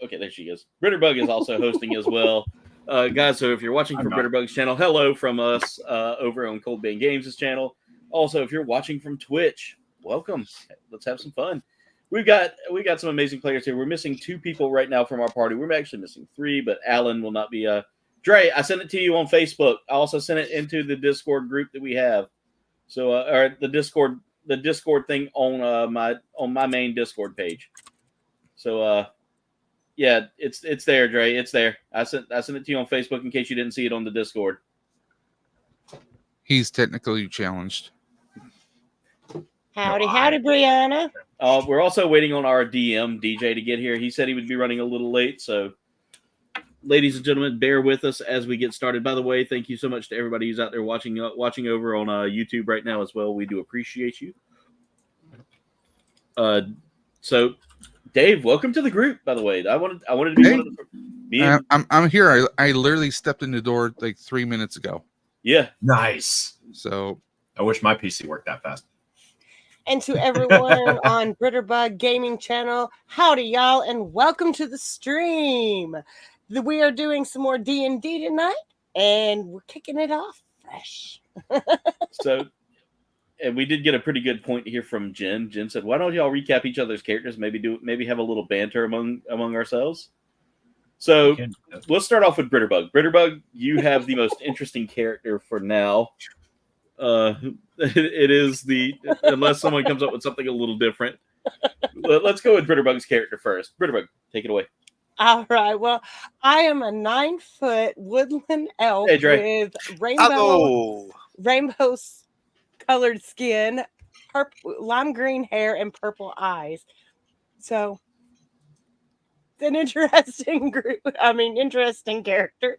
Okay, there she is. Britterbug is also hosting as well. Guys, so if you're watching from Britterbug's channel, hello from us over on Cold Bane Games' channel. Also, if you're watching from Twitch, welcome. Let's have some fun. We got some amazing players here. We're missing 2 people right now from our party. We're actually missing 3, but Alan will not be. Dre, I sent it to you on Facebook. I also sent it into the Discord group that we have. So, or the Discord thing on my main Discord page. So, yeah, it's there, Dre. It's there. I sent it to you on Facebook in case you didn't see it on the Discord. He's technically challenged. Howdy, Brianna. We're also waiting on our DM, DJ, to get here. He said he would be running a little late, so ladies and gentlemen, bear with us as we get started. By the way, thank you so much to everybody who's out there watching over on YouTube right now as well. We do appreciate you. So, Dave, welcome to the group. By the way, I wanted to be one of the. I'm here. I literally stepped in the door like 3 minutes ago. Yeah, nice. So I wish my PC worked that fast. And to everyone on Britterbug Gaming Channel, howdy, y'all, and welcome to the stream. We are doing some more D&D tonight, and we're kicking it off fresh. So, and we did get a pretty good point here from Jen. Jen said, "Why don't y'all recap each other's characters? Maybe have a little banter among ourselves." So let's start off with Britterbug. Britterbug, you have the most interesting character for now. It is unless someone comes up with something a little different. Let's go with Britterbug's character first. Britterbug, take it away. All right. Well, I am a 9-foot woodland elf with rainbow colored skin, lime green hair, and purple eyes. So it's an interesting group. Interesting character.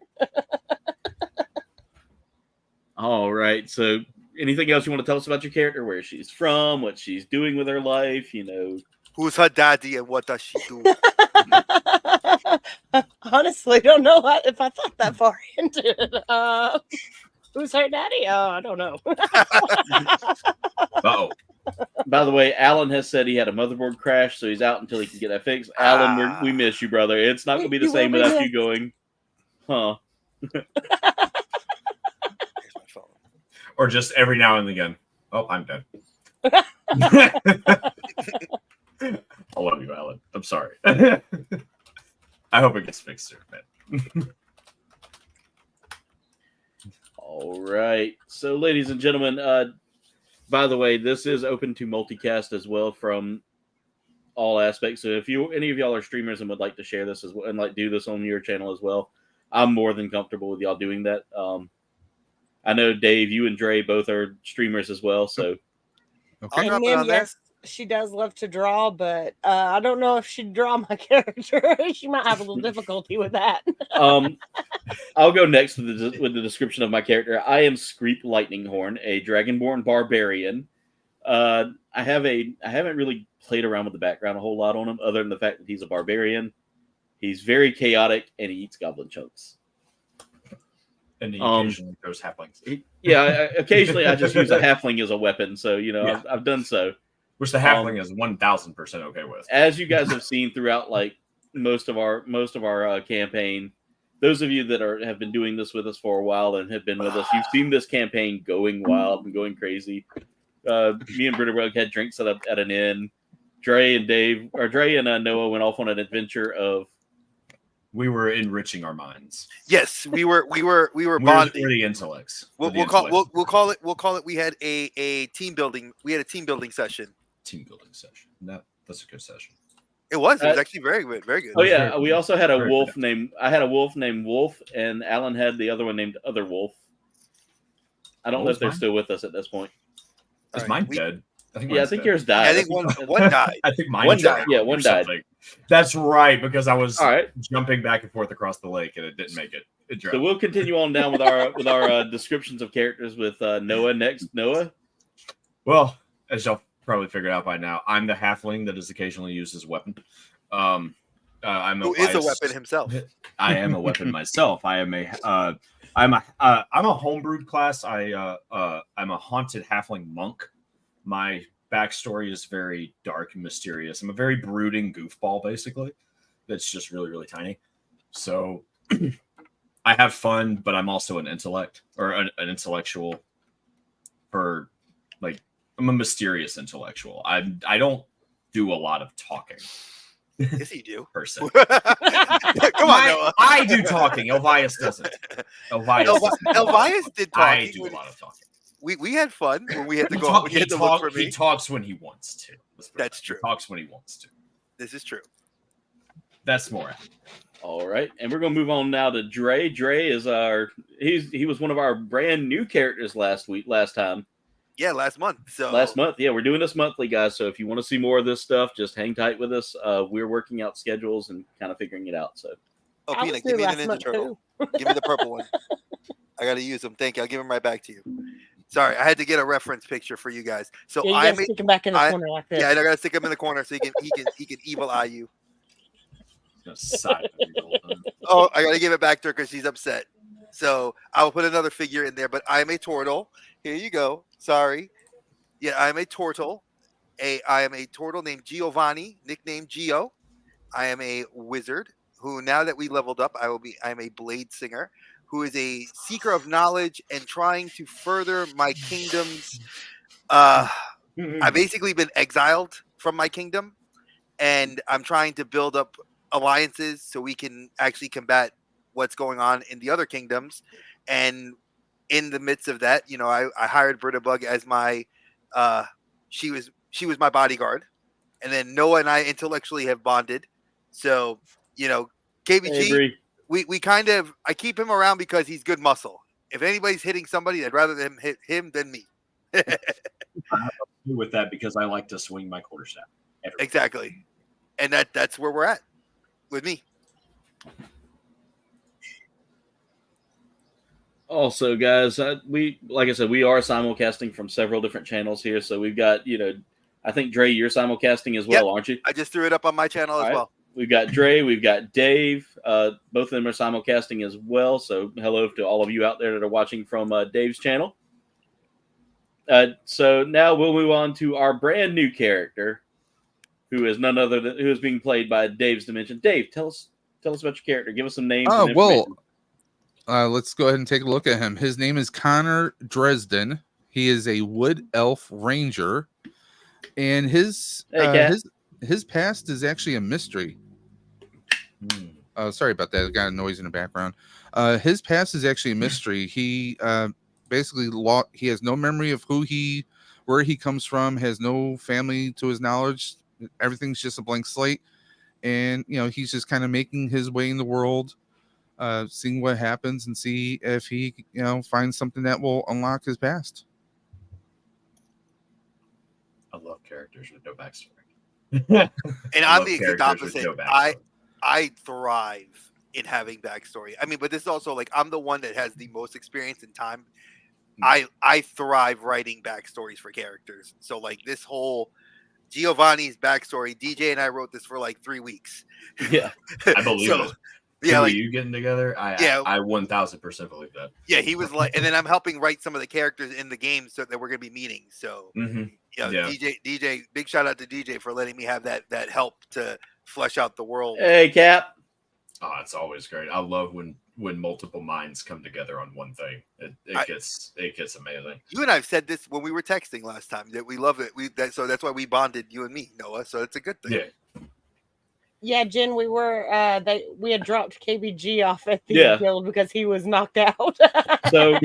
All right. So anything else you want to tell us about your character? Where she's from, what she's doing with her life, Who's her daddy and what does she do? Honestly, don't know if I thought that far into it. Who's her daddy? Oh, I don't know. Uh-oh. By the way, Alan has said he had a motherboard crash, so he's out until he can get that fixed. Alan, we miss you, brother. It's not going to be the same without you going, huh? Or just every now and again. Oh, I'm dead. I love you, Alan. I'm sorry. I hope it gets fixed soon, man. All right. So, ladies and gentlemen, by the way, this is open to multicast as well from all aspects. So, if any of y'all are streamers and would like to share this as well and do this on your channel as well, I'm more than comfortable with y'all doing that. I know, Dave, you and Dre both are streamers as well, so. Okay. And then, yes, she does love to draw, but I don't know if she'd draw my character. She might have a little difficulty with that. I'll go next with the description of my character. I am Screep Lightninghorn, a Dragonborn barbarian. I haven't really played around with the background a whole lot on him, other than the fact that he's a barbarian. He's very chaotic, and he eats goblin chunks. And he occasionally throws halflings. Occasionally I just use a halfling as a weapon, so I've done so. Which the halfling is 1,000% okay with. As you guys have seen throughout most of our campaign, those of you that have been doing this with us for a while and have been with us, you've seen this campaign going wild and going crazy. Me and Britterbug had drinks at an inn. Dre and Noah went off on an adventure of. We were enriching our minds. Yes, we were bonding. We're the intellects. We'll call it. We had a team building. We had a team building session. That's a good session. It was actually very good. Very good. Oh yeah, we also had a wolf named. I had a wolf named Wolf, and Alan had the other one named Other Wolf. I don't know if they're still with us at this point. Is mine dead? I think yours died. I think one died. I think mine died. Yeah, one died. That's right, because I was jumping back and forth across the lake and it didn't make it. So we'll continue on down with our descriptions of characters with Noah next. Noah? Well, as y'all probably figured out by now, I'm the halfling that is occasionally used as a weapon. Who is a weapon himself? I am a weapon myself. I'm a homebrewed class. I'm a haunted halfling monk. My backstory is very dark and mysterious. I'm a very brooding goofball, basically. that's just really, really tiny. So I have fun, but I'm also an intellect or an intellectual. For like, I'm a mysterious intellectual. I don't do a lot of talking. Yes, you do. Person. Come on, Noah. I do talking. Elvias doesn't. Elvias did talking. I do a lot of talking. We had fun when we had to go. We had to look for me. He talks when he wants to. That's true. He talks when he wants to. This is true. That's more. All right, and we're gonna move on now to Dre. Dre is he was one of our brand new characters last time. Yeah, last month. So last month, yeah, we're doing this monthly, guys. So if you want to see more of this stuff, just hang tight with us. We're working out schedules and kind of figuring it out. So, Peanut, give me the Ninja Turtle. Give me the purple one. I gotta use them. Thank you. I'll give them right back to you. Sorry, I had to get a reference picture for you guys. So I stick him back in the corner like this. Yeah, I gotta stick him in the corner so he can evil eye you. Oh, I gotta give it back to her because she's upset. So I will put another figure in there, but I'm a turtle. Here you go. Sorry. Yeah, I'm a turtle. I am a turtle named Giovanni, nicknamed Gio. I am a wizard who, now that we leveled up, I'm a blade singer who is a seeker of knowledge and trying to further my kingdom's. I've basically been exiled from my kingdom, and I'm trying to build up alliances so we can actually combat what's going on in the other kingdoms. And in the midst of that, I hired Britterbug as my she was my bodyguard, and then Noah and I intellectually have bonded. So KBG, we kind of, I keep him around because he's good muscle. If anybody's hitting somebody, I'd rather them hit him than me. With that, because I like to swing my quarterstaff. Exactly, and that's where we're at with me. Also, guys, like I said, we are simulcasting from several different channels here. So we've got, I think Dre, you're simulcasting as well, aren't you? I just threw it up on my channel as well. We've got Dre, we've got Dave. Both of them are simulcasting as well. So hello to all of you out there that are watching from Dave's channel. So now we'll move on to our brand new character, who is none other than who is being played by Dave's Dimension. Dave, tell us about your character. Give us some names. Oh, well, let's go ahead and take a look at him. His name is Connor Dresden. He is a wood elf ranger, and his past is actually a mystery. Sorry about that. I got a noise in the background. His past is actually a mystery. He basically he has no memory of where he comes from, has no family to his knowledge. Everything's just a blank slate, and he's just kind of making his way in the world, seeing what happens and see if he finds something that will unlock his past. I love characters with no backstory. And I'm the exact opposite. I thrive in having backstory. I mean, but this is also like, I'm the one that has the most experience in time. I thrive writing backstories for characters. So like this whole Giovanni's backstory, DJ and I wrote this for like 3 weeks. Yeah, I believe it. Yeah, like you getting together. I 1000% believe that. Yeah, he was like, and then I'm helping write some of the characters in the game so that we're gonna be meeting. So DJ, big shout out to DJ for letting me have that help to flesh out the world. Hey, Cap. Oh, it's always great. I love when multiple minds come together on one thing. It gets amazing. You and I have said this when we were texting last time that we love it. So that's why we bonded, you and me, Noah. So it's a good thing. Yeah. Yeah, Jen, we were we had dropped KBG off at the guild because he was knocked out. So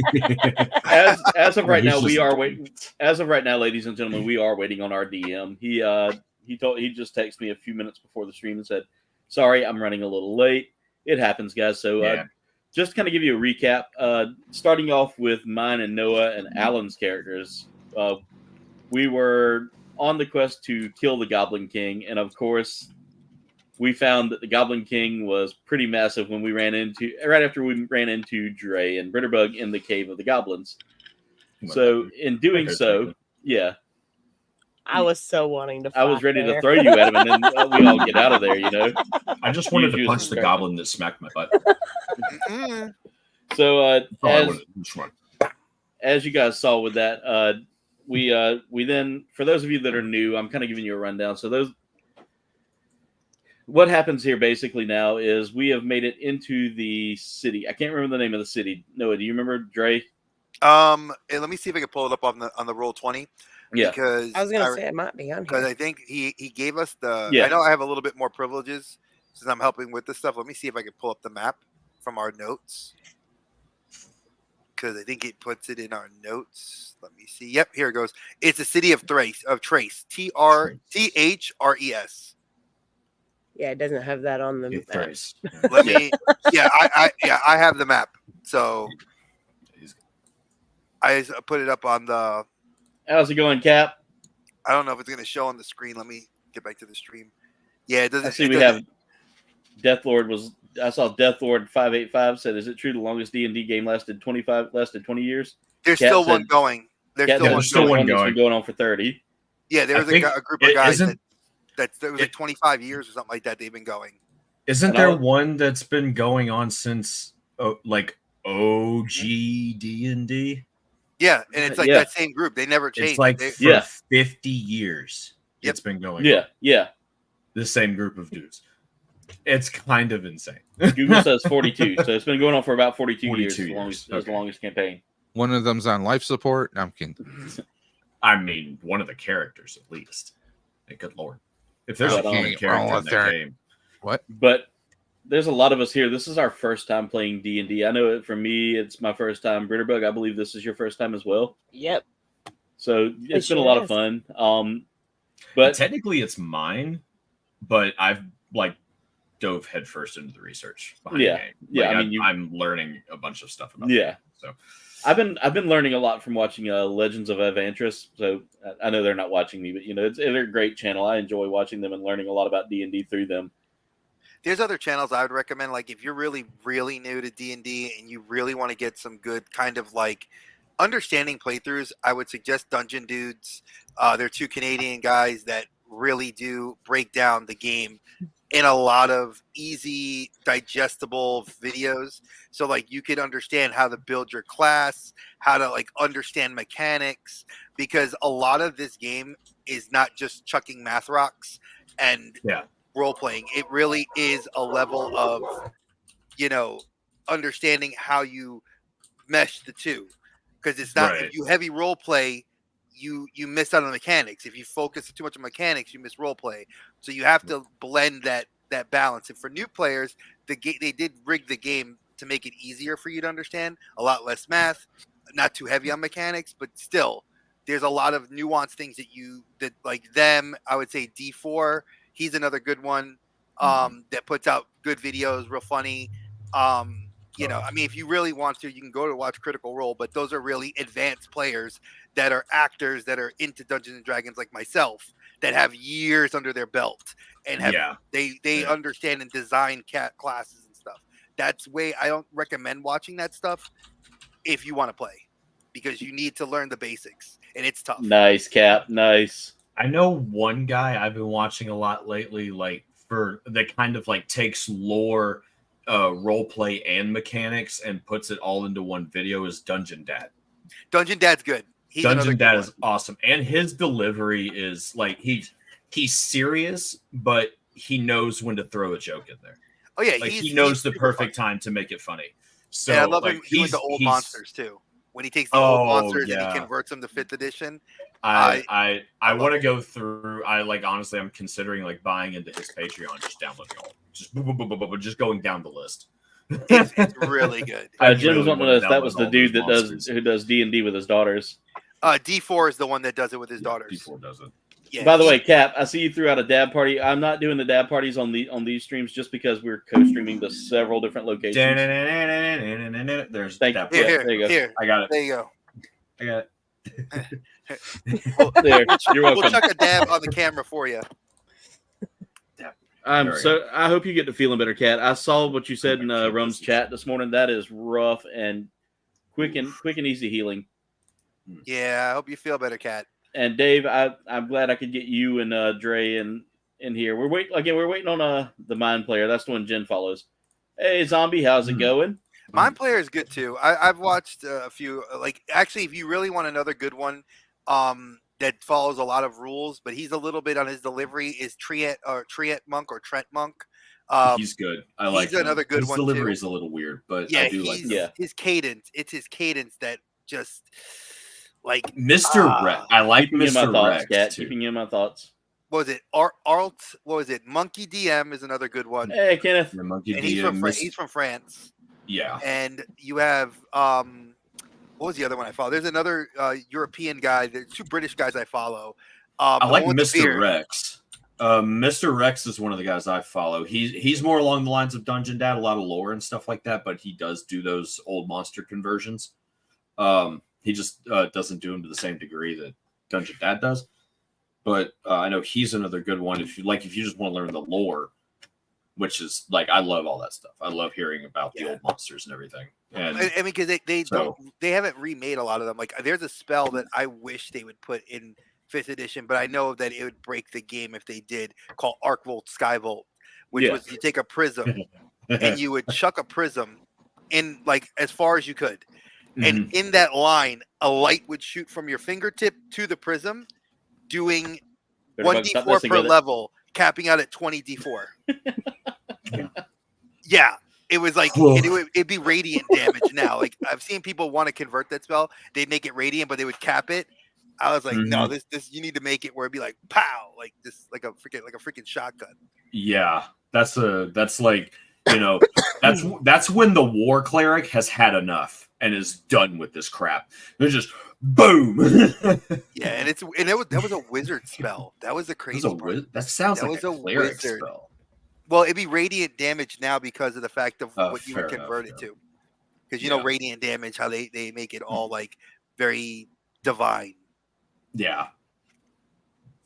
as of right now, we are waiting. As of right now, ladies and gentlemen, we are waiting on our DM. He just texted me a few minutes before the stream and said, "Sorry, I'm running a little late. It happens, guys." So just to kind of give you a recap, starting off with mine and Noah and Alan's characters, we were on the quest to kill the Goblin King, and of course, we found that the Goblin King was pretty massive when we right after we ran into Dre and Britterbug in the Cave of the Goblins. So in doing so, I was so wanting to fight. I was ready to throw you at him, and then we all get out of there, I just wanted to punch the goblin that smacked my butt. So as you guys saw with that, we then, for those of you that are new, I'm kind of giving you a rundown. So what happens here basically now is we have made it into the city. I can't remember the name of the city. Noah, do you remember, Dre? And let me see if I can pull it up on the roll 20. Yeah. Because I was gonna say it might be on because here. I think he gave us the. Yeah. I know I have a little bit more privileges since I'm helping with this stuff. Let me see if I can pull up the map from our notes. Because I think it puts it in our notes. Let me see. Yep, here it goes. It's the city of Trace. Thres. Yeah, it doesn't have that on the map. Thrace. Let me. Yeah, I have the map. So I just put it up on the. How's it going, Cap? I don't know if it's going to show on the screen. Let me get back to the stream. Yeah, it doesn't. I see we have Deathlord was. I saw Deathlord 585 said, "Is it true the longest D&D game lasted 20 years?" There's Cat still said- one going. There's Cat still said one still going. one that's been going on for 30. Yeah, there was I think a group of guys isn't- that was like 25 years or something like that. They've been going. Isn't And there I'll- one that's been going on since like OG D&D? Yeah, and it's like Yeah. that same group. They never changed. It's like They- for Yeah. 50 years. Yep. It's been going Yeah, on. yeah. The same group of dudes. It's kind of insane. Google says 42, so it's been going on for about 42 years. 42 As long as, years. the longest campaign. One of them's on life support. No, I'm kidding. I mean, one of the characters at least. Hey, good lord. If there's Oh, a human okay. character Well, in that there- game. But there's a lot of us here. This is our first time playing D&D. I know it for me, it's my first time. Britterbug, I believe this is your first time as well. Yep. So it's been a sure lot of is. fun. But Technically it's mine, but I've like dove headfirst into the research behind Yeah. the game. Yeah, Like, I mean, I'm learning a bunch of stuff about the Yeah. game. So I've been learning a lot from watching Legends of Evantris. So I know they're not watching me, but they're a great channel. I enjoy watching them and learning a lot about D&D through them. There's other channels I would recommend. Like if you're really, really new to D&D and you really want to get some good kind of like understanding playthroughs, I would suggest Dungeon Dudes. They're two Canadian guys that really do break down the game in a lot of easy, digestible videos. So like you can understand how to build your class, how to like understand mechanics, because a lot of this game is not just chucking math rocks and Yeah. role playing. It really is a level of, understanding how you mesh the two. Because it's not Right. if you heavy role play, you miss out on mechanics. If you focus too much on mechanics, you miss role play. So you have to blend that balance. And for new players, they did rig the game to make it easier for you to understand. A lot less math, not too heavy on mechanics, but still, there's a lot of nuanced things that like them. I would say D4. He's another good one that puts out good videos, real funny. I mean, if you really want to, you can go to watch Critical Role, but those are really advanced players that are actors that are into Dungeons and Dragons like myself that have years under their belt and have they understand and design classes and stuff. That's way I don't recommend watching that stuff if you want to play because you need to learn the basics and it's tough. Nice, Cap. Nice. I know one guy I've been watching a lot lately, like for that kind of like takes lore, role play and mechanics and puts it all into one video is Dungeon Dad. Dungeon Dad's good. Dungeon Dad is awesome. And his delivery is like he's serious, but he knows when to throw a joke in there. Oh yeah, like he knows the perfect time to make it funny. So and I love like, him doing the old monsters too. When he takes the Oh, old monsters and yeah. he converts them to 5th edition. I want to go through. I like honestly, I'm considering like buying into his Patreon, just downloading all, just going down the list. It's really good. Jim was wanting to know if that was the dude that who does D&D with his daughters. D4 is the one that does it with his daughters. D4 does it. Yeah. By the way, Cap, I see you threw out a dab party. I'm not doing the dab parties on these streams just because we're co-streaming to several different locations. There's Thank that. you. Yeah, there you go. Here, I got it. there you go. I got it. There, you're welcome. We'll chuck a dab on the camera for you. I hope you get to feeling better, Cat. I saw what you said in Rome's chat this morning. That is rough and quick and easy healing. Yeah, I hope you feel better, Cat. And Dave, I'm glad I could get you and Dre in here. We're waiting on the Mind Player. That's the one Jen follows. Hey, Zombie, how's it going? Mind Player is good too. I've watched a few. Like actually, if you really want another good one, that that follows a lot of rules, but he's a little bit on his delivery. Is Trent Monk or Trent Monk? He's good. I like he's another good his one delivery too. is a little weird, but Yeah, I do like him. his cadence. It's his cadence that just like Mr. Rex. I like Keeping in my Mr. thoughts, Rex Cat. too. Keeping in my thoughts. what was it? What was it? Monkey DM is another good one. Hey, Kenneth. The Monkey And D, he's from France. yeah. And you have what was the other one I follow? There's another European guy. There's two British guys I follow. I like one with the Mr. beard. Rex. Mr. Rex is one of the guys I follow. He's more along the lines of Dungeon Dad, a lot of lore and stuff like that, but he does do those old monster conversions. He just doesn't do them to the same degree that Dungeon Dad does. But I know he's another good one if you just want to learn the lore, which is like I love all that stuff. I love hearing about the old monsters and everything. And I mean, because they haven't remade a lot of them. Like there's a spell that I wish they would put in 5th edition, but I know that it would break the game if they did, called Arcvolt Skyvolt, which was you take a prism and you would chuck a prism in like as far as you could. And in that line, a light would shoot from your fingertip to the prism, doing 1d4 per level, capping out at 20d4. Yeah, it was like it'd be radiant damage now. Like I've seen people want to convert that spell, they'd make it radiant, but they would cap it. I was like, no, this you need to make it where it'd be like pow, like this, like a freaking shotgun. Yeah, that's like, you know, that's when the war cleric has had enough and is done with this crap. They're just boom. Yeah, and that was a wizard spell. That was a crazy part. That sounds like a cleric spell. Well, it'd be radiant damage now because of the fact of what you would fair convert enough, it to. Because you know radiant damage, how they make it all like very divine. Yeah.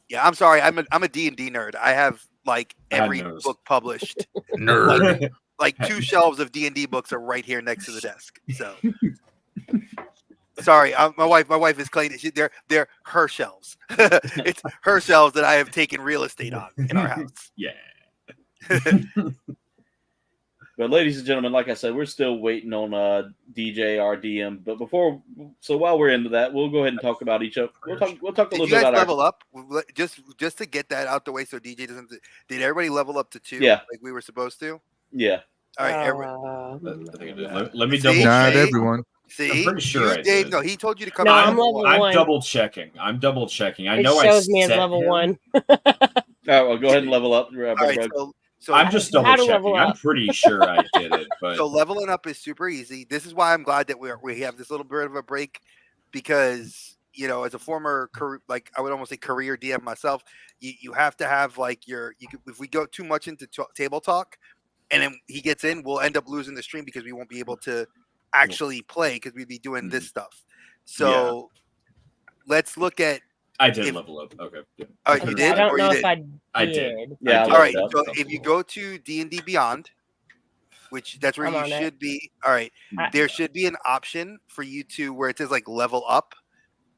Yeah, I'm sorry. I'm a D&D nerd. I have like every book published. Nerd. Like 2 shelves of D&D books are right here next to the desk. So sorry, my wife is claiming they're her shelves. It's her shelves that I have taken real estate on in our house. Yeah. But ladies and gentlemen, like I said, we're still waiting on DJ RDM. But while we're into that, we'll go ahead and talk about each other. We'll talk a little bit about level up just to get that out the way, so DJ doesn't. Did everybody level up to 2? Yeah, like we were supposed to. Yeah. All right. Let me double. Not everyone. See, I'm pretty sure I Dave. did. No, he told you to come. No, out. I'm level 1. double checking. I know it shows me as level 1. All right, well, go ahead and level up. All right, so I'm just double checking. I'm pretty sure I did it. But so leveling up is super easy. This is why I'm glad that we have this little bit of a break, because you know, as a former like I would almost say career DM myself, you have to have like if we go too much into table talk, and then he gets in, we'll end up losing the stream because we won't be able to actually play because we'd be doing this stuff. So let's look at. I did level up. Okay. You did? I don't know if I did. Yeah. All right. So if you go to D&D Beyond, which that's where you should be. All right. There should be an option for you to where it says like level up,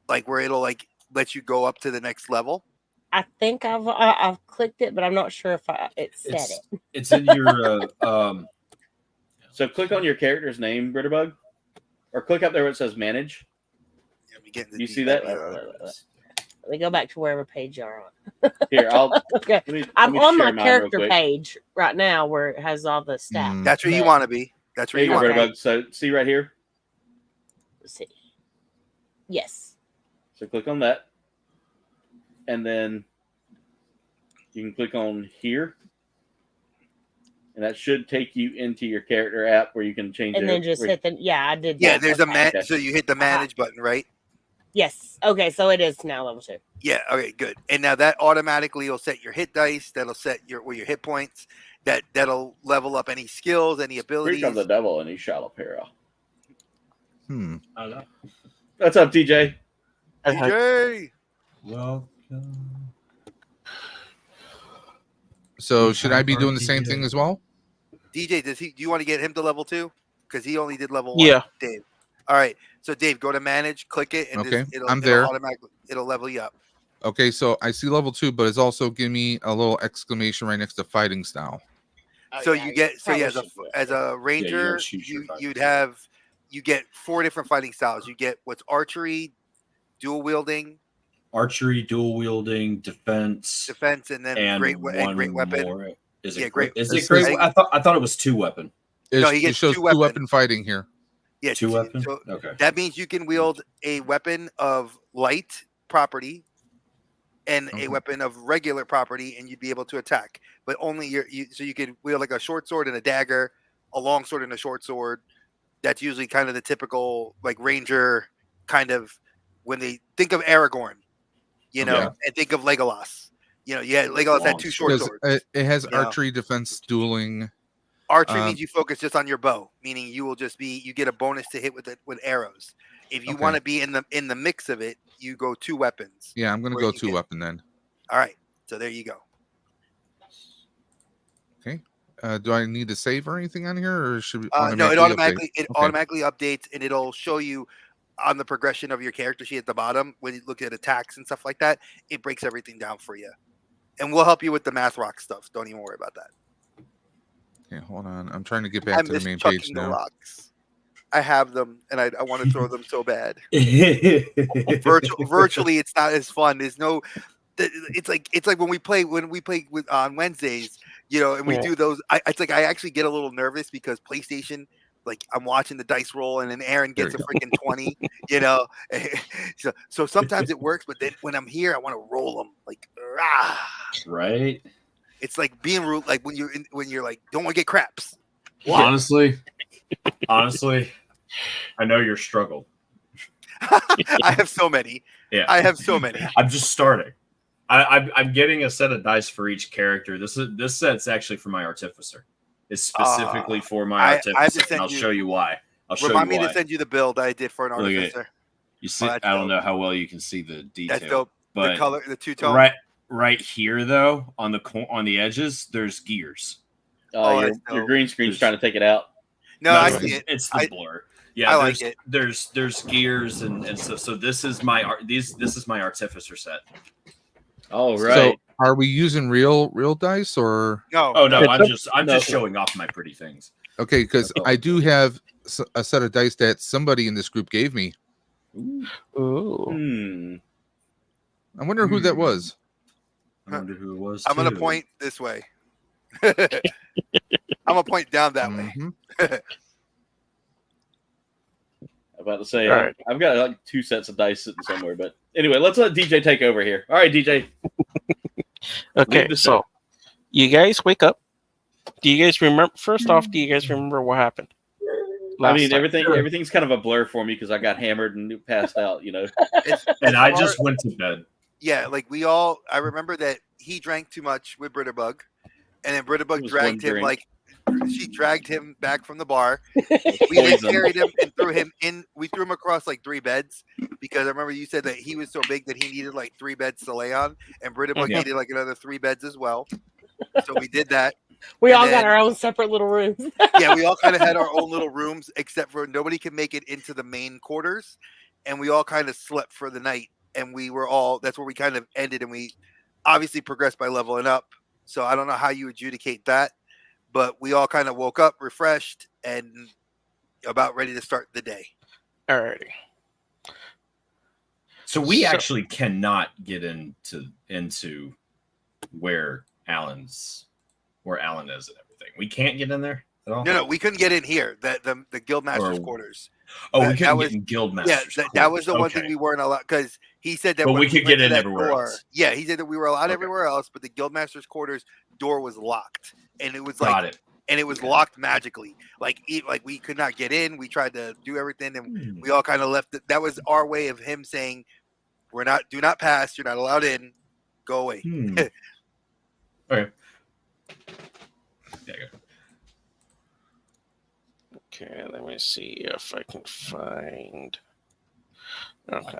like where it'll like let you go up to the next level. I think I've clicked it, but I'm not sure if it said it. It's in your. So click on your character's name, Britterbug, or click up there where it says manage. You see that? Let me go back to wherever page you're on. Here, okay. I'm on my character page right now where it has all the stats. That's where you want to be. That's where you want to be. So see right here. Let's see. Yes. So click on that, and then you can click on here, and that should take you into your character app where you can change it. And then just hit the I did. Yeah, there's a so you hit the manage button, right? Yes. Okay, so it is now level 2. Yeah. Okay. Good. And now that automatically will set your hit dice. That'll set your hit points. That'll level up any skills, any abilities. Here comes the devil, and he shall appear. I What's up, DJ? DJ. Welcome. So should I be doing the same thing as well? DJ, do you want to get him to level 2? Because he only did level 1. Yeah. Dave. All right. So Dave, go to manage, click it, and I'm there. It'll level you up. Okay, so I see level 2, but it's also giving me a little exclamation right next to fighting style. So you get as a ranger, you get 4 different fighting styles. You get what's archery, dual wielding, archery, dual wielding, defense, and then and great weapon. More. Is it Yeah, great? Is It's it great? like- I thought it was 2 weapon. No, he It gets shows 2 2-weapon fighting here. Yeah, 2 weapon. So Okay. that means you can wield a weapon of light property and a weapon of regular property, and you'd be able to attack. But only so you could wield like a short sword and a dagger, a long sword and a short sword. That's usually kind of the typical like ranger kind of when they think of Aragorn, you know, and think of Legolas. You know, Legolas had 2 short swords. It has archery, defense, dueling. Archery means you focus just on your bow, meaning you will just you get a bonus to hit with arrows. If you want to be in the mix of it, you go 2 weapons. Yeah, I'm gonna go 2-weapon then. All right, so there you go. Okay. Do I need to save or anything on here, or should we? No, it automatically updates, and it'll show you on the progression of your character sheet at the bottom when you look at attacks and stuff like that. It breaks everything down for you, and we'll help you with the math rock stuff. Don't even worry about that. Okay, hold on. I'm trying to get back to the main page now. Rocks. I have them, and I want to throw them so bad. Virtually, it's not as fun. There's no. It's like when we play with on Wednesdays, you know, and we do those. It's like I actually get a little nervous because PlayStation, like I'm watching the dice roll, and then Aaron gets a freaking 20, you know. So sometimes it works, but then when I'm here, I want to roll them like, rah. Right. It's like being rude, like when you're like, don't want to get craps. Honestly, I know your struggle. I have so many. Yeah, I have so many. I'm just starting. I'm getting a set of dice for each character. This set's actually for my artificer. It's specifically for my artificer, and I'll show you why. Remind me to send you the build I did for an artificer. You see, I don't know how well you can see the detail. That's dope. But the color, the two-tone. Right here, though, on the edges, there's gears. Your green screen's trying to take it out. No, I see it. It's the blur. Yeah, I like it. There's gears and so this is my artificer set. Oh right. So are we using real dice or no? Oh no, I'm just showing off my pretty things. Okay, because I do have a set of dice that somebody in this group gave me. Ooh. I wonder who that was. I wonder who it was. I'm gonna point this way. I'm gonna point down that way. I'm about to say, Right. I've got like 2 sets of dice sitting somewhere, but anyway, let's let DJ take over here. All right, DJ. Okay, so you guys wake up. Do you guys remember? First off, do you guys remember what happened? I mean, everything's kind of a blur for me because I got hammered and passed out, you know. And I just went to bed. Yeah, like I remember that he drank too much with Britterbug, and then Britterbug dragged him she dragged him back from the bar. We then carried him and threw him in. We threw him across like 3 beds because I remember you said that he was so big that he needed like 3 beds to lay on, and Britterbug needed like another 3 beds as well. So we did that. We all got our own separate little rooms. Yeah, we all kind of had our own little rooms, except for nobody could make it into the main quarters, and we all kind of slept for the night. And that's where we kind of ended, and we obviously progressed by leveling up. So I don't know how you adjudicate that, but we all kind of woke up refreshed and about ready to start the day. Alrighty. So we actually cannot get into where Alan is and everything. We can't get in there at all. No, we couldn't get in here. The Guildmaster's quarters. Oh, we couldn't get in Guildmaster's. Yeah, that was the one thing we weren't allowed because he said that. But we could get in everywhere else. Yeah, he said that we were allowed everywhere else, but the Guildmaster's quarters door was locked, and it was like, and it was locked magically. Like we could not get in. We tried to do everything, and we all kind of left. That was our way of him saying, do not pass. You're not allowed in. Go away. Okay. Okay, let me see if I can find. Okay.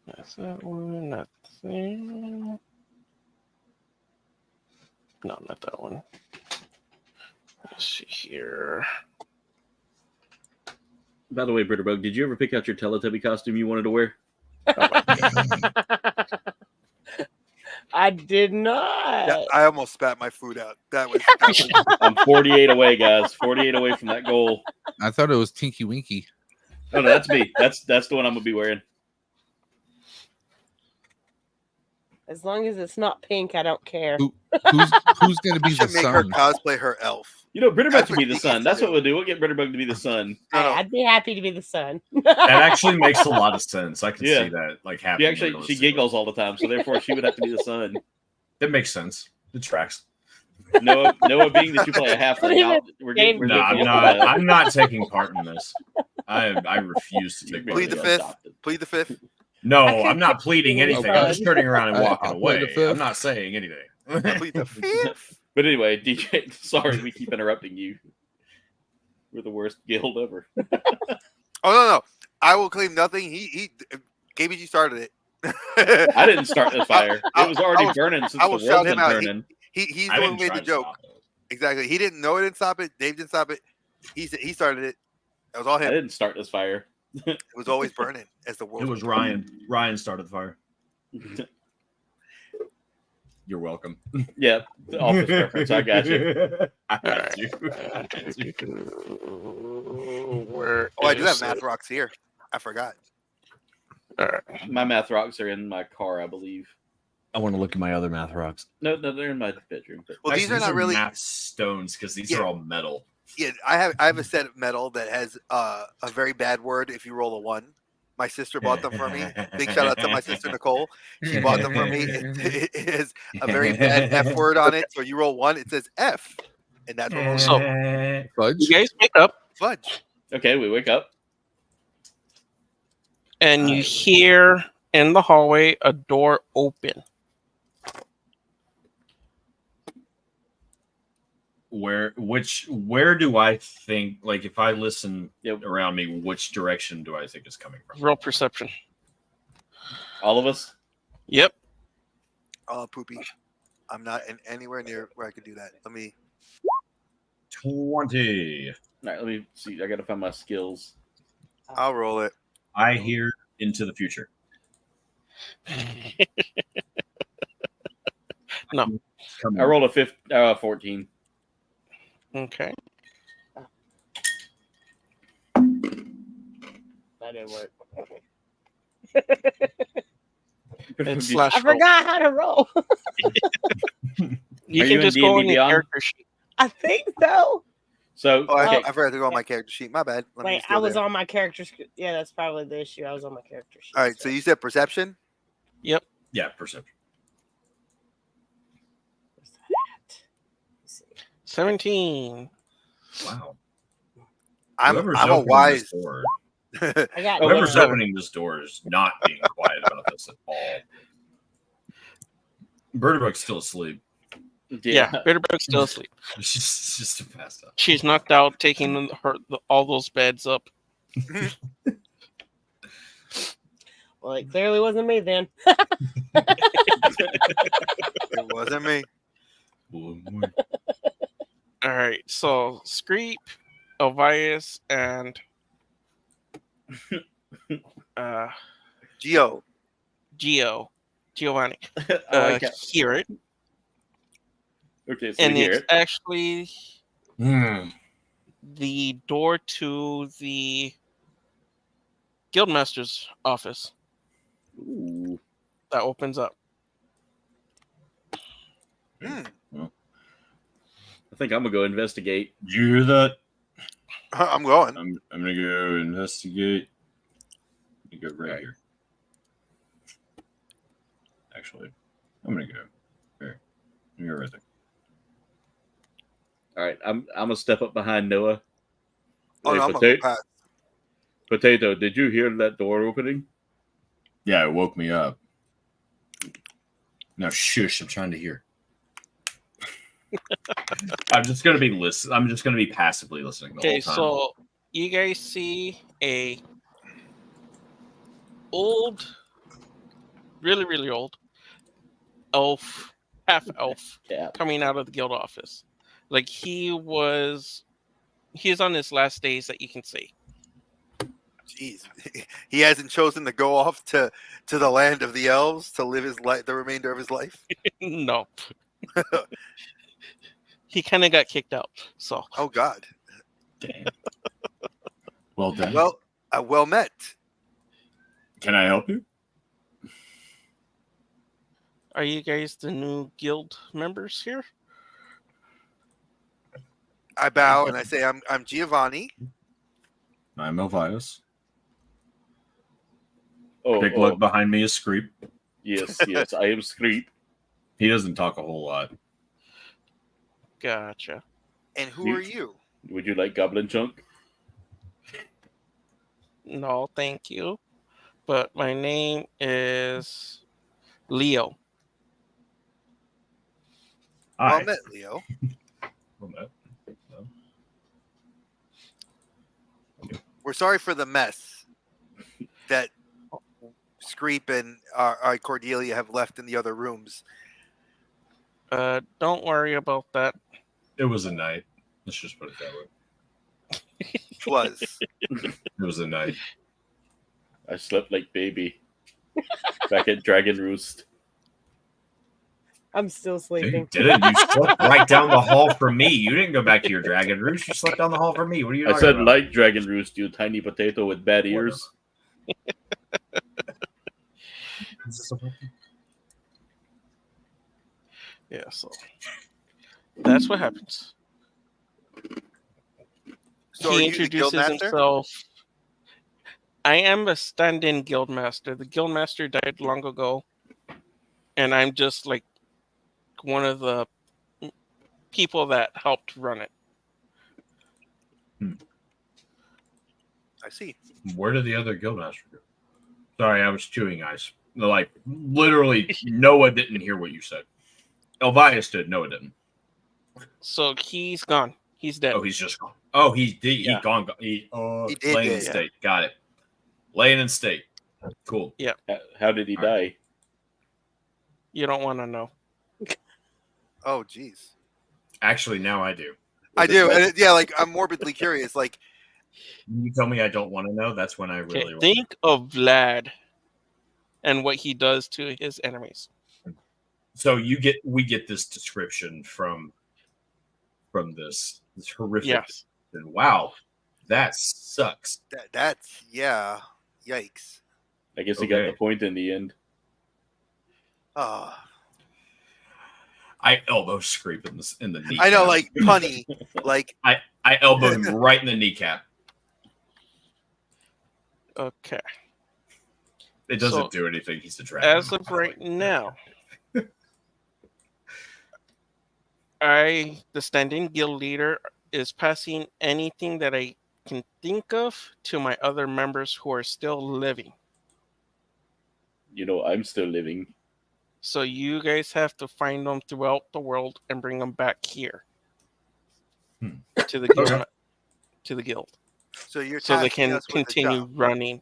That's that one, not there. No, not that one. Let's see here. By the way, Britterbug, did you ever pick out your Teletubby costume you wanted to wear? I did not. Yeah, I almost spat my food out. That was I'm 48 away, guys. 48 away from that goal. I thought it was Tinky Winky. Oh no, that's me. That's the one I'm gonna be wearing. As long as it's not pink, I don't care. Who's going to be You the should make her sun? cosplay her elf. You know, Bitterbug That's can be what the she sun. needs to That's what do. we'll do. We'll get Bitterbug to be the sun. No, no. I'd be happy to be the sun. That actually makes a lot of sense. I can Yeah. see that like She happening. actually she realistically. giggles all the time, so therefore she would have to be the sun. That makes sense. It tracks. Noah being that you play a halfling, we're getting. No, I'm not taking part in this. I refuse to take part. Plead in the this. fifth. Plead the fifth. No, I I'm not pleading anything. I'm just turning around and walking I'll plead the away. fifth. I'm not saying anything. Plead the fifth. But anyway, DJ, sorry we keep interrupting you. We're the worst guild ever. Oh no. I will claim nothing. He KBG started it. I didn't start this fire. It was already I will- burning since I the will world's shout been him out. burning. He's I the one who didn't made try the to joke. stop it. Exactly. He didn't know it didn't stop it. Dave didn't stop it. He started it. That was all I him. didn't start this fire. It was always burning as the world. It was Ryan. Ryan started the fire. You're welcome. Yeah, the office reference. I got you. I got you. Where Oh, I do have is math it? rocks here. I forgot. All right. My math rocks are in my car, I believe. I want to look at my other math rocks. No, they're in my bedroom. But Well, these are not really. math stones because these Yeah. are all metal. Yeah, I have a set of metal that has a very bad word if you roll a 1. My sister bought them for me. Big shout out to my sister Nicole. She bought them for me. It has a very bad F word on it. So you roll 1, it says F, and that's what So- Fudge? You guys wake up fudge. okay, we wake up. and you hear in the hallway a door open. Where do I think, like, if I listen Yep. around me, which direction do I think is coming from? Roll perception. All of us. Yep. Oh, poopy. I'm not anywhere near where I could do that. Let me. 20. All right, let me see. I got to find my skills. I'll roll it. I hear into the future. No. Coming. I rolled a 14. Okay. That didn't work. It's Are slash I roll. forgot how to roll. You Are can you in just go D&D in your Beyond? character sheet. I think so. So, Oh, okay, I forgot to go on my character sheet. My bad. Let me Wait, still I was there. on my character. Yeah, that's probably the issue. I was on my character sheet. All right, so you said perception. Yeah, perception. Where's that at? Let's see. 17. Wow. I'm Whoever's a opening wise. this door- I got Oh, Whoever's wait. opening this door is not being quiet about this at all. Birdbug's still asleep. Yeah, Bitterbug's still asleep. She's just a passed out. She's knocked out, taking all those beds up. Well, it clearly wasn't me then. It wasn't me. All right, so Screep, Elvias, and Giovanni I like it. hear it, Okay, so and we hear it's it. actually Hmm. the door to the Guildmaster's office Ooh. that opens up. Hmm. I think I'm gonna go investigate. Did you hear that? I'm going. I'm gonna go investigate. You go right here. Actually, I'm gonna go here. You go right there. All right, I'm gonna step up behind Noah. Oh, Hey, no, I'm gonna go past. Potato, did you hear that door opening? Yeah, it woke me up. Now shush, I'm trying to hear. I'm just gonna be passively listening the Okay, whole time. so you guys see a old, really, really old elf, half elf, Yeah. coming out of the guild office. Like he's on his last days that you can see. Jeez, he hasn't chosen to go off to the land of the elves to live his life, the remainder of his life. No. He kind of got kicked out. So Oh God. Damn. Well done. Well, Well met. Can I help you? Are you guys the new guild members here? I bow and I say, I'm Giovanni. I'm Elvias. Oh, Big look behind me is Screep. Yes, I am Screep. He doesn't talk a whole lot. Gotcha. And who are you? Would you like Goblin Chunk? No, thank you. But my name is Leo. Well met, Leo. Well met. We're sorry for the mess that Screep and Cordelia have left in the other rooms. Don't worry about that. It was a night. Let's just put it that way. It was. It was a night. I slept like baby back at Dragon Roost. I'm still sleeping. You didn't. You slept right down the hall from me. You didn't go back to your Dragon Roost. You slept down the hall from me. What are you I talking said about? like Dragon Roost, you tiny potato with bad ears. Yeah, so that's what happens. So are He you the introduces guildmaster? himself. I am a stand-in guildmaster. The guildmaster died long ago, and I'm just like one of the people that helped run it. I see. Where did the other guildmaster go? Sorry, I was chewing ice. Like, literally, Noah didn't hear what you said. Elvias did. Noah didn't. So he's gone. He's dead. Oh, he's just gone. Oh, he Yeah. gone. He did laying in dead. state. Got it. Laying in state. Cool. How did he die? You don't want to know. Oh, geez. Actually, now I do. I do. And yeah, like I'm morbidly curious. Like, When you tell me I don't want to know, that's when I Okay, really want. think of Vlad and what he does to his enemies. So we get this description from this horrific. Yes. And wow, that sucks. that's yeah. Yikes. I guess he got Okay. the point in the end. Oh, I elbow Screep in the kneecap. I know, like punny. Like I elbowed him right in the kneecap. Okay. It doesn't So, do anything. He's a dragon. As of right now, the stand-in guild leader, is passing anything that I can think of to my other members who are still living. You know, I'm still living. So you guys have to find them throughout the world and bring them back here to the guild. Okay. To the guild, so you're so they tasking can us with the continue job. running.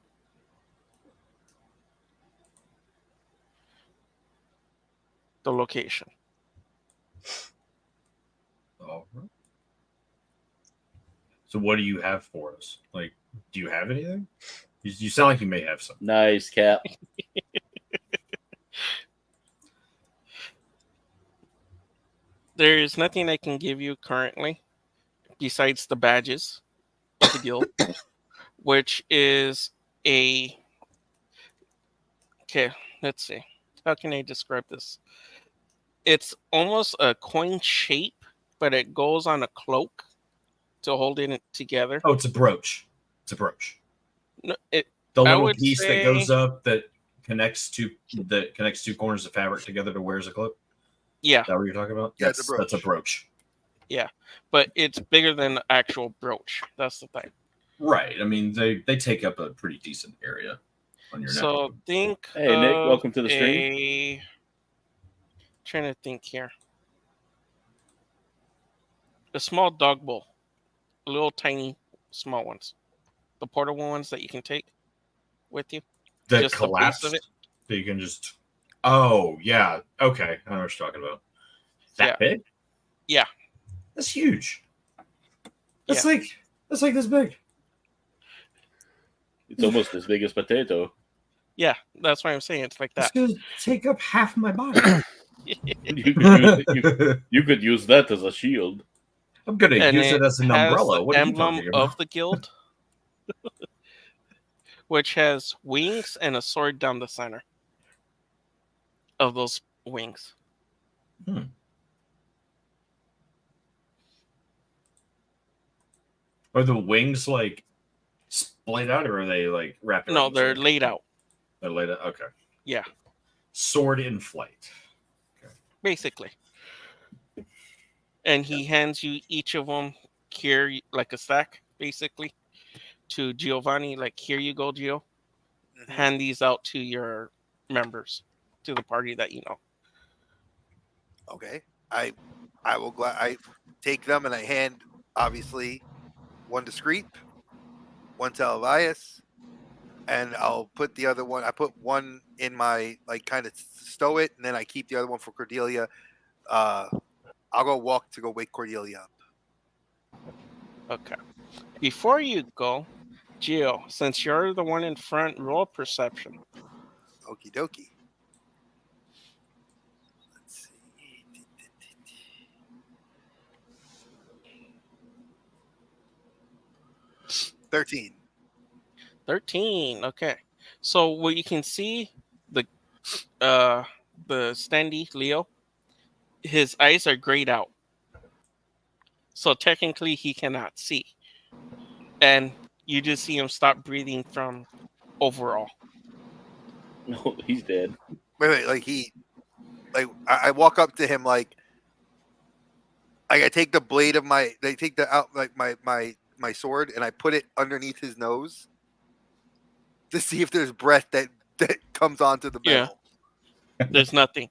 The location. All right. So what do you have for us? Like, do you have anything? You sound like you may have something. Nice, Cap. There is nothing I can give you currently besides the badges of the guild, which is a... Okay, let's see. How can I describe this? It's almost a coin shape, but it goes on a cloak to hold it together. Oh, it's a brooch. It's a brooch. No, The I little would piece say- that goes up that connects two corners of fabric together to wear as a cloak. yeah, Is that what you're talking about? Yeah, it's a That's a brooch. but it's bigger than the actual brooch. That's the thing. Right. I mean, they take up a pretty decent area on your neck. So think. Hey, Nick, of welcome to the stream. Trying to think here. A small dog bowl, little tiny, small ones, the portable ones that you can take with you. That just the base collapsed. of it. That you can just. Oh yeah. Okay, I know what you're talking about. That big? Yeah. That's huge. That's like this big. It's almost as big as potato. Yeah, that's why I'm saying it's like that. It's gonna take up half my body. You could use that as a shield. I'm gonna And use it as an has umbrella. the What are you emblem talking about? of the guild. which has wings and a sword down the center of those wings. Are the wings like splayed out, or are they like wrapped around? No, each they're other? laid out. They're laid out. Okay. Yeah, Sword in flight. basically. And he hands you each of them here, like a stack, basically, to Giovanni. Like, here you go, Gio. Mhm. Hand these out to your members, to the party that you know. Okay. I take them and I hand obviously one to Screep, one to Elias, and I'll put the other one. I put one in my like kind of stow it, and then I keep the other one for Cordelia. I'll go wake Cordelia up. Okay. Before you go, Gio, since you're the one in front, roll perception. Okie dokie. Let's see. 13. 13. Okay. So what you can see, the standee Leo, his eyes are grayed out. So technically he cannot see. And you just see him stop breathing from overall. No, he's dead. Wait, I walk up to him like I take the blade of my sword and I put it underneath his nose to see if there's breath that comes onto the metal. There's nothing.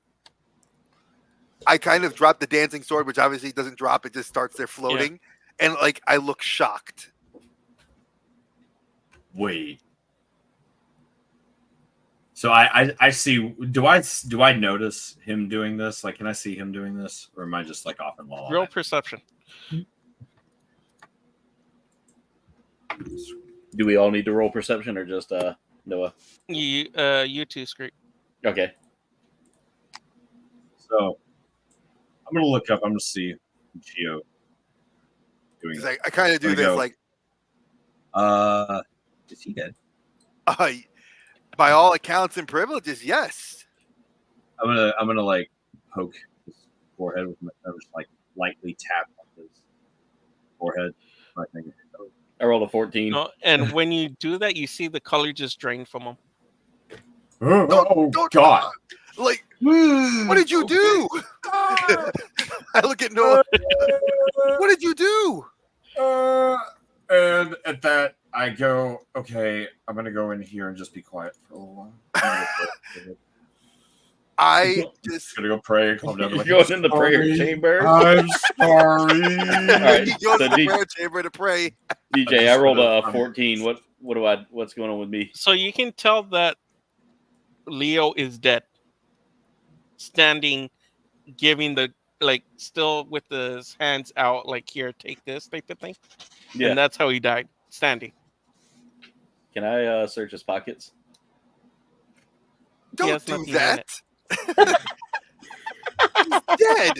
I kind of drop the dancing sword, which obviously doesn't drop; it just starts there floating, and like I look shocked. Wait. So I see. Do I notice him doing this? Like, can I see him doing this, or am I just like off in la la Real land? perception. Do we all need to roll perception or just Noah? You two, Screep. Okay. So I'm gonna look up. I'm gonna see Gio doing Because it. I kind of do There we this go. like, Is he dead? by all accounts and privileges, yes. I'm gonna like poke his forehead with my, just like lightly tap on his forehead. My finger. I rolled a 14. No, and when you do that, you see the color just drain from him. Don't- God! Like, what did you do? I look at Noah. What did you do? And at that, I go, okay, I'm gonna go in here and just be quiet for a little while. I just Gonna go pray, calm down. You're going in the prayer chamber. I'm sorry. All right, he goes so to the prayer chamber to pray. DJ, I rolled a 14. What's going on with me? So you can tell that Leo is dead. Standing, giving the, like, still with his hands out, like, here, take this type of thing. Yeah. And that's how he died, standing. Can I search his pockets? He Don't has do nothing in that. it. He's dead.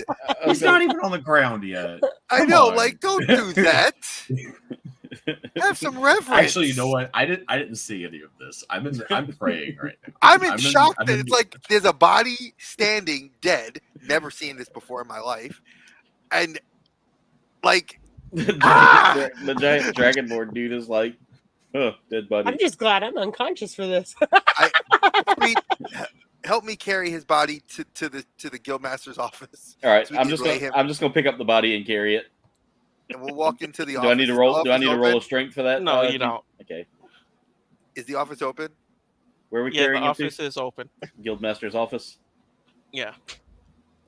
He's not even on the ground yet. I Come know. on. Like, don't do that. Have some reverence. Actually, you know what? I didn't see any of this. I'm praying right now. I'm in shock I'm that in- it's like there's a body standing dead. Never seen this before in my life, and like the giant dragonborn dude is like, oh, dead body. I'm just glad I'm unconscious for this. Screep, help me carry his body to the guildmaster's office. All right, so we I'm can just lay gonna him. I'm just gonna pick up the body and carry it. And we'll walk into the Do office. I need to Is roll? the Do I need to office roll a open? strength for that? No, you don't. Okay. Is the office open? Where are we Yeah, the carrying him office is open. to? Guildmaster's office. Yeah.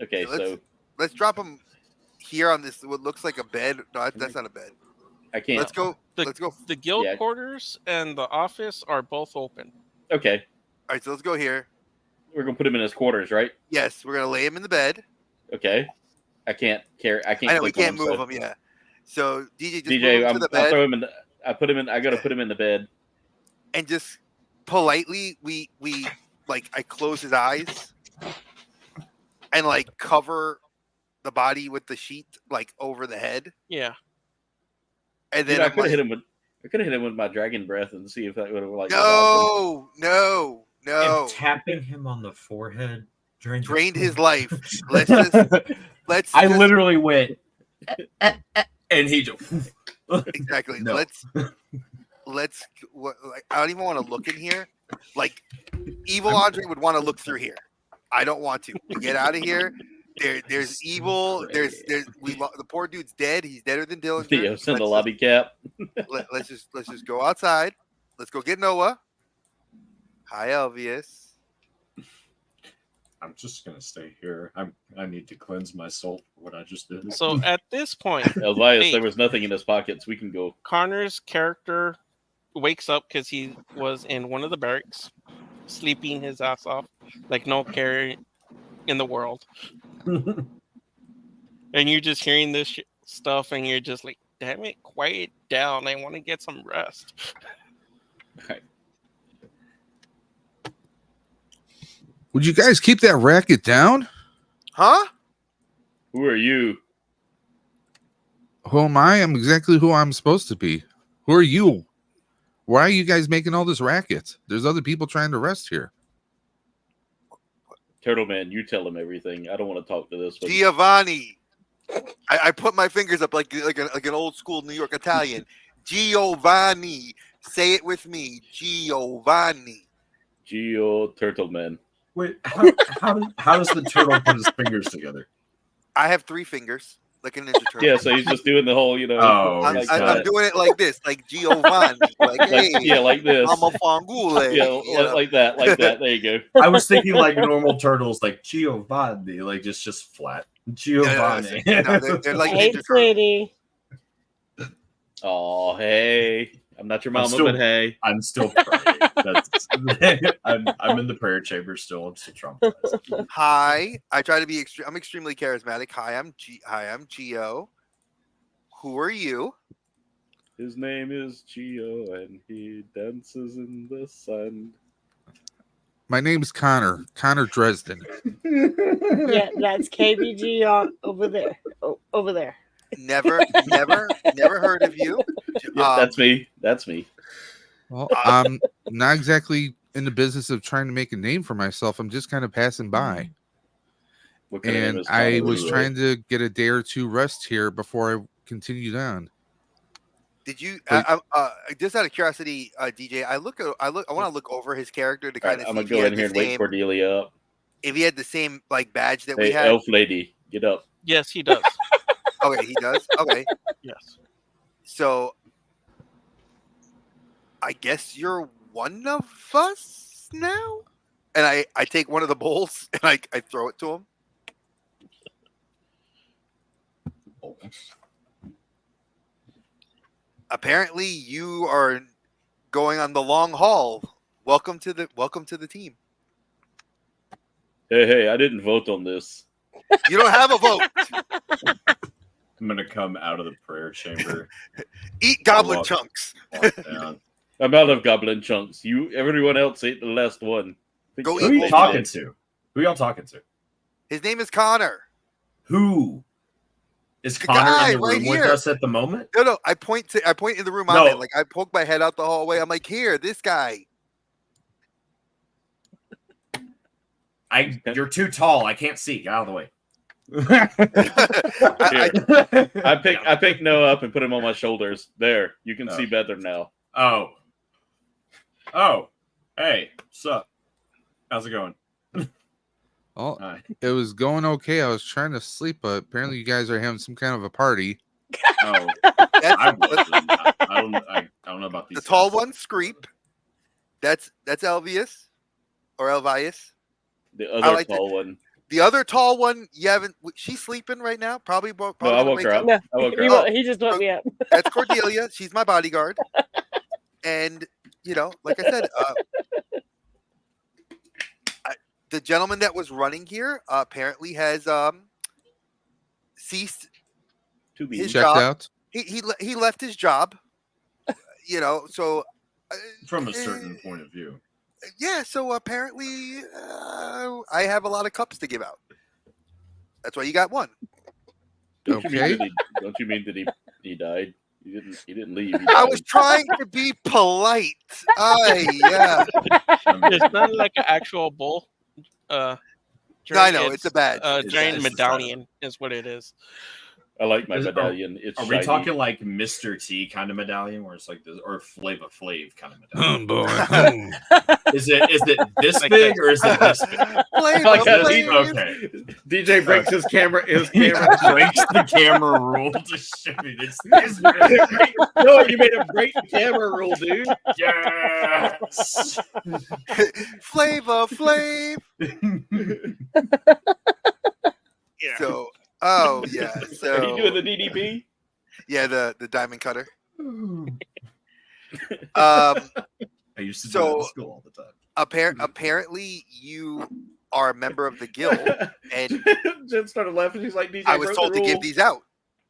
Okay, Yeah, so Let's drop him here on this. What looks like a bed. No, that's not a bed. I can't. Let's go. The- Let's go. The guild Yeah. quarters and the office are both open. Okay, All right, so let's go here. we're gonna put him in his quarters, right? Yes, we're gonna lay him in the bed. Okay. I can't carry. I can't. I know we click can't on move so- him. Yeah. So DJ, just move DJ, him to the I'll bed throw him in. I put him in. I gotta put him in the bed. and just politely we like I close his eyes and like cover the body with the sheet like over the head, Yeah. and Dude, then I I'm could have like, hit him with. I could have hit him with my dragon breath and see if that would have like. No. If tapping him on the forehead Drained his life. Let's just. I literally went, and he just Exactly. No. Let's. Like, I don't even want to look in here. Like, evil Andre would want to look through here. I don't want to. We get out of here. There's evil. There's the poor dude's dead. He's deader than Dillinger. Yeah, send a lobby cap. Let's just go outside. Let's go get Noah. Hi, Elvius. I'm just gonna stay here. I need to cleanse my soul for what I just did. So at this point, Elvias, Hey. there was nothing in his pockets. We can go. Connor's character wakes up because he was in one of the barracks, sleeping his ass off, like no care in the world. And you're just hearing this stuff, and you're just like, "Damn it, quiet down! I want to get some rest." Would you guys keep that racket down? Huh? Who are you? Who am I? I'm exactly who I'm supposed to be. Who are you? Why are you guys making all this racket? There's other people trying to rest here. Turtle Man, you tell him everything. I don't want to talk to this one. Giovanni. I put my fingers up like an old school New York Italian. Giovanni. Say it with me. Giovanni. Geo Turtle Man. Wait, how does the turtle put his fingers together? I have 3 fingers, like a Ninja Turtle. Yeah, so he's just doing the whole, Oh, I'm like, I'm doing it like this, like Giovanni. Like, hey, yeah, like this. I'm a fangule. Yeah, you know? like that. There you go. I was thinking like normal turtles, like Giovanni, like just flat. Giovanni. No, they're like Hey, Ninja Turtles. sweetie. Oh, hey. I'm not your I'm mama, still- but hey. I'm still praying. I'm in the prayer chamber still. I'm still traumatized. Hi, I try to be I'm extremely charismatic. Hi, I'm Gio. Who are you? His name is Geo, and he dances in the sun. My name's Connor. Connor Dresden. Yeah, that's KBG over there. Over there. Never heard of you. Yeah, that's me. That's me. Well, I'm not exactly in the business of trying to make a name for myself. I'm just kind of passing by. What kind of name And is I Connor? was trying to get a day or two rest here before I continued on. Did you? Wait. Just out of curiosity, DJ, I want to look over his character to All kind right, of I'm see gonna if he go had in here the and wake same. Cordelia up. If he had the same like badge that we Hey, had. elf lady, get up. Yes, he does. Okay, he does. Okay, Yes. so I guess you're one of us now. And I take one of the bowls and I throw it to him. Apparently, you are going on the long haul. Welcome to the team. Hey, I didn't vote on this. You don't have a vote. I'm gonna come out of the prayer chamber. Eat goblin Walk- chunks. walk down. I'm out of goblin chunks. Everyone else ate the last one. Go Who are eat you both. talking to? Who y'all talking to? His name is Connor. Who is The Connor guy in the right room with here. us at the moment? No. I point in the room I'm No. in. Like I poke my head out the hallway. I'm like, here, this guy. You're too tall. I can't see. Get out of the way. I pick Noah up and put him on my shoulders. There, you can Oh. see better now. Oh, hey, what's up? How's it going? Oh, Hi. it was going okay. I was trying to sleep, but apparently you guys are having some kind of a party. Oh, That's, I wasn't. I don't know about these. the tall guys. one, Screep. That's Elvius or Elvius. The other like tall one. The other tall one, you haven't. She's sleeping right now. Probably No, gonna I woke wake her up. No, I woke her he, up. he just woke me up. That's Cordelia. She's my bodyguard. And like I said, the gentleman that was running here apparently has ceased To be his Checked job. out. He left his job. So From a certain point of view. yeah. So apparently, I have a lot of cups to give out. That's why you got one. Don't you Okay. mean that he died? He didn't leave. He I died. was trying to be polite. Yeah. It's not like an actual bull. No, I know, it's a badge. A It's giant the medallion is what it is. I like my Is it- medallion. It's Are shiny. we talking like Mr. T kind of medallion, where it's like this, or Flava Flav kind of medallion? boy. Is it this Like big or is it this big? Flavor Like how Flav. Okay, DJ breaks his camera. His he camera. breaks the camera rule to show me it's this big. No, you made him break the camera rule, dude. Yes. Flavor Flav. Yeah. So, oh yeah. Are you So doing the DDP? yeah, the diamond cutter. I used to do that So- in school all the time. Apparently, you are a member of the guild, and Jen started laughing. She's like, DJ I was broke told the to give rule. these out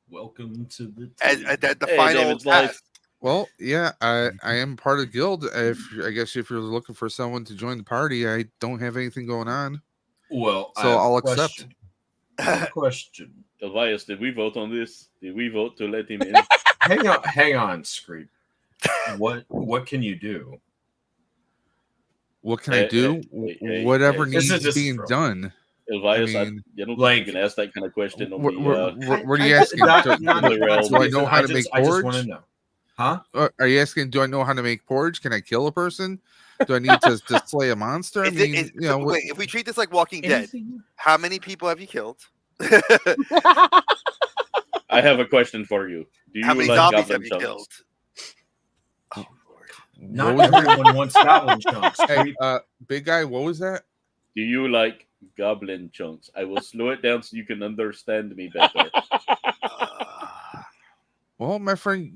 Welcome to the as team. the Hey, final David's task. life. Well, yeah, I am part of the guild. I guess if you're looking for someone to join the party, I don't have anything going on. Well, So I'll accept. Question. Elias, did we vote on this? Did we vote to let him in? Hang on, Screep. What can you do? What can I do? hey, Whatever hey. This needs is being just- done. Elias, I mean, don't like- think you can ask that kind of question on What, the. what are you asking? Not- Do, not- the realm. do I know how to make I just porridge? want to know. Huh? Are you asking? Do I know how to make porridge? Can I kill a person? Do I need to slay a monster? I Is mean, it, you know, wait, if we treat this like Walking Dead, how many people have you killed? I have a question for you. Do you How many like zombies goblin have you chunks? killed? Oh Lord! Not what was that? everyone wants goblin chunks. Hey, big guy, what was that? Do you like goblin chunks? I will slow it down so you can understand me better. Well, my friend,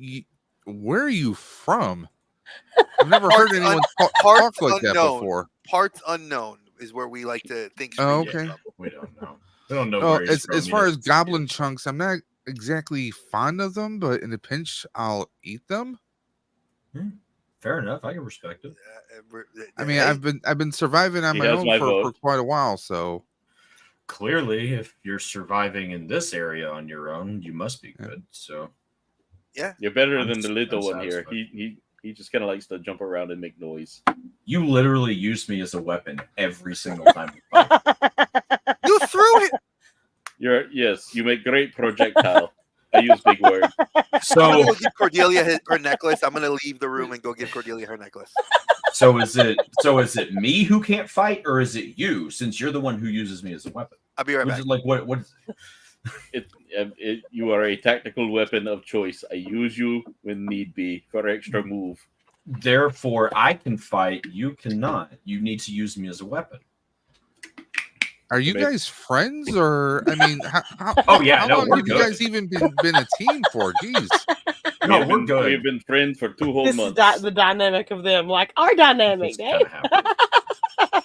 where are you from? I've never Parts heard anyone parts talk like that unknown. before. Parts unknown is where we like to think. Oh, Scream okay. is from. We don't know. We don't know Oh, where he's as from. far He as doesn't goblin speak it. chunks, I'm not exactly fond of them, but in a pinch, I'll eat them. Fair enough. I can respect it. I mean, Hey, I've been surviving on He my has own my for vote. quite a while, so Clearly, if you're surviving in this area on your own, you must be good. So You're better I'm than the little I'm one here. satisfied. He just kind of likes to jump around and make noise. you literally use me as a weapon every single time. we fight. you threw it. Yes, you make great projectile. I use big words. I'm gonna So, go give Cordelia her necklace. I'm gonna leave the room and go give Cordelia her necklace. so is it me who can't fight, or is it you? Since you're the one who uses me as a weapon. I'll be right Which back. is like what is it? You are a tactical weapon of choice. I use you when need be for extra move. Therefore, I can fight. You cannot. You need to use me as a weapon. are you Maybe- guys friends, or I mean, how Oh, yeah, how no, long we're have you good. guys even been a team for? Jeez. No, We've we're been- good. We've been friends for 2 whole This is months. the dynamic of them, like our dynamic, It's Dave. kinda happening.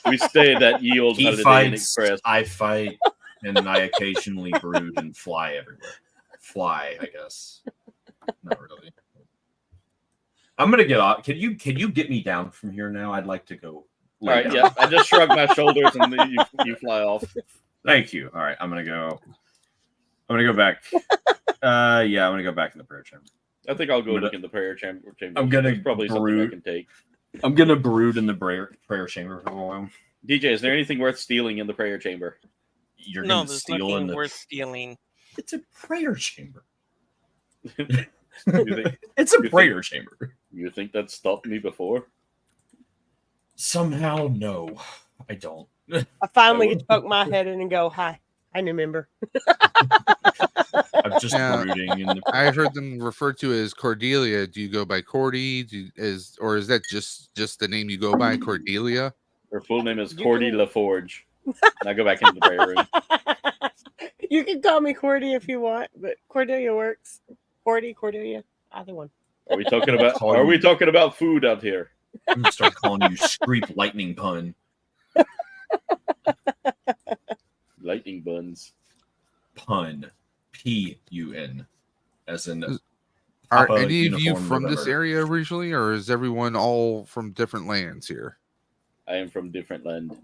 We stayed at Ye Old He Holiday Inn fights, Express. I fight, and I occasionally brood and fly everywhere. Fly, I guess. Not really. I'm gonna get off. Can you get me down from here now? I'd like to go. All lay right, down. yeah. I just shrug my shoulders and then you fly off. Thank you. All right, I'm gonna go back. Yeah, I'm gonna go back in the prayer chamber. I think I'll go I'm gonna- look in the prayer chamber. I'm gonna There's probably something I brood. can take. I'm gonna brood in the prayer chamber for a while. DJ, is there anything worth stealing in the prayer chamber? You're No, gonna there's steal in nothing the. worth stealing. It's a prayer chamber. You think, It's a think- prayer chamber. you think that stopped me before? Somehow, no, I don't. I finally would- get to poke my head in and go, "Hi, I remember." I'm just Yeah. brooding in the. I heard them referred to as Cordelia. Do you go by Cordy? Or is that just the name you go by, Cordelia? Her full name is You Cordy can- LaForge. Now go back into the prayer room. You can call me Cordy if you want, but Cordelia works. Cordelia, either one. Are we talking about food out here? I'm gonna start calling you Screep Lightning Pun. Lightning buns. Pun. P-U-N. As in. Are Papa any of you Uniform from this November. area originally, or is everyone all from different lands here? I am from different land.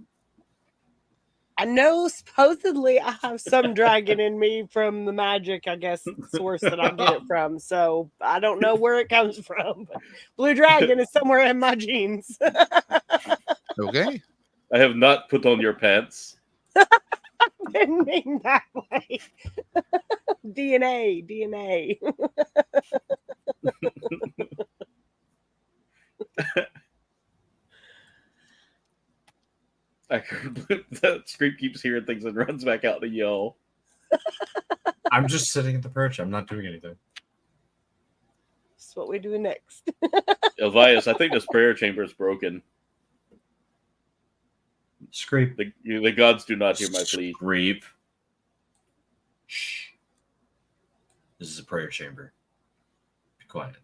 I know supposedly I have some dragon in me from the magic, I guess, source that I get it from. So I don't know where it comes from, but blue dragon is somewhere in my genes. Okay. I have not put on your pants. Didn't mean that way. DNA. That Screep keeps hearing things and runs back out to yell. I'm just sitting at the perch. I'm not doing anything. That's what we do next. Elias, I think this prayer chamber is broken. Scrape. The gods do not hear my plea. Scrape. Shh. This is a prayer chamber. Be quiet.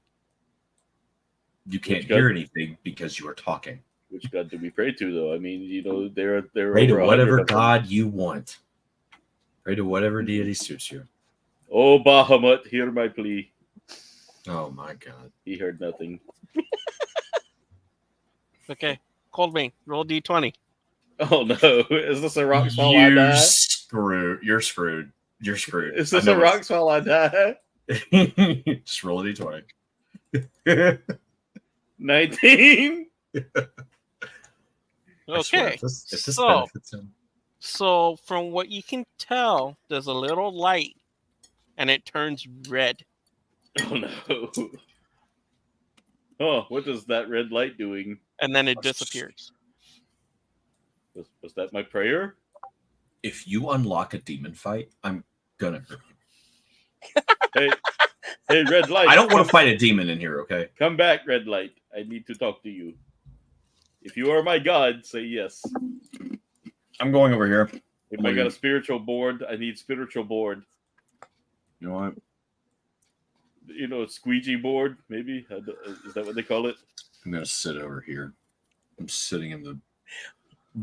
You can't Which god? hear anything because you are talking. Which god do we pray to, though? I mean, they're Pray to over 100 whatever of them. god you want. Pray to whatever deity suits you. Oh, Bahamut, hear my plea. Oh my god. He heard nothing. Okay, Coldbane, roll D20. Oh no! Is this a rocks fall I You're die? screwed. You're screwed. You're screwed. Is this a rocks fall I die? Just roll a d20. 19. Okay, If this so- benefits him. So from what you can tell, there's a little light, and it turns red. Oh no! Oh, what is that red light doing? And then it disappears. Was that my prayer? If you unlock a demon fight, I'm gonna hurt you. Hey, red light! I don't want to fight a demon in here, okay? Come back, red light. I need to talk to you. If you are my god, say yes. I'm going over here. If I got a spiritual board, I need spiritual board. You know what? You know, a squeegee board, maybe? Is that what they call it? I'm gonna sit over here. I'm sitting in the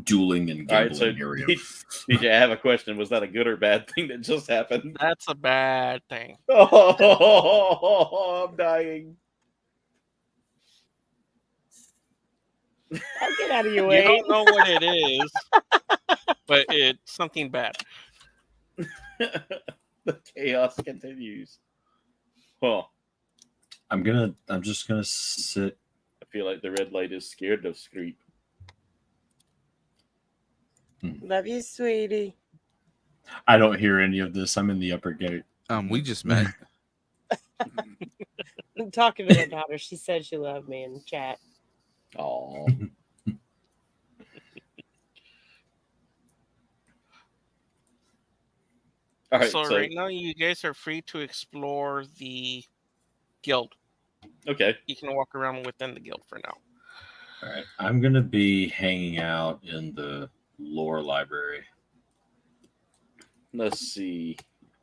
dueling and All right, gambling so area. DJ, I have a question. Was that a good or bad thing that just happened? That's a bad thing. Oh, I'm dying. I'll get out of your You way. don't know what it is, but it's something bad. The chaos continues. Huh. I'm just gonna sit. I feel like the red light is scared of Screep. Love you, sweetie. I don't hear any of this. I'm in the upper gate. We just met. I'm talking to my daughter. She said she loved me in the chat. Oh. All right. So So, right now, you guys are free to explore the guild. okay. You can walk around within the guild for now. All right. I'm gonna be hanging out in the lore library. Let's see.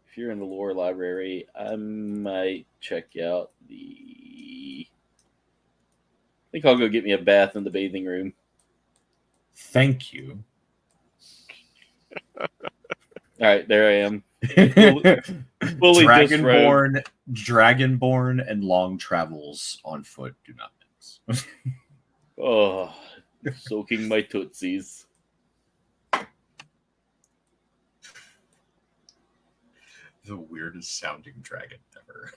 If you're in the lore library, I might check out the. I think I'll go get me a bath in the bathing room. Thank you. All right, there I am. Fully Dragonborn and long travels on foot do not mix. Oh, soaking my tootsies. The weirdest sounding dragon ever.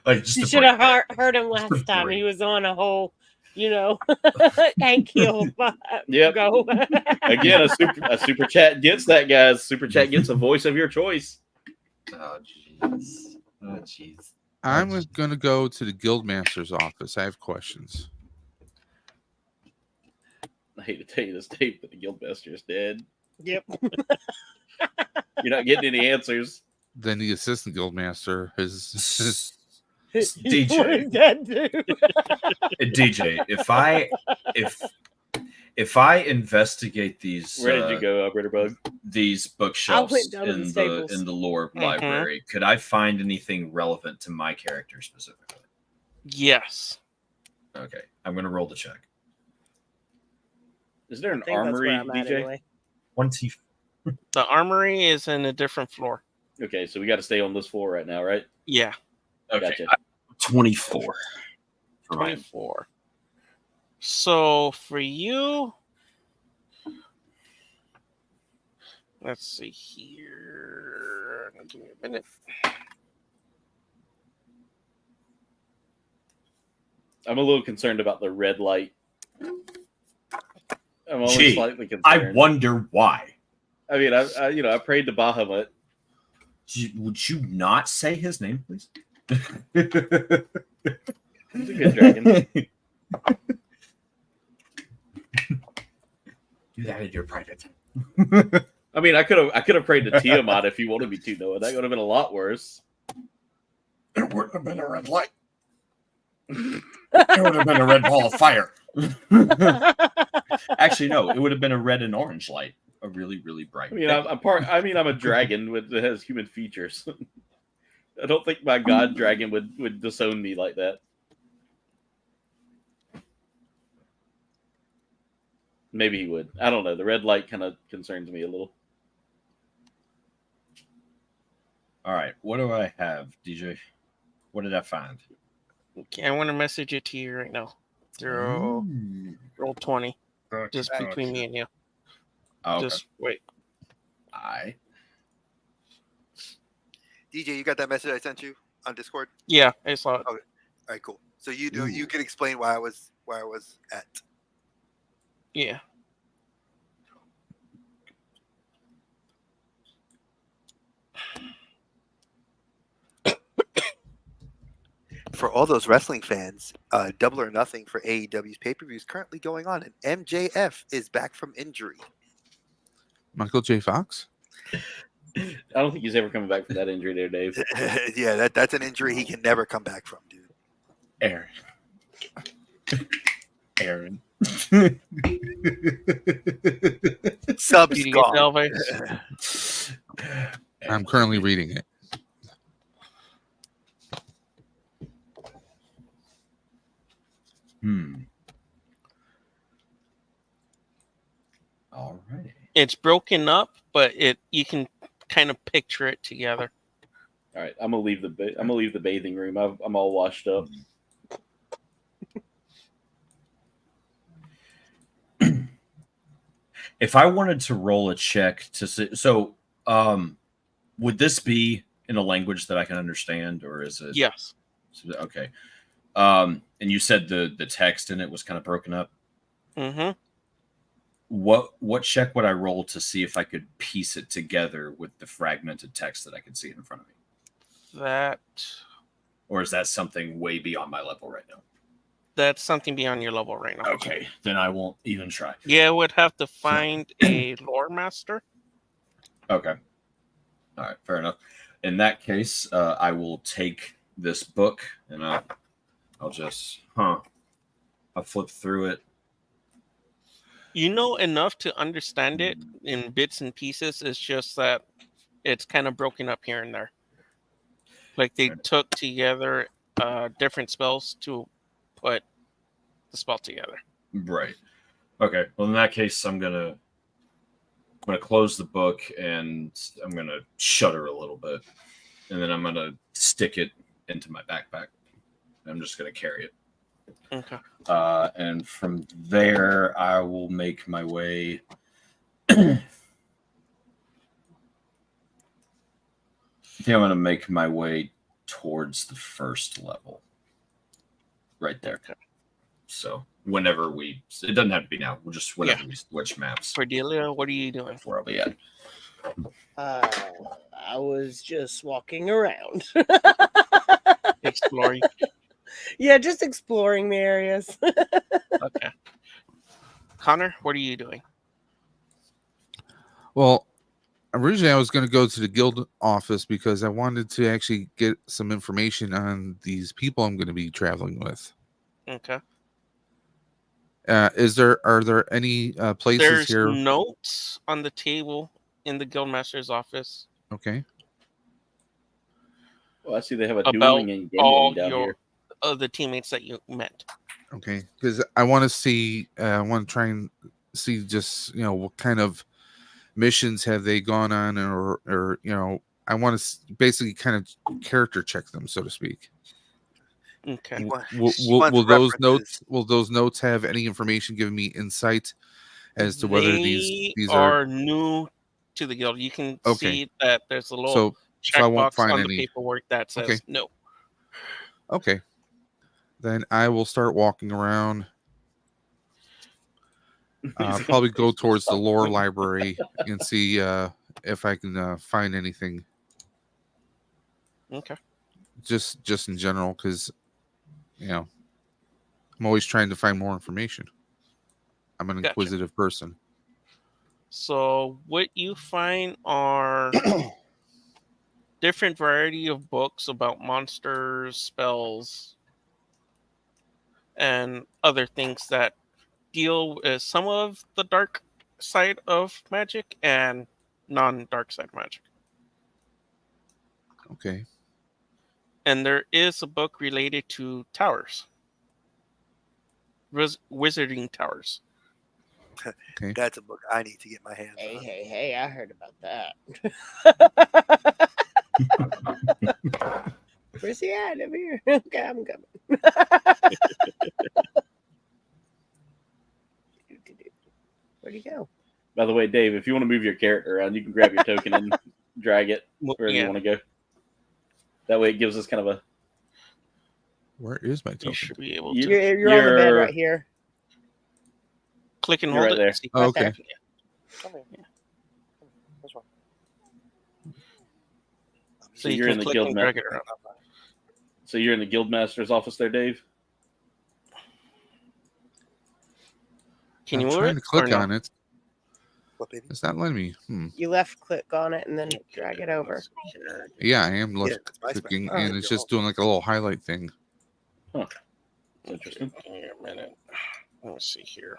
Like just You to should break have that. heard him last time. Break. He was on a whole, Hank Hill Yep. go. Again, a super chat gets that, guys. Super chat gets a voice of your choice. Oh jeez. Oh jeez. I'm going to go to the Guildmaster's office. I have questions. I hate to tell you this, Dave, but the Guildmaster is dead. Yep. You're not getting any answers. Then the assistant Guildmaster is. DJ. What is that do? DJ, if I investigate these Where did you go, Britterbug? these bookshelves went down to the in stables. the lore Mhm. library, could I find anything relevant to my character specifically? Yes. Okay, I'm gonna roll the check. Is there an I think that's armory, where I'm at DJ? anyway. 20. The armory is in a different floor. Okay, so we got to stay on this floor right now, right? Yeah, Okay, Gotcha. 24. For mine. 24. So for you, Let's see here. Give me a minute. I'm a little concerned about the red light. I'm only Gee, slightly concerned. I wonder why. I mean, I prayed to Bahamut. Would you not say his name, please? He's a good dragon. Do that in your private. I mean, I could have prayed to Tiamat if you wanted me to, Noah. That would have been a lot worse. It wouldn't have been a red light. It would have been a red ball of fire. Actually, no. It would have been a red and orange light. A really, really bright. I mean, I'm a dragon that has human features. I don't think my god dragon would disown me like that. Maybe he would. I don't know. The red light kind of concerns me a little. All right. What do I have, DJ? What did I find? Okay, I want to message it to you right now. Roll 20. Just between me and you. Okay. Just wait. DJ, you got that message I sent you on Discord? Yeah, I saw it. All right, cool. So you can explain where I was at. Yeah. For all those wrestling fans, Double or Nothing for AEW's pay-per-view is currently going on, and MJF is back from injury. Michael J. Fox? I don't think he's ever coming back from that injury there, Dave. Yeah, that's an injury he can never come back from, dude. Aaron. Subs Did you get gone. Elvis? I'm currently reading it. All right. It's broken up, but you can kind of picture it together. All right, I'm gonna leave the bathing room. I'm all washed up. If I wanted to roll a check to see, would this be in a language that I can understand, or is it? Yes. Okay. And you said the text in it was kind of broken up. Mm-hmm. What check would I roll to see if I could piece it together with the fragmented text that I could see in front of me? Or is that something way beyond my level right now? That's something beyond your level right now. Okay, then I won't even try. Yeah, I would have to find a lore master. Okay. All right, fair enough. In that case, I will take this book and I'll just I'll flip through it. You know enough to understand it in bits and pieces. It's just that it's kind of broken up here and there. Like they took together different spells to put the spell together. Right. Okay. Well, in that case, I'm gonna close the book and I'm gonna shudder a little bit, and then I'm gonna stick it into my backpack. I'm just gonna carry it. Okay. And from there, I will make my way. I think I'm gonna make my way towards the first level. Right there. Okay. So whenever it doesn't have to be now. We'll just whenever we switch maps. Cordelia, what are you doing? Where I'll be at. I was just walking around. Exploring. Yeah, just exploring the areas. Okay. Connor, what are you doing? Well, originally I was going to go to the guild office because I wanted to actually get some information on these people I'm going to be traveling with. Okay. Are there any places There's here? notes on the table in the guildmaster's office. Okay. Well, I see they have a About dueling and all gambling down here. the teammates that you met. Okay, because I want to see, I want to try and see just what kind of missions have they gone on, or I want to basically kind of character check them, so to speak. Okay. Will those notes have any information giving me insight as to whether these are new to the guild. You can Okay. see that there's a little So I won't checkbox find on any. the paperwork that says Okay. no. Okay. Then I will start walking around. Probably go towards the lore library and see if I can find anything. Okay. Just in general, because I'm always trying to find more information. I'm an Gotcha. inquisitive person. So what you find are different variety of books about monsters, spells, and other things that deal with some of the dark side of magic and non-dark side magic. Okay. And there is a book related to towers. Wizarding towers. Okay. That's a book I need to get my hands on. Hey, I heard about that. Where's he at? Over here. Okay, I'm coming. Where'd he go? By the way, Dave, if you want to move your character around, you can grab your token and drag it wherever you want to go. That way it gives us kind of a... Where is my You token? should be able to You're on the bed right here. click and You're hold right it. there. See. Oh, okay. Come here. What's wrong? So you're you in can the click guild and map. drag it around. So you're in the guildmaster's office there, Dave? Can I'm you move trying it? to click or no? on it. What, baby? It's not letting me. You left click on it and then drag it over. Yeah, I am left that's my clicking, spell. and it's just doing like a little highlight thing. Interesting. Give me a minute. Let me see here.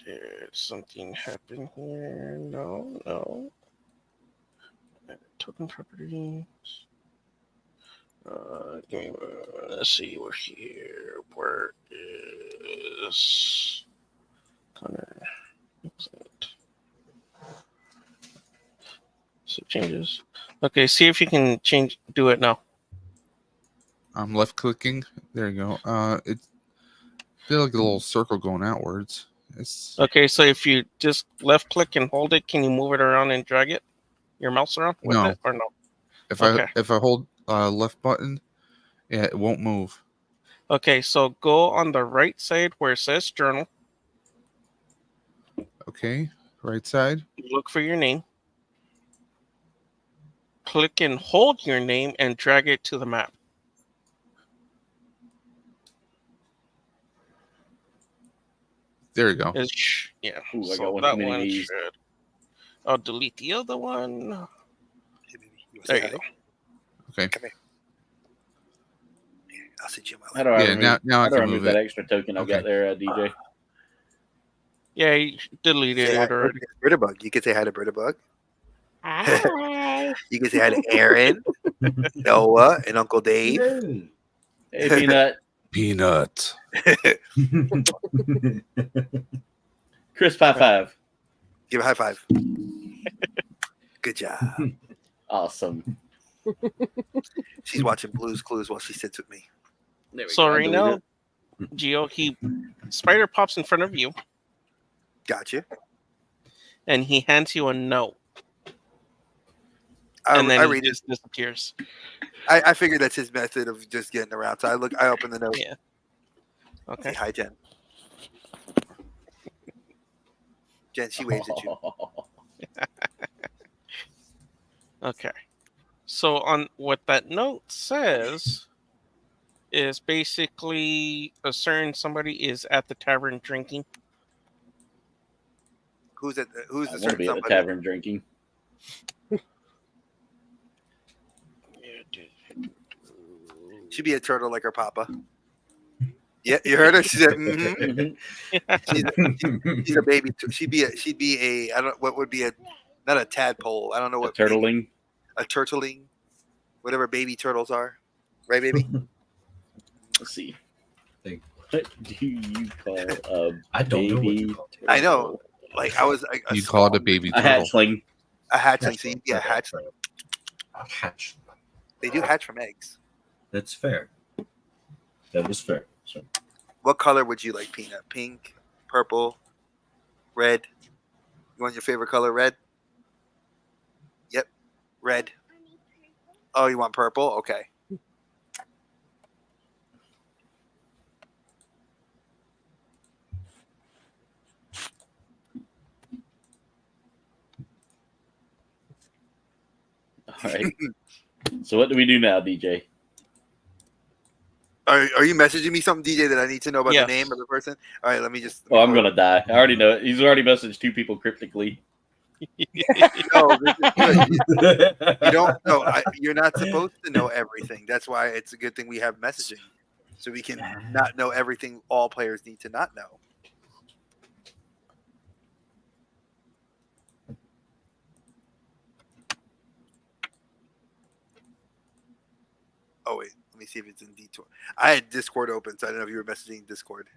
Did something happen here? No. Token properties. Give me. Let's see. We're here. Where is Connor? So changes. Okay. See if you can do it now. I'm left clicking. There you go. It did like a little circle going outwards. It's Okay. So if you just left click and hold it, can you move it around and drag it? Your mouse around with No. it or no? if Okay. I hold left button, yeah, it won't move. Okay, so go on the right side where it says journal. Okay, right side. Look for your name. Click and hold your name and drag it to the map. There you go. Yeah. Ooh, I so got one that too many one knees. should. I'll delete the other one. Hey, baby, you wanna There say you hi? go. Okay. Come here. I'll send you my How do I Yeah, remove, now I how do I can remove move that it. extra token I've Okay. got there, DJ? Yeah, you deleted Say hi. it already. Britterbug. You can say hi to Britterbug. Hi. You can say hi to Aaron, Noah, and Uncle Dave. Hey, Peanut. Peanut. Crisp high five. Give a high five. Good job. Awesome. She's watching Blue's Clues while she sits with me. There we So go. I right deleted now, it. Gio, spider pops in front of you Gotcha. and he hands you a note. I And then he read it. just disappears. I figured that's his method of just getting around. So I open the note. Yeah. Okay. Say hi, Jen. Jen, she waves at you. Okay. So on what that note says is basically a certain somebody is at the tavern drinking. Who's the I want to certain be at the somebody? tavern drinking. She'd be a turtle like her papa. Yeah, you heard her. She said, mm-hmm. She's a baby. She'd be a. I don't. What would be a? Not a tadpole. I don't know A what. turtling. A turtling. Whatever baby turtles are, right, baby? Let's see. Think. What do you call a I don't know what baby you call it. I know. Like I was. You call it a baby A turtle. hatchling. A hatchling. So you'd be a hatchling. A hatch. They do hatch from eggs. That's fair. That is fair. So, What color would you like, Peanut? Pink, purple, red. You want your favorite color, red? Red. Oh, you want purple? Okay. All right. So what do we do now, DJ? Are you messaging me something, DJ, that I need to know about Yeah. the name of the person? All right, let me just. Oh, I'm gonna die. I already know it. He's already messaged 2 people cryptically. No, this is good. You don't know. You're not supposed to know everything. That's why it's a good thing we have messaging, so we can not know everything all players need to not know. Oh wait, let me see if it's in Detour. I had Discord open, so I don't know if you were messaging Discord.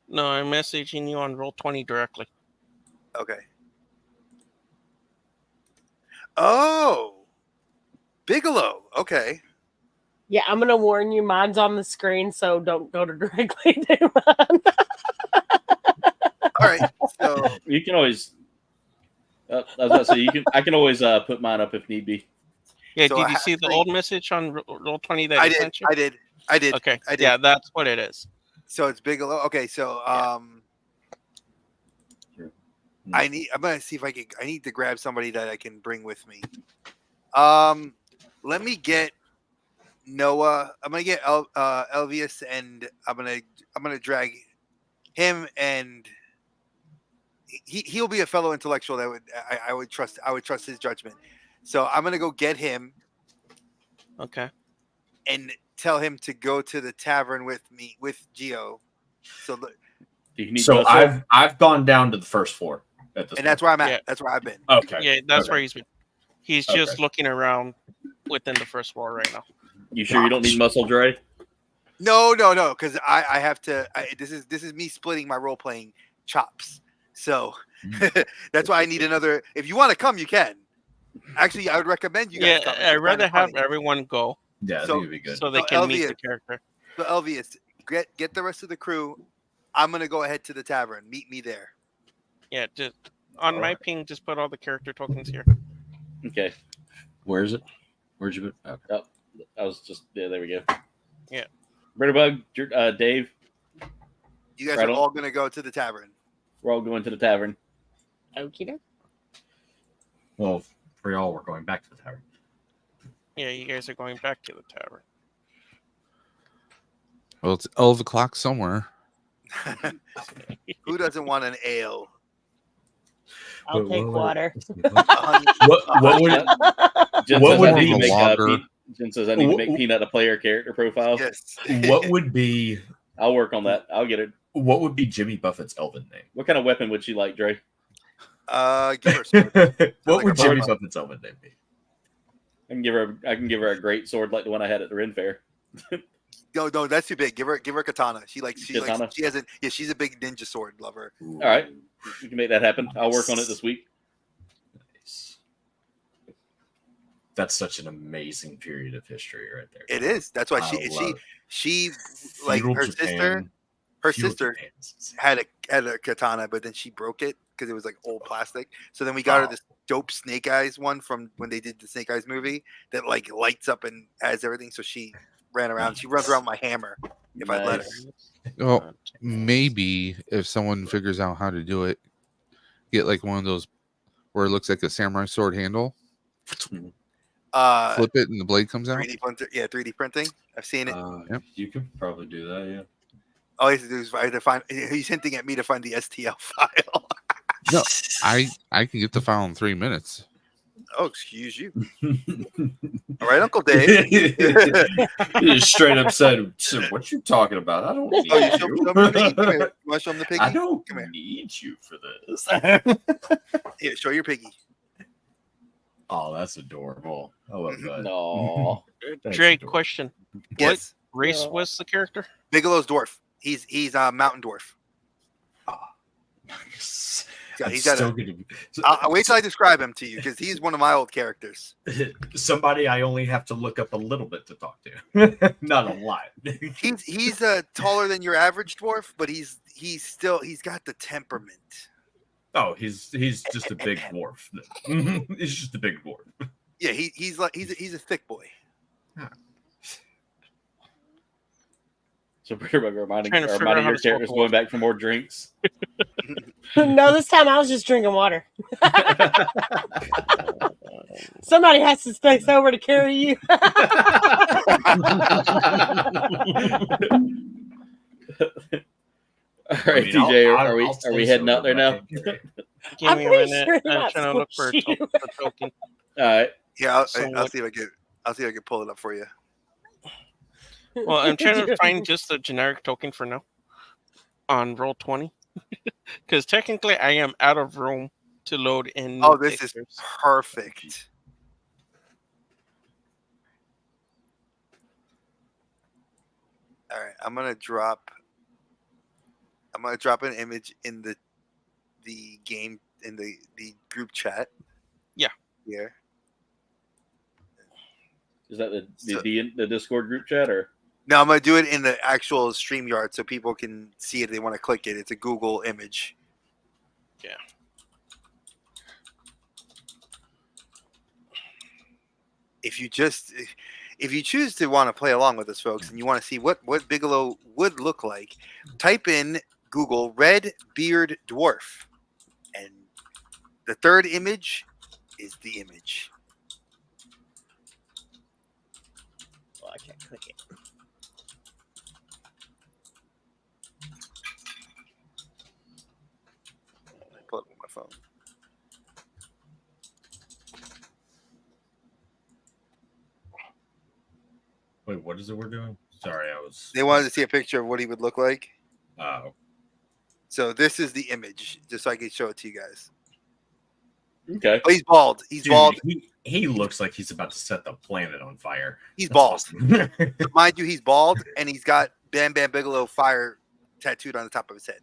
No, I'm messaging you on Roll20 directly. Okay. Oh, Bigelow. Okay. Yeah, I'm gonna warn you. Mine's on the screen, so don't go to directly to mine. All right. So You can always. I was about to say I can always put mine up if need be. Yeah, So did I you have see the three. old message on Roll20 that I I did. sent you? I did. Okay, I did. yeah, that's what it is. So it's Bigelow. Okay. So I'm gonna see if I need to grab somebody that I can bring with me. Let me get Noah. I'm gonna get Elvius, and I'm gonna drag him, and he'll be a fellow intellectual that I would trust. I would trust his judgment. So I'm gonna go get him Okay. and tell him to go to the tavern with me with Geo. So Do you need So muscle? I've gone down to the first floor at this and that's where I'm at. Yeah. That's where I've been. Okay. Yeah, that's Okay. where he's been. He's just looking around within the first floor right now. You sure you don't need muscle, Dre? No, because I have to. This is me splitting my role playing chops. So that's why I need another. If you want to come, you can. Actually, I would recommend you guys come. Yeah, I'd rather have everyone go Yeah, I So- think it'd be good. so they So can meet the Elvius- character. So Elvius, get the rest of the crew. I'm gonna go ahead to the tavern. Meet me there. Yeah, just on my Alright. ping, just put all the character tokens here. Okay. Where is it? Where'd you put? Okay. I was just there we go. Yeah. Britterbug, Dave, You guys Right are on. all gonna go to the tavern. we're all going to the tavern. Okie doke. Well, for y'all, we're going back to the tavern. Yeah, you guys are going back to the tavern. Well, it's 12 o'clock somewhere. Who doesn't want an ale? I'll take water. What would Jen What says would I need be to make lager? Jen says I need to make Peanut a player character profile. Yes. what would be I'll work on that. I'll get it. what would be Jimmy Buffett's elven What kind of weapon would she like, Dre? Give her a sword. name? What like would a Jimmy barbell. Buffett's elven name be? I can give her a great sword like the one I had at the Ren Fair. No, that's too big. Give her katana. She Katana? hasn't. Yeah, she's a big ninja sword lover. All right, we can make that happen. I'll work on it this week. Nice. That's such an amazing period of history right there. It is. That's why I love she like feudal her Japan. sister. Her Feudal sister Japan is insane. had a katana, but then she broke it because it was like old plastic. So then we got her this dope Snake Eyes one from when they did the Snake Eyes movie that like lights up and has everything. So she ran around. She runs around with my hammer if I let her. Nice. Oh, maybe if someone figures out how to do it, get like one of those where it looks like a samurai sword handle, flip it, and the blade comes out. 3D printer, yeah, 3D printing. I've seen it. Yep. You could probably do that, yeah. All he has to do is either find. He's hinting at me to find the STL file. No, I can get the file in 3 minutes. Oh, excuse you. All right, Uncle Dave. You just straight up said, "What you talking about? I don't need Oh, you show me the piggy? Come you. here. You want to show him the piggy? I don't Come here. need you for this." Here, show your piggy. Oh, that's adorable. I love that. No. That's Drake, adorable. question: Yes, race was the character? Bigelow's dwarf. He's a mountain dwarf. Nice. Yeah, I'm he's got still a. gonna be- I'll wait till I describe him to you because he's one of my old characters. somebody I only have to look up a little bit to talk to, not a lot. He's taller than your average dwarf, but he's got the temperament. Oh, he's just a big dwarf. He's just a big dwarf. Yeah, he's a thick boy. So Bitterbug reminding Trying to figure out your how to spell characters dwarf. going back for more drinks. No, this time I was just drinking water. Somebody has to stay sober to carry you. All right, TJ, are we heading out there now? Give I'm me a pretty minute. sure I'm not trying to look for a squishy. token. All right. Yeah, I'll So see what- if I can pull it up for you. Well, I'm trying to find just a generic token for now on Roll20. Because technically I am out of room to load in. Oh, this is perfect. All right, I'm gonna drop an image in the game in the group chat. Yeah. Here. Is that the Discord group chat or? No, I'm gonna do it in the actual StreamYard so people can see it if they want to click it. It's a Google image. Yeah. If you choose to want to play along with us, folks, and you want to see what Bigelow would look like, type in Google red beard dwarf, and the third image is the image. Well, I can't click it. I pull it up on my phone. Wait, what is it we're doing? Sorry, I was. They wanted to see a picture of what he would look like. Oh, So this is the image, just so I can show it to you guys. Okay. Oh, he's bald. He's dude, bald. He looks like he's about to set the planet on fire. He's That's bald. awesome. Mind you, he's bald, and he's got Bam Bam Bigelow fire tattooed on the top of his head.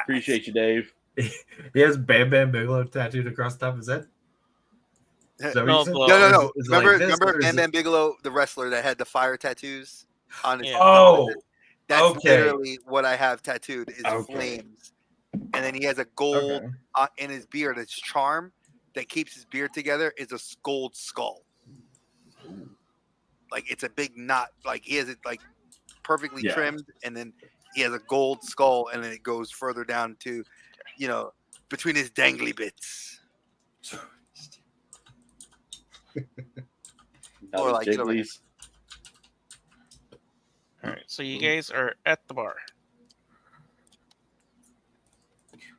Appreciate you, Dave. He has Bam Bam Bigelow tattooed across the top of his head. Is that what No, you said? blow. No. Is it like this, Remember or is Bam it- Bam Bigelow, the wrestler that had the fire tattoos on his Yeah. top of his Oh, head? That's okay. literally what I have tattooed is Okay. flames. And then he has a gold Okay. in his beard. His charm that keeps his beard together is a gold skull. Like it's a big knot. Like he has it like perfectly Yeah. trimmed, and then he has a gold skull, and then it goes further down to, between his dangly bits. Or like, Jigglies. All right, so you guys are at the bar.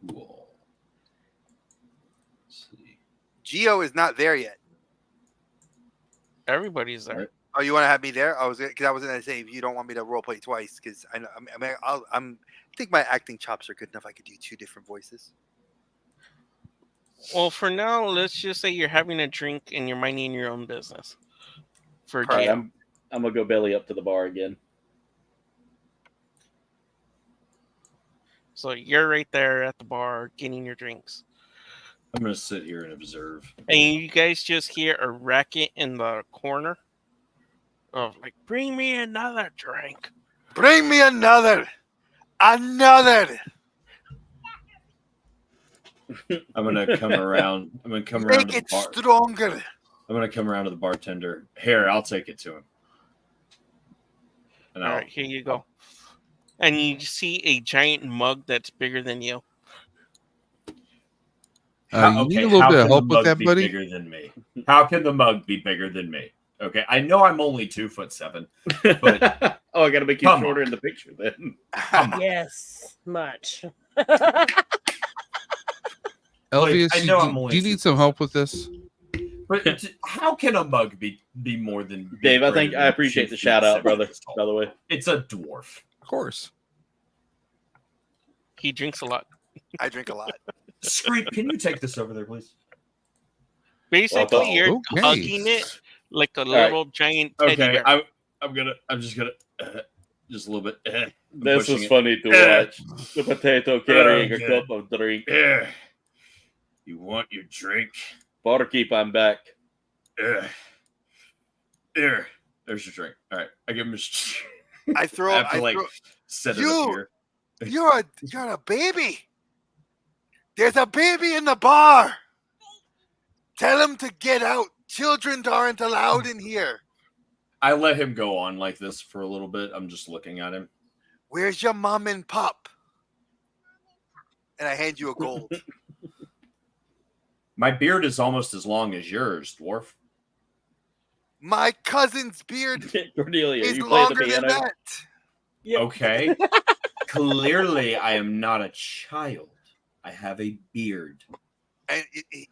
Cool. Let's see. Geo is not there yet. Everybody's there. Right. Oh, you want to have me there? I was gonna say if you don't want me to role play twice, because I think my acting chops are good enough. I could do two different voices. Well, for now, let's just say you're having a drink and you're minding your own business. For All right, Gio. I'm gonna go belly up to the bar again. So you're right there at the bar getting your drinks. I'm gonna sit here and observe. And you guys just hear a racket in the corner of like, bring me another drink. Bring me another. I'm gonna come around. I'm gonna come around Make to the it bar. stronger. I'm gonna come around to the bartender. Here, I'll take it to him. And All I'll, right, here you go. And you see a giant mug that's bigger than you. You need a little bit of help with that, buddy. Bigger than me. How can the mug be bigger than me? Okay, I know I'm only 2'7", but Oh, I gotta make you Come shorter on. in the picture then. come on. Yes, much. Elvius, I know I'm only do you need some help with this? But how can a mug be more than Dave, I greater think than I appreciate 2 the feet, shout out, 7 brother. inches tall? By the way, It's a dwarf. Of course. He drinks a lot. I drink a lot. Screep, can you take this over there, please? Basically, Well, you're okay. hugging it like a right. little giant teddy Okay, bear. I'm just gonna just a little bit. I'm this pushing was it. funny to watch. The potato carrying a Okay. cup of drink. Ugh. You want your drink? Barkeep, I'm back. Ugh. Here, there's your drink. All right, I give him his. I throw. I have to I like throw set it You! up here. You're a baby. There's a baby in the bar. Tell him to get out. Children aren't allowed in here. I let him go on like this for a little bit. I'm just looking at him. Where's your mom and pop? And I hand you a gold. My beard is almost as long as yours, dwarf. My cousin's beard Cordelia, is you play the longer than piano. that. Yep. Okay. Clearly, I am not a child. I have a beard. And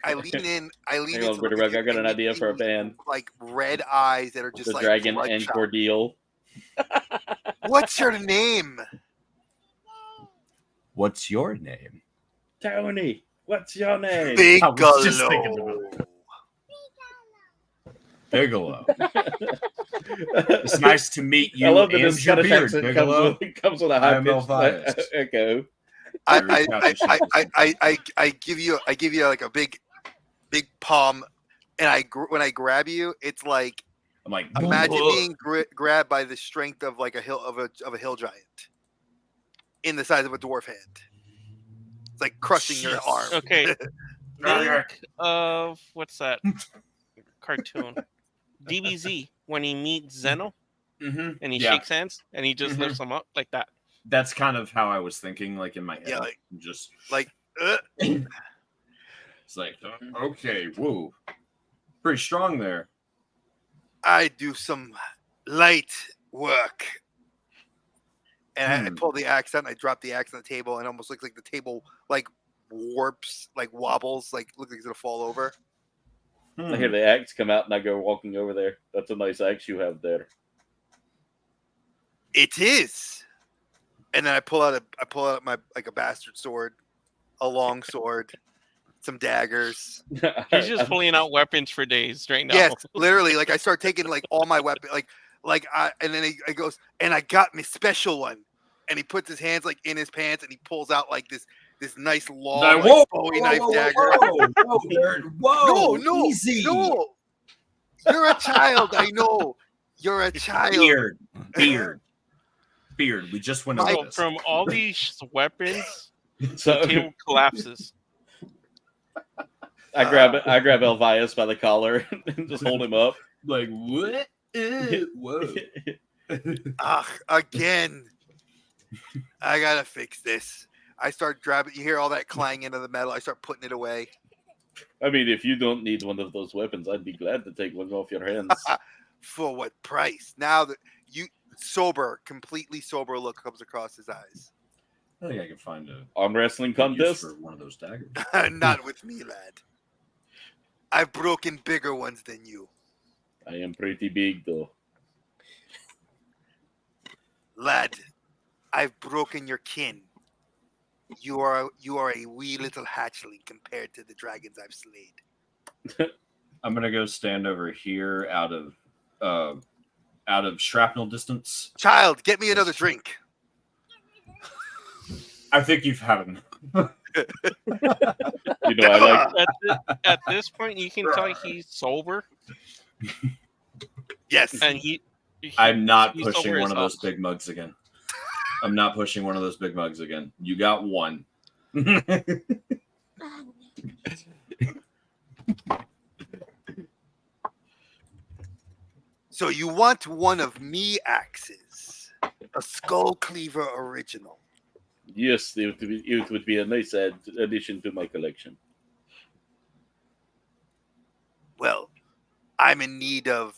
I lean in. I lean Hang on, into Bitter look Rug, at I got you, an and you idea for a see, band. like red eyes that are just The like Dragon and bloodshot. Cordeal. What's your name? What's your name? Tony, what's your name? Bigelow. I was just thinking about Bigelow. It's nice to meet you I love that and the your Scottish beard, accent Bigelow. comes with a high I'm pitched Elvias. echo. I give you like a big palm, and when I grab you, it's like I'm like, imagine "Whoa." being grabbed by the strength of like a hill of a hill giant in the size of a dwarf hand. It's like crushing your arm. Okay. Think of what's that cartoon? DBZ when he meets Zeno Mhm. and he Yeah. shakes hands and he just Mhm. lifts him up like that. That's kind of how I was thinking, like in my head. Yeah, like- just Like it's like, okay, whoa, pretty strong there. I do some light work. And I pull the axe out and I drop the axe on the table, and it almost looks like the table like warps, like wobbles, like looks like it's gonna fall over. I hear the axe come out and I go walking over there. That's a nice axe you have there. It is. And then I pull out my like a bastard sword, a long sword, some daggers. He's just pulling out weapons for days right now. Yes, literally. Like I start taking like all my weapons, and then he goes, and I got my special one, and he puts his hands like in his pants, and he pulls out like this nice long Now, like, whoa, Bowie whoa, knife whoa, dagger. whoa, nerd, whoa, No, easy. no, you're a child. I know, you're a child. Beard. We just went So over this. from all these weapons, So the table collapses. I grab Elvias by the collar and just hold him up. Like what? Whoa. Again. I gotta fix this. I start grabbing. You hear all that clang into the metal. I start putting it away. I mean, if you don't need one of those weapons, I'd be glad to take one off your hands. For what price? Now that you completely sober look comes across his eyes. I think I can find a Arm wrestling use contest. for one of those daggers. Not with me, lad. I've broken bigger ones than you. I am pretty big, though. Lad, I've broken your kin. You are a wee little hatchling compared to the dragons I've slayed. I'm gonna go stand over here out of shrapnel distance. Child, get me another drink. I think you've had enough. You know, I like. At this point, you can tell he's sober, Yes. and he I'm not he's pushing sober one as of those hell. big mugs again. I'm not pushing one of those big mugs again. You got one. So you want one of me axes, a skull cleaver original. Yes, it would be a nice addition to my collection. Well, I'm in need of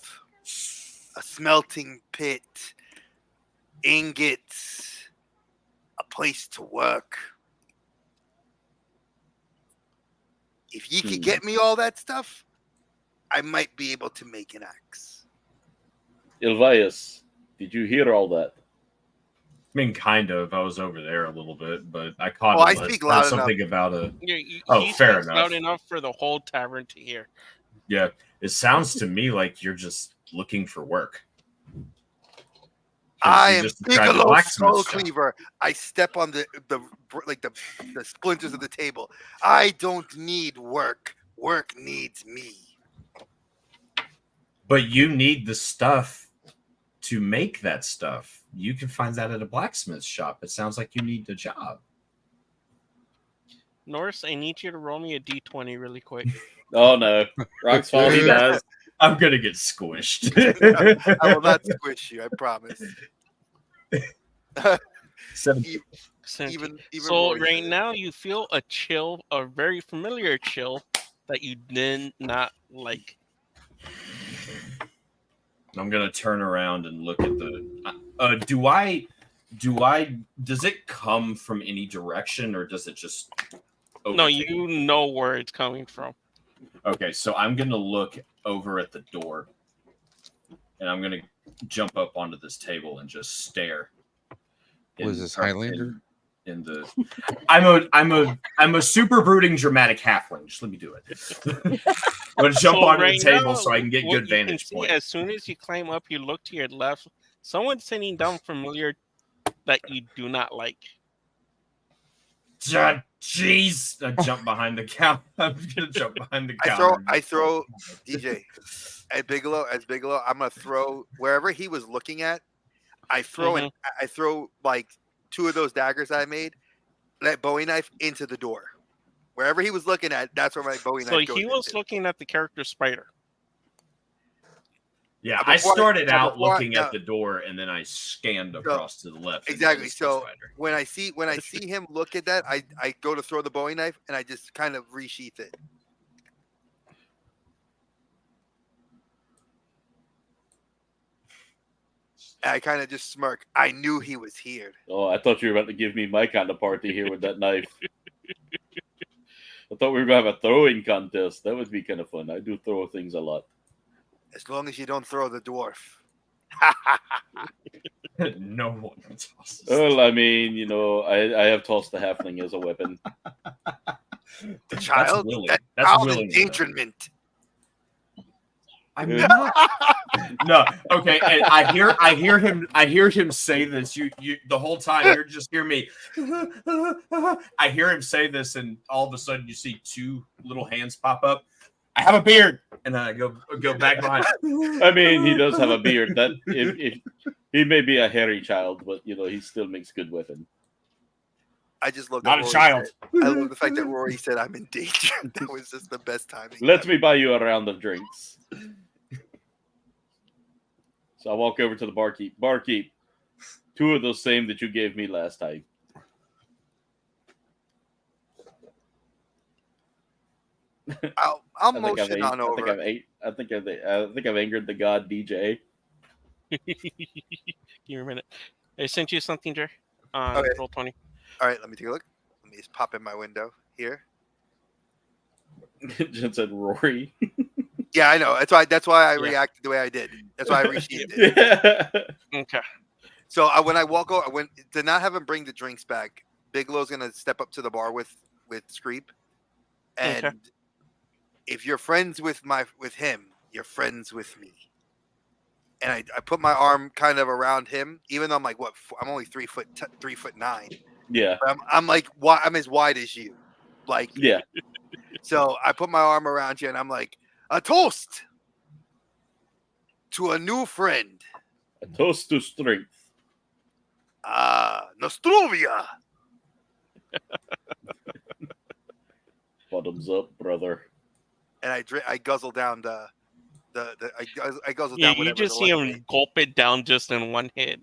a smelting pit, ingots, a place to work. If you could get me all that stuff, I might be able to make an axe. Elvias, did you hear all that? I mean, kind of. I was over there a little bit, but I caught Oh, I it. speak Heard loud something about a. Oh, Oh, fair speaks enough. loud enough for the whole tavern to hear. Yeah, it sounds to me like you're just looking for work. 'Cause I you am just described the Bigelow blacksmith Skull stuff. Cleaver. I step on the splinters of the table. I don't need work. Work needs me. But you need the stuff to make that stuff. You can find that at a blacksmith shop. It sounds like you need a job. Norris, I need you to roll me a d20 really quick. Oh no, Rock's fault. He dies. I'm gonna get squished. I will not squish you. I promise. 17. Even So Rory right said it. now you feel a chill, a very familiar chill that you did not like. I'm gonna turn around and look at the. Does it come from any direction, or does it just? No, overtake? you know where it's coming from. Okay, so I'm gonna look over at the door, and I'm gonna jump up onto this table and just stare. Was this Highlander? In the, I'm a super brooding dramatic halfling. Just let me do it. I'm gonna jump So onto right the table now, so I can get what good you can vantage see, point. as soon as you climb up, you look to your left. Someone's sitting down familiar that you do not like. Jeez! I jump behind the counter. I'm gonna jump behind the counter. I throw DJ as Bigelow. I'm gonna throw wherever he was looking at. I throw I throw like 2 of those daggers I made, that Bowie knife into the door. Wherever he was looking at, that's where my Bowie So knife goes he was into. looking at the character Spider. Yeah, Before I started I- out before I- looking no. at the door, and then I scanned across to the left. and Exactly. noticed the So spider. when I see him look at that, I go to throw the Bowie knife and I just kind of resheath it. I kind of just smirk. I knew he was here. Oh, I thought you were about to give me my kind of party here with that knife. I thought we were going to have a throwing contest. That would be kind of fun. I do throw things a lot. As long as you don't throw the dwarf. No one tosses. Well, I mean, I have tossed the halfling as a weapon. The child. willing. That That's child willing, though. endangerment. I'm not. No, okay. And I hear him say this. You the whole time you're just hear me. I hear him say this, and all of a sudden you see 2 little hands pop up. I have a beard, and then I go back behind. I mean, he does have a beard. That if he may be a hairy child, but he still makes good weapon. I just love Not that a Rory child. said- I love the fact that Rory said I'm in danger. That was just the best timing. Let me buy you a round of drinks. So I walk over to the barkeep. Barkeep, 2 of those same that you gave me last time. I'll motion on over. I think I've angered the god DJ. Give me a minute. I sent you something, Jer. Okay. Roll 20. All right, let me take a look. Let me just pop in my window here. Jen said Rory. Yeah, I know. That's why I Yeah. reacted the way I did. That's why I resheathed it. Yeah. Okay. So when I walk over, to not have him bring the drinks back, Bigelow's gonna step up to the bar with Screep, and Okay. if you're friends with him, you're friends with me. And I put my arm kind of around him, even though I'm like I'm only 3'9". Yeah. But I'm like I'm as wide as you, like Yeah. So I put my arm around you, and I'm like, a toast to a new friend. A toast to strength. Nostrovia. Bottoms up, brother. And I guzzle down I guzzle Yeah, down you whatever just the see liquid him gulp it down just in one hit.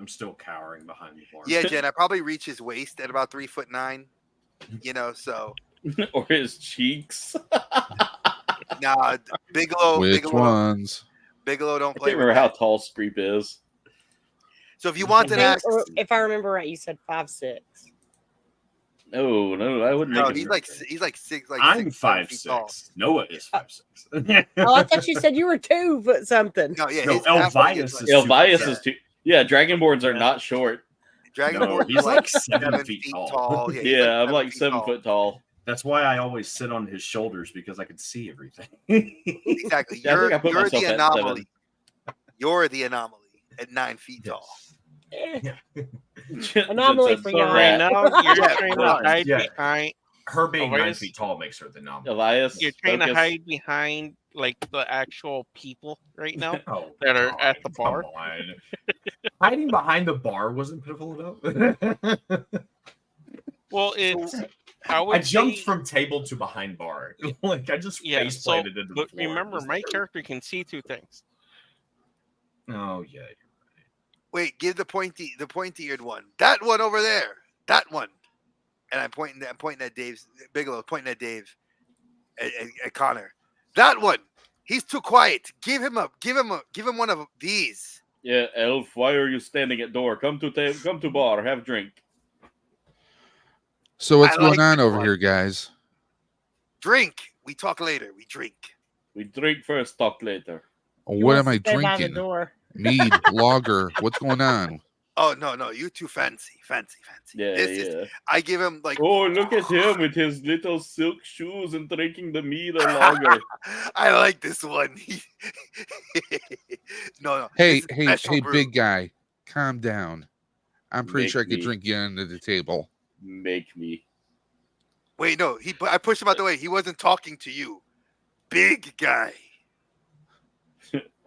I'm still cowering behind the bar. Yeah, Jen, I probably reach his waist at about 3'9". So Or his cheeks. nah, Bigelow. Which ones? Bigelow don't I play can't with remember how that. tall Screep is. So if you want an axe, If I remember right, you said 5'6". No, I wouldn't no, make he's it. like six. Like I'm 6'7" feet tall. 5'6". Noah is 5'6". Oh, I thought you said you were 2 foot something. No, yeah, No, his halfway Elvias is is Elvias 2'7". is too. Yeah, Dragonborns are Yeah. not short. Dragonborn he's is like 7 feet tall. Yeah, Yeah, he's I'm like feet 7 tall. foot tall. That's why I always sit on his shoulders, because I can see everything. Exactly. Yeah, I think I put You're myself the at anomaly. You're the anomaly at 9 feet tall. Eh, Jen Anomaly said, for So y'all. right now, you're Yeah, trying to right, hide yeah. behind. Her being 9 Elias- feet tall makes her the nominee. Elias, You're trying to focus. hide behind like the actual people right now Oh, that are God, at the bar. Come on. Hiding behind the bar wasn't pitiful enough. Well, it's I I would jumped say, from table to behind bar. Like I just yeah. face So, planted into the but floor. remember, Just my like, character can see two things. Oh yeah. Wait, give the pointy-eared one. That one over there. That one. And I'm pointing at Dave's Bigelow, pointing at Dave, at Connor. That one. He's too quiet. Give him one of these. Yeah, Elf, why are you standing at door? Come to bar, have drink. So what's I going like on this over one. here, guys? Drink. We talk later. We drink. We drink first, talk later. He What wants am I to stay by the drinking? door. Mead, lager. What's going on? Oh no, you too fancy. Yeah, This is yeah. I give him like Oh, look at him with his little silk shoes and drinking the mead or lager. I like this one. no. Hey, this is hey, special hey, brew. big guy, calm down. I'm pretty Make sure I could me. drink you under the table. Make me. Wait, no. I pushed him out the way. He wasn't talking to you. Big guy.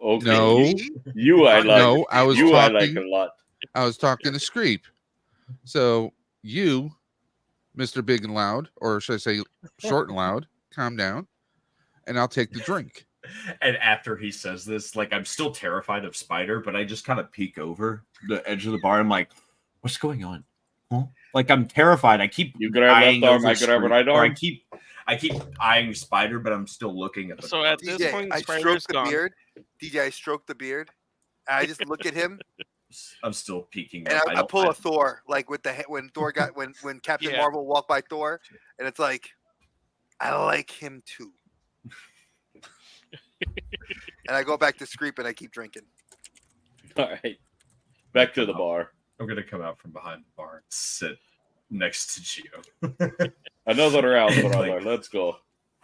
Okay. No. Me? You I like. No, I was you I like talking. a lot. I was talking to Screep. So you, Mr. Big and Loud, or should I say short and loud, calm down, and I'll take the drink. And after he says this, like I'm still terrified of Spider, but I just kind of peek over the edge of the bar. I'm like, what's going on? Huh? Like I'm terrified. I keep You grab eyeing left arm, over I grab Screep, right or arm. I keep eyeing Spider, but I'm still looking at the So at this DJ, point, I Spider's stroke the gone. beard. DJ, I stroke the beard. And I just look at him I'm still peeking. and up. I don't- pull I- a Thor, like with when Thor got when Captain Yeah. Marvel walked by Thor, and it's like, I like him too. And I go back to Screep and I keep drinking. All right. Back to the bar. I'm gonna come out from behind the bar and sit next to Gio. Another round, Like- brother. Let's go.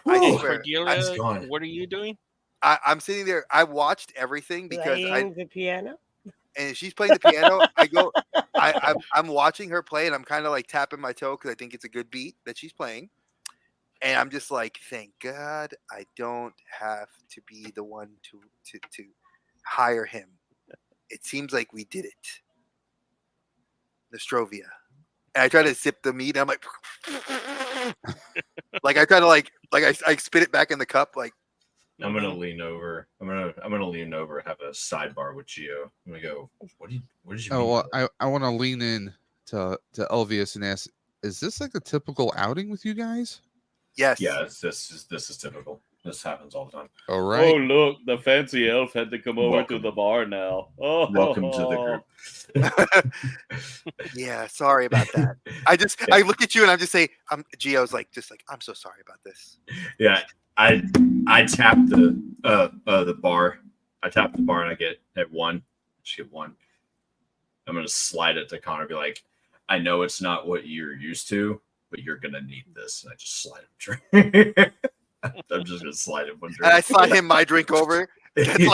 I Whew. swear. That's Cordelia, gone. what are you doing? I'm sitting there. I watched everything because Playing the piano. and she's playing the piano. I'm watching her play and I'm kind of like tapping my toe because I think it's a good beat that she's playing. And I'm just like, thank God I don't have to be the one to hire him. It seems like we did it. Nostrovia. And I try to sip the meat. And I'm like, like I try to I spit it back in the cup. Like I'm gonna lean over. I'm gonna lean over and have a sidebar with Gio. I'm gonna go. What did you? Oh, mean well, by I want to lean in to Elvius and ask, is this like a typical outing with you guys? yes, that? Yeah, this is typical. This happens all the time. All Oh, right. look. The fancy elf had to come over Welcome. to the bar now. Oh, Welcome to the group. Yeah, sorry about that. I look at you and I'm just saying, Gio's like I'm so sorry about this. Yeah, I tap the bar. I tap the bar and I get at one. Just get one. I'm gonna slide it to Connor. And be like, I know it's not what you're used to, but you're gonna need this. And I just slide him a drink. I'm just gonna slide him one drink. And I slide him my drink over. It's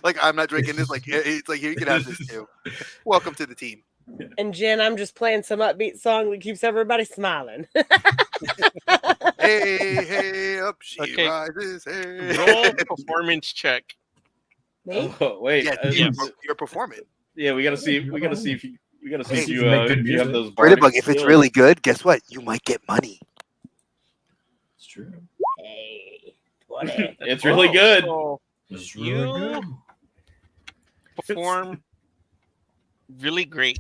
like I'm not drinking this. Like it's like here, you can have this too. Welcome to the team. And Jen, I'm just playing some upbeat song that keeps everybody smiling. Hey, up she Okay. rises. Hey. Roll performance check. Me? Oh, wait. Yeah, you're performing. Yeah, we gotta see. We gotta see if you. We gotta see Hey, if you you, make good if you have music. those. Brita bardic Bug, if it's skills. really good, guess what? You might get money. It's true. Hey, 20. It's really good. So It's You- really good. perform really great.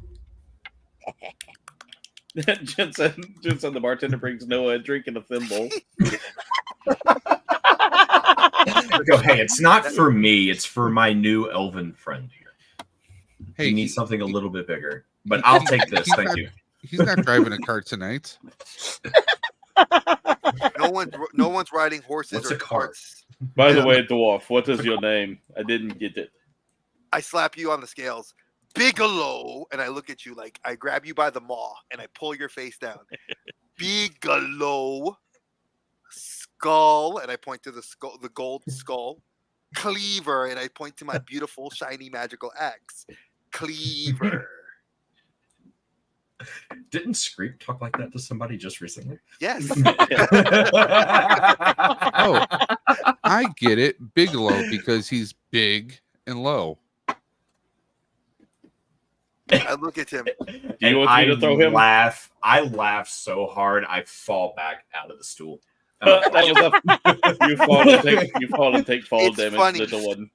Jensen, the bartender brings Noah a drink and a thimble. Go, hey, it's not for me. It's for my new elven friend here. Hey, He needs something a little bit bigger, but I'll take this. he's Thank not- you. He's not driving a car tonight. No one's riding horses What's or a cart? carts. By the way, dwarf, what is your name? I didn't get it. I slap you on the scales. Bigelow, and I look at you like I grab you by the maw and I pull your face down. Bigelow, skull, and I point to the skull, the gold skull. Cleaver, and I point to my beautiful, shiny, magical axe. Cleaver. Didn't Screep talk like that to somebody just recently? Yes. Oh, I get it. Bigelow because he's big and low. I look at him. Do you want me to throw him? I laugh so hard I fall back out of the stool. That was you fall and take fall It's damage, funny. little one.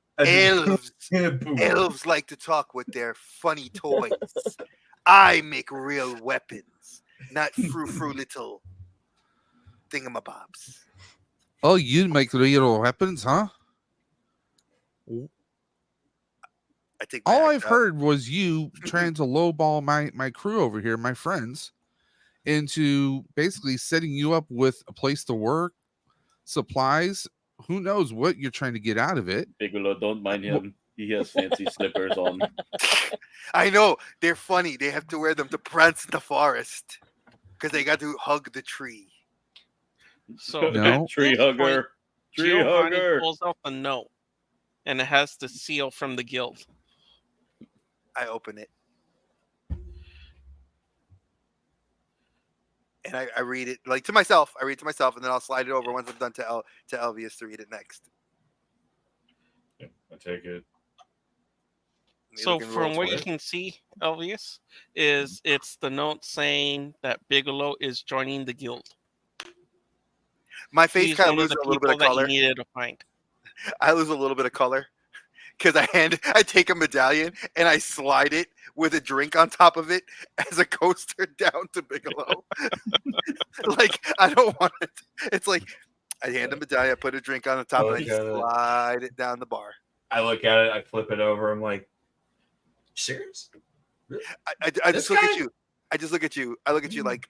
Elves like to talk with their funny toys. I make real weapons, not frou-frou little thingamabobs. Oh, you make real weapons, huh? I take my All axe I've out. heard was you trying to lowball my crew over here, my friends, into basically setting you up with a place to work, supplies. Who knows what you're trying to get out of it? Bigelow, don't mind him. He has fancy slippers on. I know they're funny. They have to wear them to prance in the forest because they got to hug the tree. So No. Tree hugger. Tree Giovanni hugger. pulls out the note, and it has the seal from the guild. I open it and I read it like to myself. I read it to myself, and then I'll slide it over once I'm done to Elvius to read it next. Yeah, I take it. Maybe So we can from roll what you for it. can see, Elvius, is it's the note saying that Bigelow is joining the guild. My face He's kind of one of loses the a little bit people of that you color. needed to find. I lose a little bit of color because I take a medallion and I slide it with a drink on top of it as a coaster down to Bigelow. Like I don't want it. It's like I hand the medallion, I put a drink on the top, and I Okay. slide it down the bar. I look at it, I flip it over, I'm like, serious? I This just look guy? at you. I just look at you. I look at you like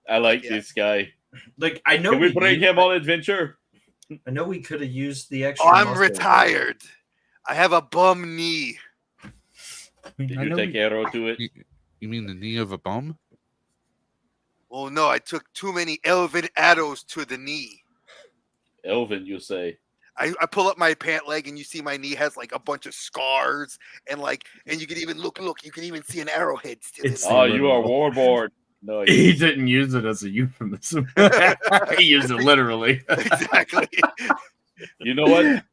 I like Yeah. this guy. Like I know Can we bring him on adventure? I know we could have used the extra. oh, I'm muscle. retired. I have a bum knee. Did I you know take we- arrow to it? You mean the knee of a bum? Oh no, I took too many elven arrows to the knee. Elvin, you say? I pull up my pant leg and you see my knee has like a bunch of scars and you can even look you can even see an arrowhead still in It's- there. Oh, you are literal. warboard. No, He didn't use it as a euphemism. He used it literally. Exactly. you know what?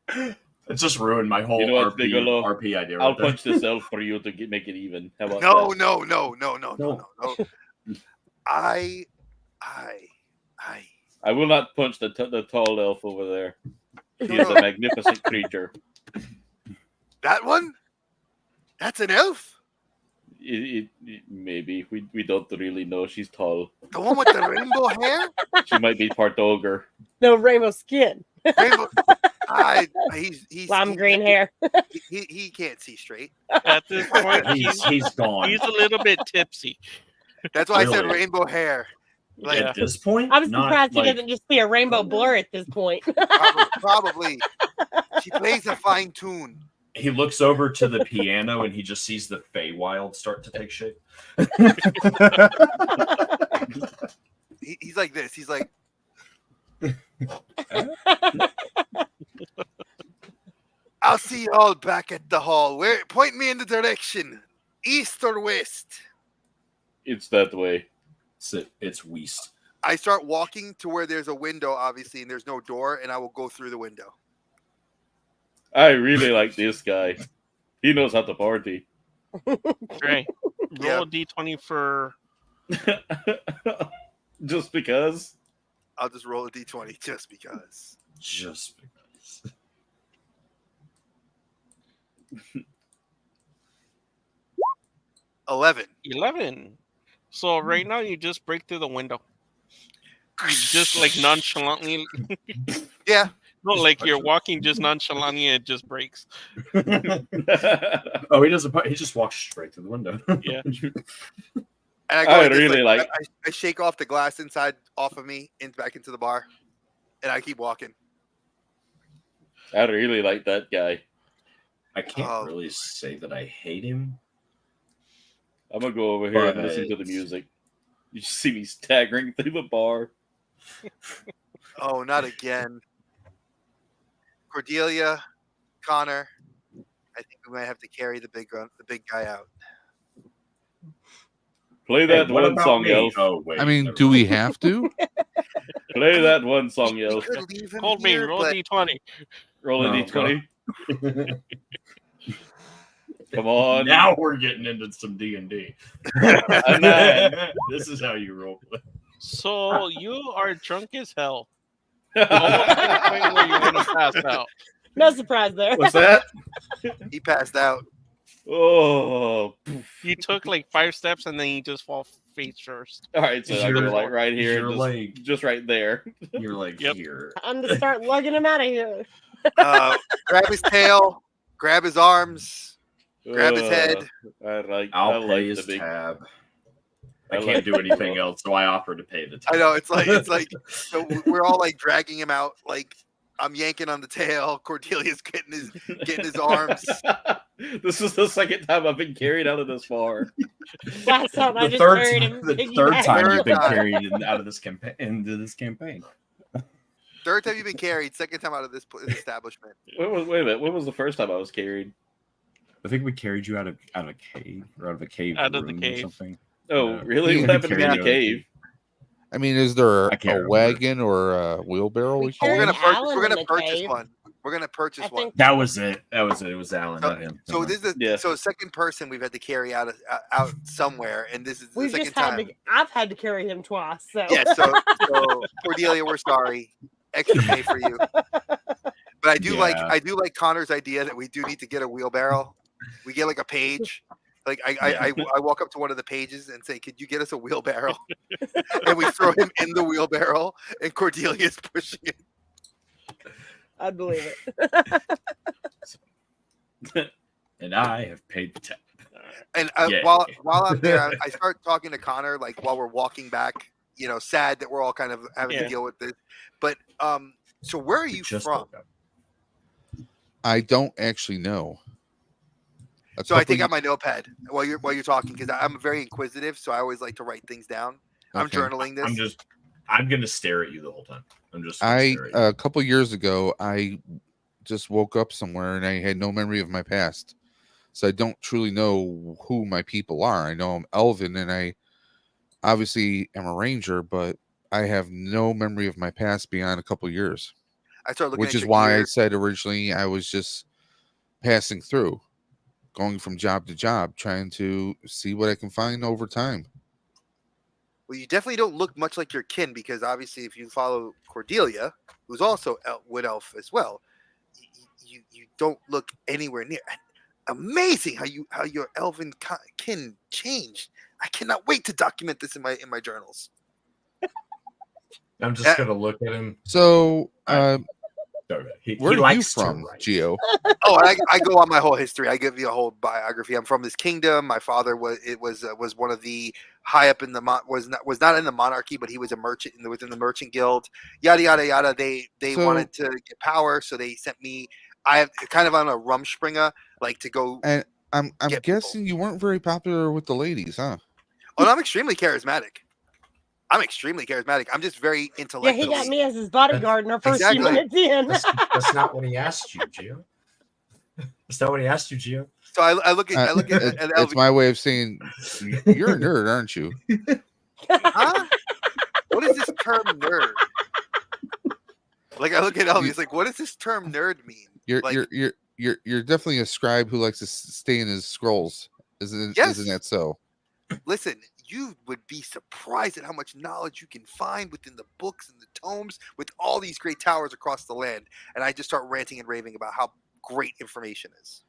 It just ruined my whole You know what, RP, Bigelow? RP idea. I'll right there. punch this elf for you to make it even. How about No, that? no. I I will not punch the tall elf over there. He No, is no. a magnificent creature. that one? That's an elf? Maybe we don't really know. She's tall. The one with the rainbow hair? She might be part ogre. No rainbow skin, Rainbow he's lime green hair. He can't see straight. At this point, He's gone. he's a little bit tipsy. That's why I said Really? rainbow hair. Like Yeah. At this point, I'm not surprised he like- doesn't just see a rainbow blur at this point. probably. She plays a fine tune. He looks over to the piano and he just sees the Feywild start to take shape. He's like this. He's like, I'll see you all back at the hall. Where? Point me in the direction, east or west. It's that way. It's Weast. I start walking to where there's a window, obviously, and there's no door, and I will go through the window. I really like this guy. He knows how to party. Right. Yeah. Roll a d20 for. Just because. I'll just roll a d20 just because. Just because. $11. 11. So right now you just break through the window. You just like nonchalantly. Yeah. No, like you're walking just nonchalantly and it just breaks. Oh, he doesn't. He just walks straight through the window. Yeah. And I go I like this, really like- I shake off the glass inside off of me and back into the bar, and I keep walking. I really like that guy. I can't Oh. really say that I hate him. I'm gonna go over here and But- listen to the music. You just see me staggering through the bar. Oh, not again. Cordelia, Connor. I think we might have to carry the big guy out. Play that what one about song, me? Elf. Oh wait. I mean, never do mind. we have to? Play that one song, We Elf. could leave him Cold bean, here, roll but d20. Roll a Oh, d20. Come on. Now we're getting into some D&D. A 9. This is how you roll. So you are drunk as hell. Almost to the point where you want to pass out. No surprise there. What's that? he passed out. Oh. You took like 5 steps and then you just fall face first. All right, so I You're go like right here, you're just, like- just right there. You're like Yep. here. Time to start lugging him out of here. Grab his tail, grab his arms, grab his head. I like. I'll I pay like his the big. tab. I I can't like do the- anything else, so I offer to pay the tab. I know it's like so we're all like dragging him out. Like I'm yanking on the tail. Cordelia's getting his arms. This is the second time I've been carried out of this far. Last time I The just third, carried him. the piggyback. third time Third you've been time. carried out of this campaign into this campaign. Third time you've been carried. Second time out of this establishment. Wait a minute. When was the first time I was carried? I think we carried you out of a cave or out of a cave Out of the room cave. or something. Oh, Yeah. really? Yeah, What we happened to me in the carried you. cave? I mean, is there I can't a remember. wagon or a wheelbarrow? We We Oh, we're carried gonna purchase. Alan We're in gonna the purchase cave. one. We're gonna purchase I one. think That was it. It was Alan, So, not him. so Never this is Yeah. so second person we've had to carry out somewhere, and this is the We've second just had time. to. I've had to carry him twice. So Yeah, so Cordelia, we're sorry. Extra pay for you. But I do Yeah. like Connor's idea that we do need to get a wheelbarrow. We get like a page. Like I walk up to one of the pages and say, "Could you get us a wheelbarrow?" And we throw him in the wheelbarrow, and Cordelia's pushing it. I'd believe it. And I have paid the tab. And Yeah. while I'm there, I start talking to Connor like while we're walking back. You know, sad that we're all kind of having to Yeah. deal with this. But so where are We you just from? woke up. I don't actually know. A So I couple take out my notepad while you're talking because I'm very inquisitive. So I always like to write things down. I'm Okay. journaling this. I'm gonna stare at you the whole time. I'm just gonna I stare at you. a couple years ago, I just woke up somewhere and I had no memory of my past, so I don't truly know who my people are. I know I'm Elvin, and I obviously am a ranger, but I have no memory of my past beyond a couple years, I started looking which at is your why I ears. said originally I was just passing through, going from job to job, trying to see what I can find over time. Well, you definitely don't look much like your kin because obviously, if you follow Cordelia, who's also Wood Elf as well, you don't look anywhere near. Amazing how your elven kin changed. I cannot wait to document this in my journals. I'm just gonna look at him. So, He where are you likes to from, write. Geo? Oh, and I go on my whole history. I give you a whole biography. I'm from this kingdom. My father was one of the high up in the was not in the monarchy, but he was a merchant within the merchant guild. Yada yada yada. They So- wanted to get power, so they sent me. I have kind of on a Rumspringa, like to go. And I'm Get guessing you weren't very popular with the ladies, huh? Oh, no, I'm extremely charismatic. I'm just very Yeah, intellectual. he got me as his bodyguard in our first Exactly. few minutes in. That's not what he asked you, Gio. That's not what he asked you, Gio. So I look at It's Elvin. my way of saying you're a nerd, aren't you? Huh? What is this term nerd? Like I look at Elvin, it's like, what does this term nerd mean? You're Like- you're definitely a scribe who likes to stay in his scrolls. Isn't Yes. that so? Listen, you would be surprised at how much knowledge you can find within the books and the tomes with all these great towers across the land. And I just start ranting and raving about how great information is.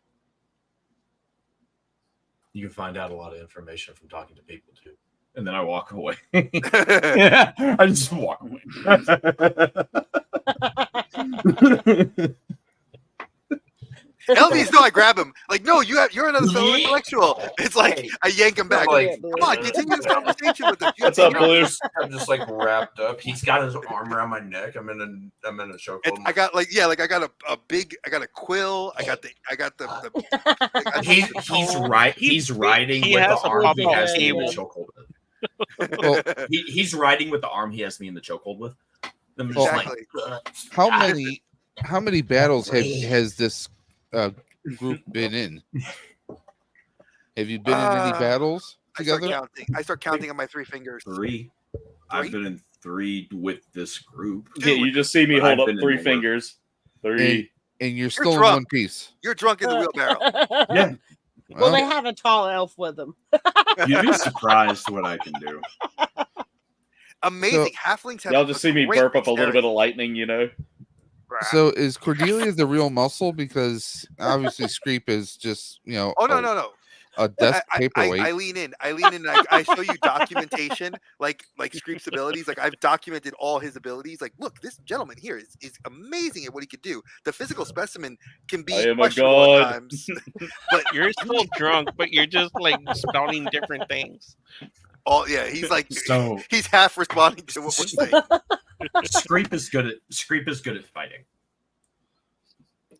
You can find out a lot of information from talking to people too. And then I walk away. Elvi's I just walk away. no, I grab him. Like, no, you're another fellow intellectual. It's like I yank him back. Like, Come on, continue this conversation with us. What's up, Blue? I'm just like wrapped up. He's got his arm around my neck. I'm in a chokehold. I got I got a quill. I got the He's riding he with has the a arm he pop-up has me in the table. chokehold with. Well, He's riding with the arm he has me in the chokehold with. I'm just Exactly. like, how many battles has this group been in? Have you been in any battles? together? I start counting on my 3 fingers. 3. I've been in 3 with this group. Yeah, you just see me But hold I've up been in 3 more. fingers. 3. And you're still in drunk. one piece. You're drunk in the wheelbarrow. Yeah, Well, they have a tall elf with them. you'd be surprised what I can do. Amazing. Halflings have. Y'all just see me great burp up a little bit dexterity. of lightning, you know. So is Cordelia the real muscle? Because obviously Screep is just, Oh no. a desk paperweight. I lean in. I show you documentation, like Screep's abilities. Like I've documented all his abilities. Like, look, this gentleman here is amazing at what he could do. The physical specimen can I be am a questionable at god. times, but You're still drunk, but you're just like spouting different things. he's like So he's half responding to what we're saying. Screep is good at fighting.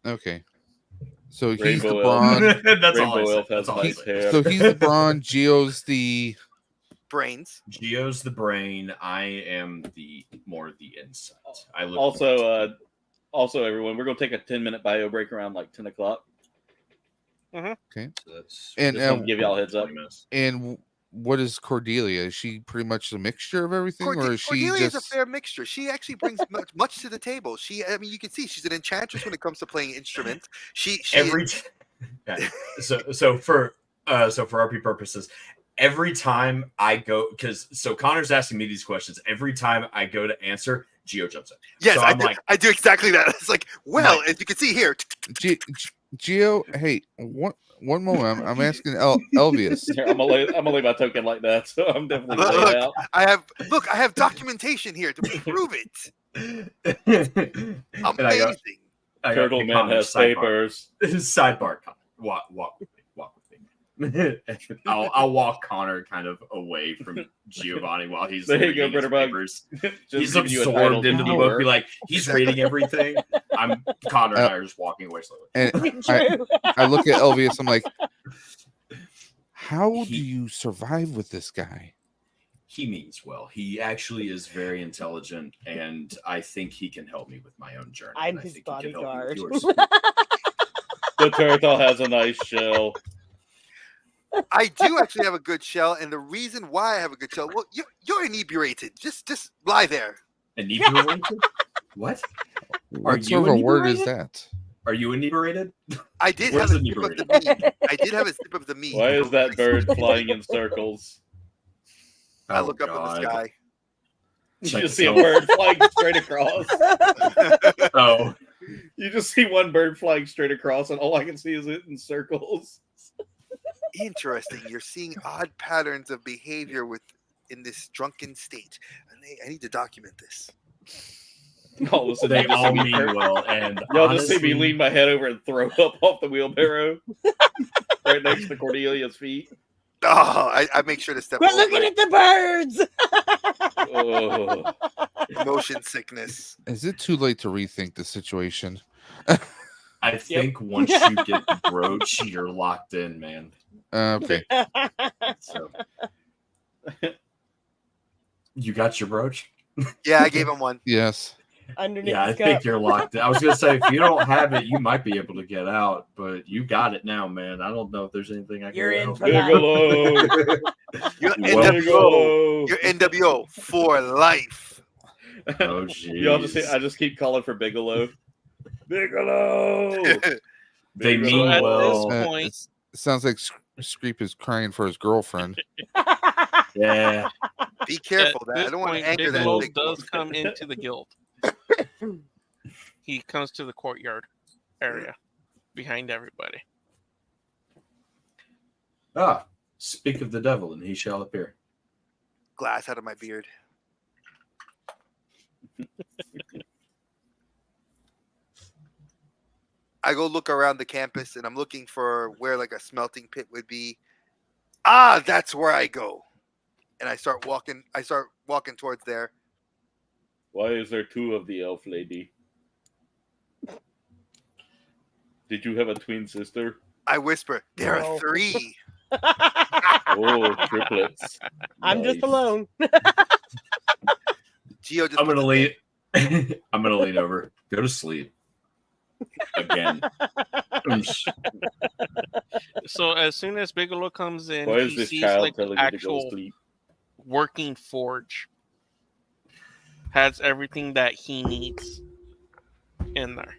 Okay. So he's Rainbow the elf. brawn. That's all I Rainbow said. elf has That's all I nice said. hair. So he's the brawn. Geo's the. Brains. Geo's the brain. I am the insight. I look Also, everyone, we're gonna take a 10-minute bio break around like 10 o'clock. Okay. So that's And Just wanted to give y'all a heads up. 20 minutes. And what is Cordelia? Is she pretty much a mixture of everything, or is she Cordelia is just? a fair mixture. She actually brings much to the table. I mean, you can see she's an enchantress when it comes to playing instruments. Yeah. So for RP purposes, every time I go, so Connor's asking me these questions. Every time I go to answer, Geo jumps in. Yes, So I do exactly that. It's like, well, as you can see here. Geo, hey, one moment. I'm asking Elvius. Here, I'm gonna lay my token like that, so I'm definitely gonna lay it out. I have documentation here to prove it. Amazing. Turtle Man has papers. Sidebar. Walk with me. I'll walk Connor kind of away from Giovanni while he's There you go, reading his Britterbug. papers. Just He's giving you a title absorbed into the to book. work. Be like, he's reading everything. Connor and I are just walking away slowly. And True. I look at Elvius. I'm like, how do you survive with this guy? He means well. He actually is very intelligent, and I think he can help me with my own journey. I'm and I his think he can help me with bodyguard. yours. The turtle has a nice shell. I do actually have a good shell, and the reason why I have a good shell, well, you're inebriated. Just lie there. Inebriated? What? What you sort of a word is inebriated? that? Are you inebriated? I did What have is a sip of the inebriated? meat. I did have a sip of the meat. Why is that bird flying in circles? I look up in the sky. You Check just see a yourself. bird flying straight across. Oh, You just see one bird flying straight across, and all I can see is it in circles. Interesting. You're seeing odd patterns of behavior in this drunken state. And I need to document this. All of a sudden, they you just see all me mean well, and Y'all just see me honestly, lean my head over and throw up off the wheelbarrow right next to Cordelia's feet. Oh, I make sure to step We're over looking it. at the birds. Oh. Motion sickness. Is it too late to rethink the situation? I think once you get the brooch, you're locked in, man. Okay. So, you got your brooch? Yeah, I gave him one. Yes. Underneath Yeah, I his think cup. you're locked in. I was gonna say if you don't have it, you might be able to get out, but you got it now, man. I don't know if there's anything I can You're do to in help for you. life. Bigelow. You're Well, NWO. You're NWO for life. Oh, Y'all just I just keep calling for Bigelow. Bigelow. They Bigelow. mean At well. this point, It sounds like Screep is crying for his girlfriend. Yeah. Be careful. at That I this don't want point, to anger that Bigelow big does boy. come into the guild. He comes to the courtyard area behind everybody. Ah, speak of the devil, and he shall appear. Glass out of my beard. I go look around the campus and I'm looking for where like a smelting pit would be. Ah, that's where I go. And I start walking towards there. Why is there two of the elf lady? Did you have a twin sister? I whisper, there No. are 3. Oh, triplets. I'm just Nice. alone. Geo just I'm gonna puts lean. I'm gonna lean over. Go to sleep. again. So as soon as Bigelow comes in, Why is he this sees child like the telling me to go actual sleep? working forge. Has everything that he needs in there.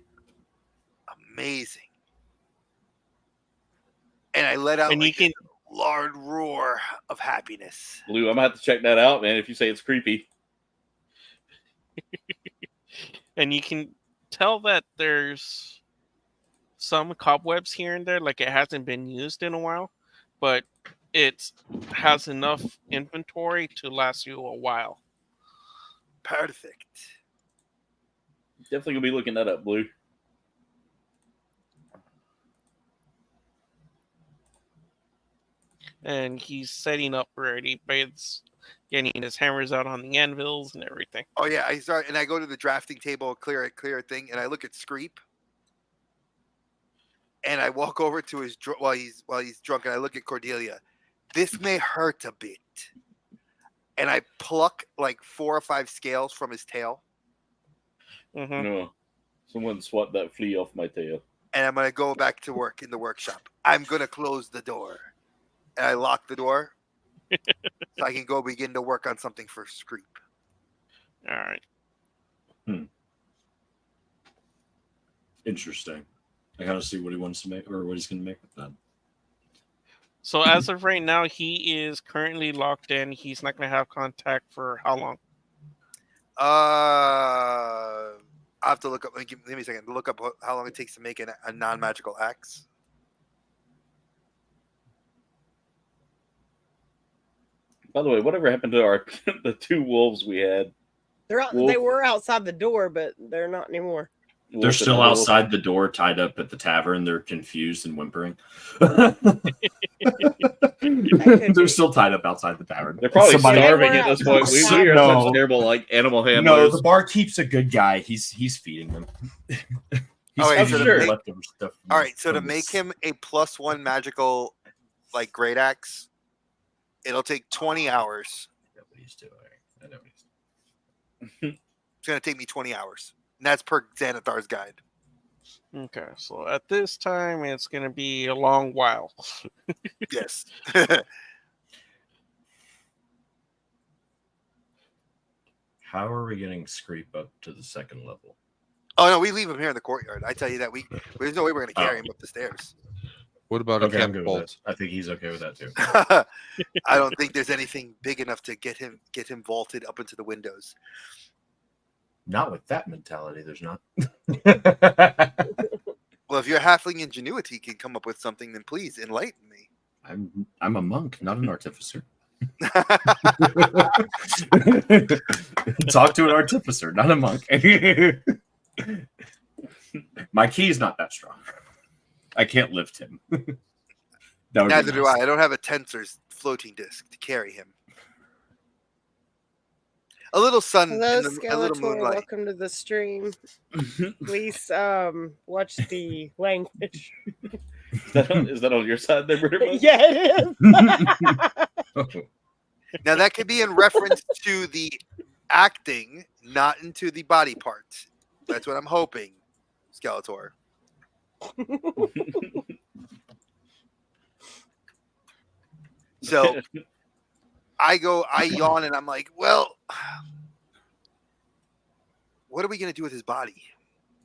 Amazing. And I let out And you like can a loud roar of happiness. Blue, I'm gonna have to check that out, man. If you say it's creepy, tell that there's some cobwebs here and there, like it hasn't been used in a while, but it has enough inventory to last you a while. Perfect. definitely gonna be looking that up, Blue. And he's setting up already, but it's getting his hammers out on the anvils and everything. Oh yeah, I start and I go to the drafting table, clear a thing, and I look at Screep. And I walk over to his while he's drunk, and I look at Cordelia. This may hurt a bit. And I pluck like 4 or 5 scales from his tail. Mm-hmm. No, someone swat that flea off my tail. And I'm gonna go back to work in the workshop. I'm gonna close the door. And I lock the door. So I can go begin to work on something for Screep. All right. Interesting. I gotta see what he wants to make or what he's gonna make with that. So as of right now, he is currently locked in. He's not going to have contact for how long? I have to look up. Give me a second to look up how long it takes to make a non-magical axe. By the way, whatever happened to our the 2 wolves we had? They're out, they were outside the door, but they're not anymore. They're Wolf still and wolf. outside the door, tied up at the tavern. They're confused and whimpering. They're still tied up outside the tavern. They're probably Somebody- starving at this point. We are No. such terrible like animal No, handlers. the barkeep's a good guy. He's feeding them. He's All right, feeding so them to leftover stuff. All right, so to from make this- him a +1 magical, like great axe, it'll take 20 hours. I know what he's doing. I know what he's doing. It's gonna take me 20 hours, and that's per Xanathar's guide. Okay, so at this time, it's going to be a long while. Yes. How are we getting Screep up to the 2nd level? Oh no, we leave him here in the courtyard. I tell you that there's no way we're gonna carry him up the stairs. What about a Okay, I'm good with catapult? that. I think he's okay with that too. I don't think there's anything big enough to get him vaulted up into the windows. Not with that mentality. There's not. Well, if your halfling ingenuity can come up with something, then please enlighten me. I'm a monk, not an artificer. Talk to an artificer, not a monk. My key's not that strong. I can't lift him. Neither do I. I don't have a tensor's floating disc to carry him. A little sun Hello, and a little Skeletor. moonlight. Welcome to the stream. Please watch the language. Is that on your side there, Britta? Yeah, it is. Now that could be in reference to the acting, not into the body parts. That's what I'm hoping, Skeletor. So I yawn, and I'm like, well, what are we going to do with his body?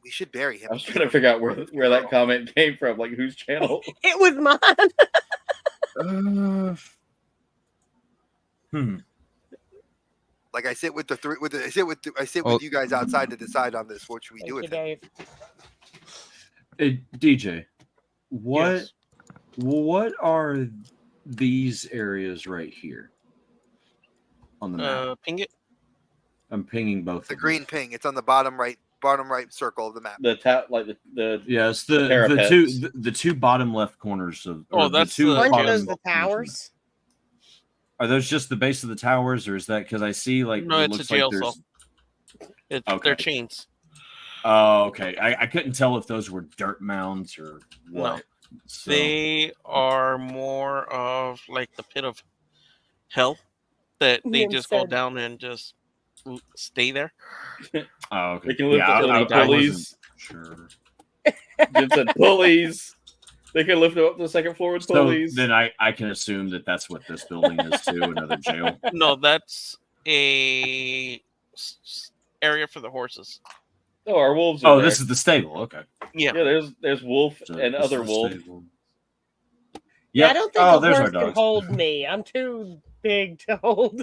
We should bury him. I was trying to figure out where that comment came from, like whose channel. It was mine. Like I sit with the three, I sit with you guys outside to decide on this. What should we do with him? Dave. Hey, DJ, what are these areas right here on the map? Ping it. I'm pinging both. The of green them. ping. It's on the bottom right circle of the map. The the Yes, the parapets. the two bottom left corners of. Oh, or that's the two the- Aren't bottom those the left corners of towers? Are those just the base of the towers, or is that because I see like No, it it's a looks jail like cell. there's. They're Okay. chains. Oh, okay. I couldn't tell if those were dirt mounds or what. So, They are more of like the pit of hell that they Nim just go said. down and just stay there. oh, okay. They can lift Yeah, the I pulleys. wasn't sure. Jim said pulleys. They can lift him up to the second floor with So pulleys. then I can assume that that's what this building is too, another jail. No, that's a area for the horses. Oh, our wolves are Oh, there. this is the stable. Okay. Yeah. Yeah, there's wolf So and this is other the wolf. stable. Yeah, Yep. I don't think Oh, a there's our horse can dogs. hold me. I'm too big to hold.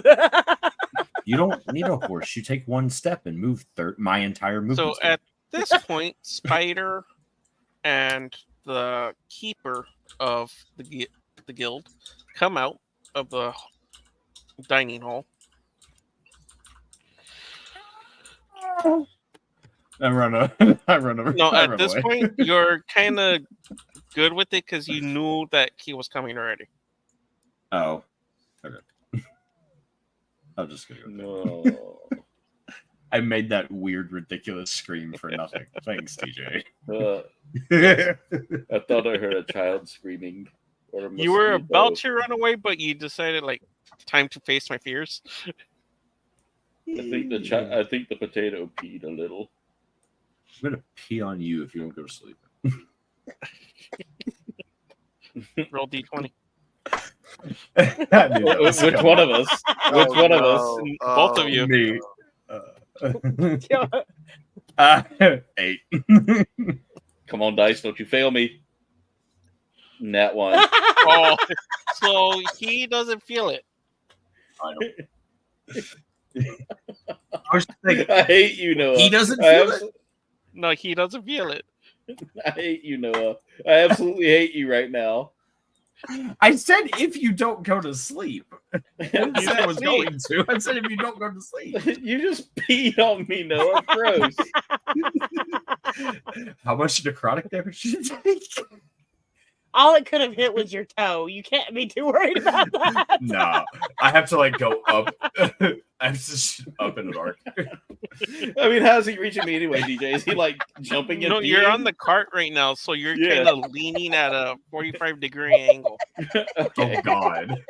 You don't need a horse. You take one step and move my entire movement. So speed. at this point, Spider and the keeper of the guild come out of the dining hall. I run over. No, I at run this away. point, you're kind of good with it because you knew that he was coming already. Oh. Okay. I'm just gonna go. No. I made that weird, ridiculous scream for nothing. Thanks, TJ. I thought I heard a child screaming. Or a You were mosquito. about to run away, but you decided, like, time to face my fears. I think the potato peed a little. I'm gonna pee on you if you don't go to sleep. Roll d20. I knew that was Which coming. one of us? Which one of us? Both of you. Me. 8. Come on, dice! Don't you fail me. Nat one. Oh, so he doesn't feel it. I was thinking, I hate you, Noah. he doesn't I feel it. No, he doesn't feel it. I hate you, Noah. I absolutely hate you right now. I said if you don't go to sleep. I didn't say I was sleep. going to. I said if you don't go to sleep. You just peed on me, Noah. Gross. How much necrotic damage did you take? All it could have hit was your toe. You can't be too worried about that. Nah, I have to like go up. I have to just up in the dark. I mean, how's he reaching me anyway, DJ? Is he like jumping in? No, you're on the cart right now, so you're Yeah. kind of leaning at a 45-degree angle. Okay. Oh God!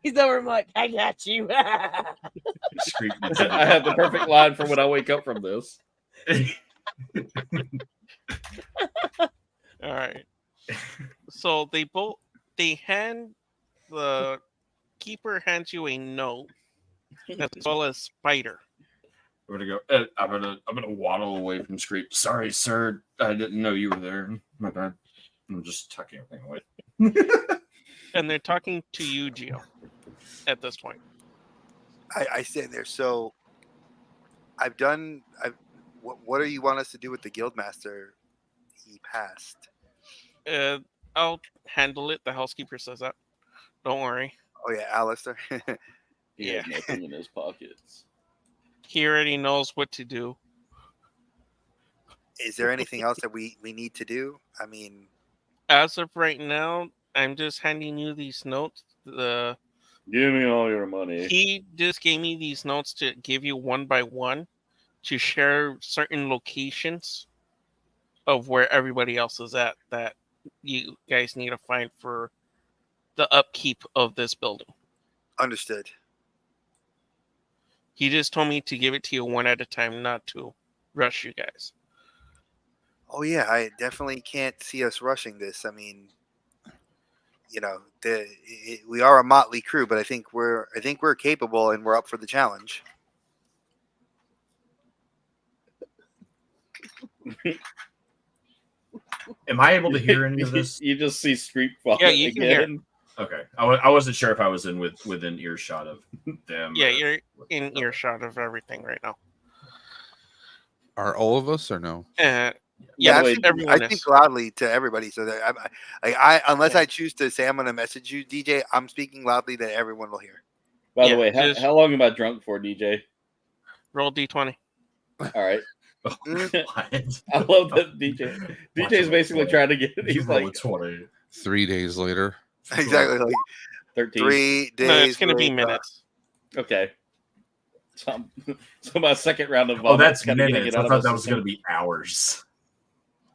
He's over like, I got you. Scream. I have the perfect line for when I wake up from this. All right. So the keeper hands you a note, as well as Spider. I'm gonna go. I'm gonna waddle away from Screep. Sorry, sir. I didn't know you were there. My bad. I'm just tucking everything away. And they're talking to you, Gio, at this point. I stand there. So what do you want us to do with the guildmaster? He passed. I'll handle it. The housekeeper says that. Don't worry. Oh yeah, Alistair. He has nothing in his pockets. He already knows what to do. Is there anything else that we need to do? I mean, As of right now, I'm just handing you these notes. Give me all your money. He just gave me these notes to give you one by one to share certain locations of where everybody else is at that you guys need to find for the upkeep of this building. understood. He just told me to give it to you one at a time, not to rush you guys. Oh yeah, I definitely can't see us rushing this. I mean, you know, we are a motley crew, but I think we're capable and we're up for the challenge. Am I able to hear any of this? You just see Street falling Yeah, you can hear again. Okay, I wasn't sure if I was within earshot of them. Yeah, or- you're in earshot of everything right now. Are all of us or no? Yeah, Yeah, wait, everyone I is. speak loudly to everybody, so that unless I choose to say I'm going to message you, DJ, I'm speaking loudly that everyone will hear. By Yeah, the way, just- how long am I drunk for, DJ? Roll d20. All right. What? I love that DJ's basically trying to get. He's Roll a like 20. 3 days later. Exactly, like 13. 3 days. No, it's going to be later. minutes. Okay. So my second round of Oh, vomit that's kinda getting minutes. it I out of thought my that was system. going to be hours.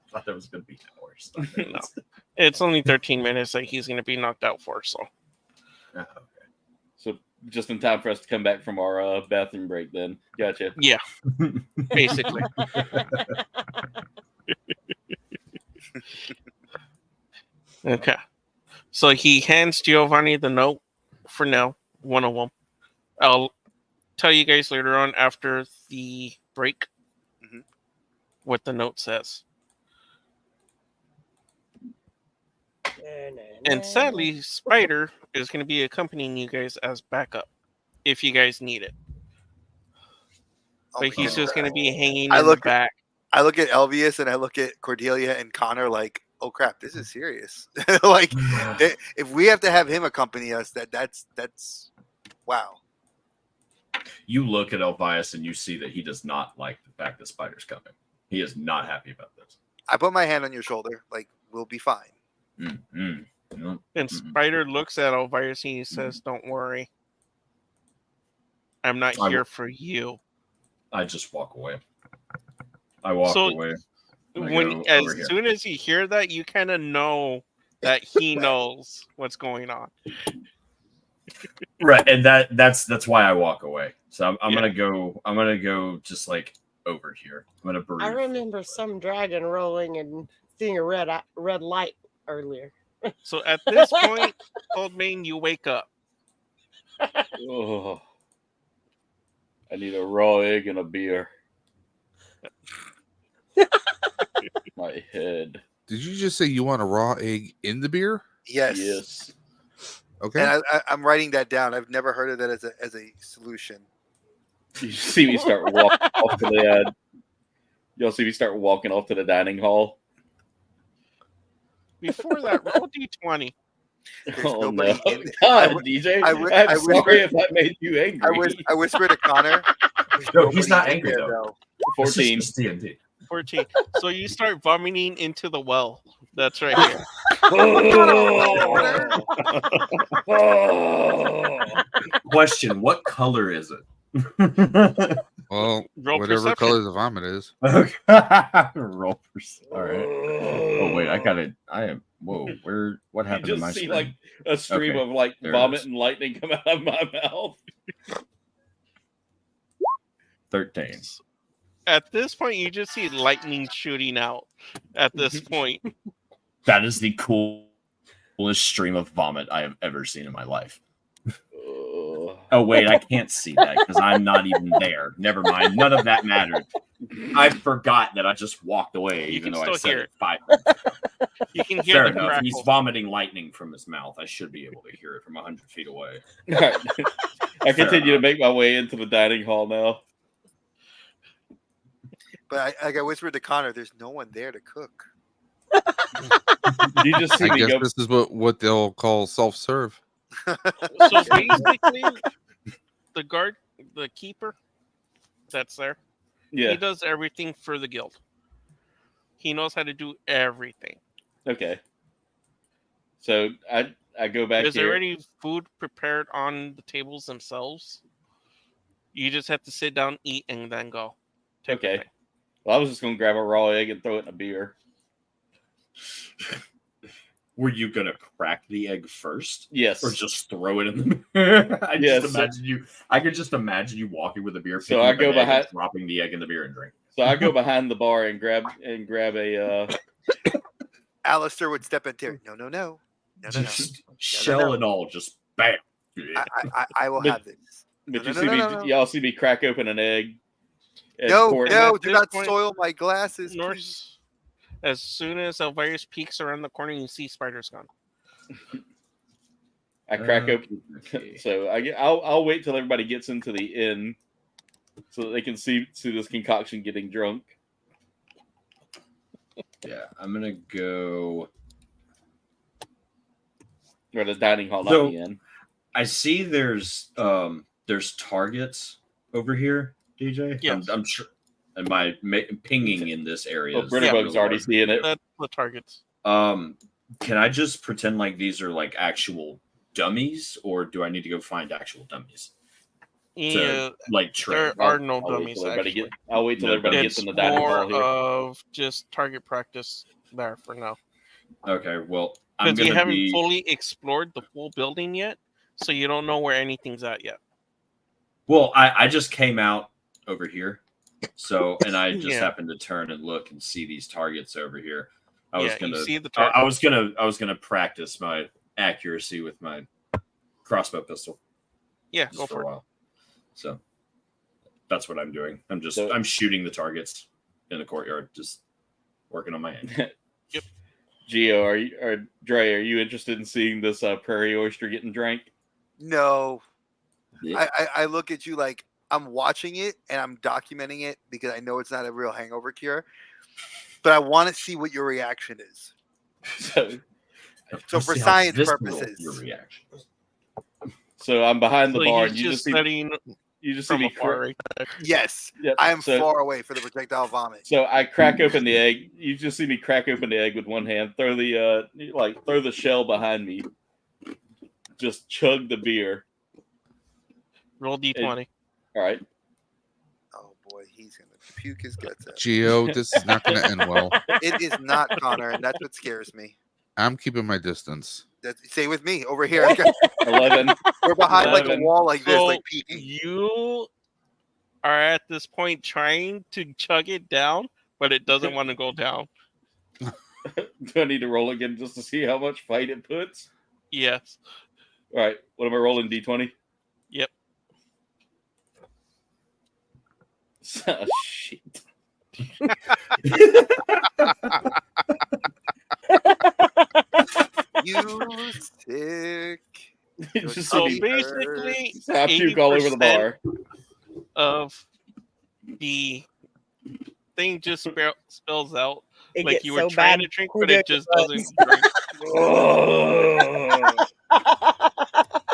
I thought that was going to be hours. not No. minutes. It's only 13 minutes that he's going to be knocked out for, so. Oh, So just in time for us to come back from our bathroom break. Then gotcha. Yeah, basically. Okay. So he hands Giovanni the note for now, one of them. I'll tell you guys later on after the break what the note says. And sadly, Spider is going to be accompanying you guys as backup if you guys need it. But he's just going to be hanging in the back. I look at Elvius and I look at Cordelia and Connor like, oh crap, this is serious. Like, if we have to have him accompany us, that's wow. You look at Elvius and you see that he does not like the fact that Spider's coming. He is not happy about this. I put my hand on your shoulder, like, we'll be fine. And Spider looks at Elvius and he says, don't worry. I'm not here for you. I just walk away. I walk away. As soon as you hear that, you kind of know that he knows what's going on. Right, and that's why I walk away. So I'm gonna go just like over here. I'm gonna breathe. I remember some dragon rolling and seeing a red light earlier. So at this point, Old Man, you wake up. Oh, I need a raw egg and a beer. My head. Did you just say you want a raw egg in the beer? Yes. Yes. Okay. And I'm writing that down. I've never heard of that as a solution. You see me start walking off to the. You'll see me start walking off to the dining hall. Before that, roll d20. Oh no! God, DJ, I'm sorry if I made you angry. I whispered to Connor. No, he's not angry though. 14. 14. So you start vomiting into the well. That's right here. Question: what color is it? Well, Roll whatever perception. color the vomit is. Okay. Roll perception. All right. Oh wait, I am. Whoa, where? What happened You to my just see screen? like a stream of like there it vomit is. and lightning come out of my mouth. 13. At this point, you just see lightning shooting out. At this point, That is the coolest stream of vomit I have ever seen in my life. Oh wait, I can't see that because I'm not even there. Never mind. None of that mattered. I forgot that I just walked away, You even can though I still said hear it it. 5 you can hear Fair the enough. crackle. He's vomiting lightning from his mouth. I should be able to hear it from 100 feet away. Right. I continue to make my way into the dining hall now. But I whispered to Connor, there's no one there to cook. You just see I me guess go. this is what they'll call self-serve. So basically, the keeper that's there, Yeah. he does everything for the guild. He knows how to do everything. Okay. So I go back There's here. already food prepared on the tables themselves. You just have to sit down, eat, and then go. Okay. Well, I was just gonna grab a raw egg and throw it in a beer. Were you gonna crack the egg first? Yes. Or just throw it in the beer? Yes. I could just imagine you walking with a beer, So picking I up go an egg and behind- dropping the egg in the beer and drink. So I go behind the bar and grab a. Alistair would step in there. No. Just shell and all, just bam. I will But- have this. But No, you no, see no, me, no, no. y'all see me crack open an egg. and No, pour it- do this not point, soil my glasses. Norse, Please. as soon as Elvira's peeks around the corner, you see Spider's gone. I crack open. So I'll wait till everybody gets into the inn, so that they can see this concoction getting drunk. Yeah, I'm gonna go. Or the dining hall, not So- the inn. I see there's targets over here, DJ. Yes. I'm sure. And my pinging in this area. Well, is Britterbug's really already hard. seeing it. That's the targets. Can I just pretend like these are like actual dummies, or do I need to go find actual dummies Yeah, to like train? there are no I'll wait dummies. till everybody Actually. I'll wait till No everybody It's gets in the dining more hall here. of just target practice there for now. Okay, well, I'm Because you gonna haven't be. fully explored the full building yet, so you don't know where anything's at yet. Well, I just came out over here, so and I just Yeah. happened to turn and look and see these targets over here. You see the I was gonna practice my accuracy with my crossbow pistol. Yeah, Just go for for a it. while. So I'm shooting the targets in the courtyard, just working on my aim. Gio, Dre, are you interested in seeing this prairie oyster getting drank? No. Yeah. I look at you like I'm watching it and I'm documenting it because I know it's not a real hangover cure. But I want to see what your reaction is. So for See how science visceral purposes. your reaction is. So I'm behind the So bar, he's and you just see studying from me afar, right? Yes. Yep. I am So- far away for the projectile vomit. So I crack open the egg. You just see me crack open the egg with one hand, throw the shell behind me, just chug the beer. Roll d20. All right. Oh boy, he's gonna puke his guts out. Geo, this is not going to end well. It is not, Connor, and that's what scares me. I'm keeping my distance. Stay with me over here. I got- 11. We're behind like a 11. wall like this, So like peeking. you are at this point trying to chug it down, but it doesn't want to go down. Do I need to roll again just to see how much fight it puts? Yes. All right. What am I rolling? D20? Yep. Oh, shit. You sick. Just So see me basically, I puke all over the 80% bar. of the thing just spills out It like gets you were so trying bad. to drink, Who but it does just doesn't drink.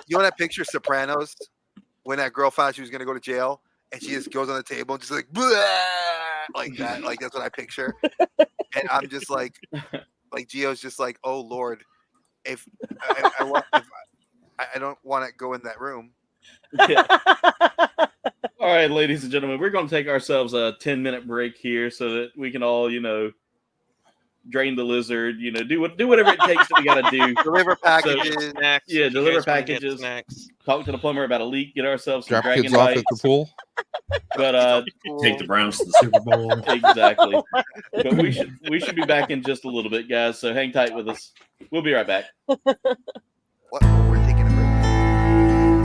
You know that picture Sopranos when that girl found she was gonna go to jail and she just goes on the table and just like like that. Like that's what I picture. And I'm just like Gio's just like, oh Lord, if I don't want to go in that room. Yeah. All right, ladies and gentlemen, we're going to take ourselves a 10-minute break here so that we can all, drain the lizard, do whatever it takes that we got to do. Deliver packages. Snacks. Yeah, if you deliver guys wanna get packages. Snacks. Talk to the plumber about a leak, get ourselves some Drop dragon kids off at bites. the pool. But Take the Browns to the Super Bowl. exactly. But we should be back in just a little bit, guys. So hang tight with us. We'll be right back. What? We're taking a break.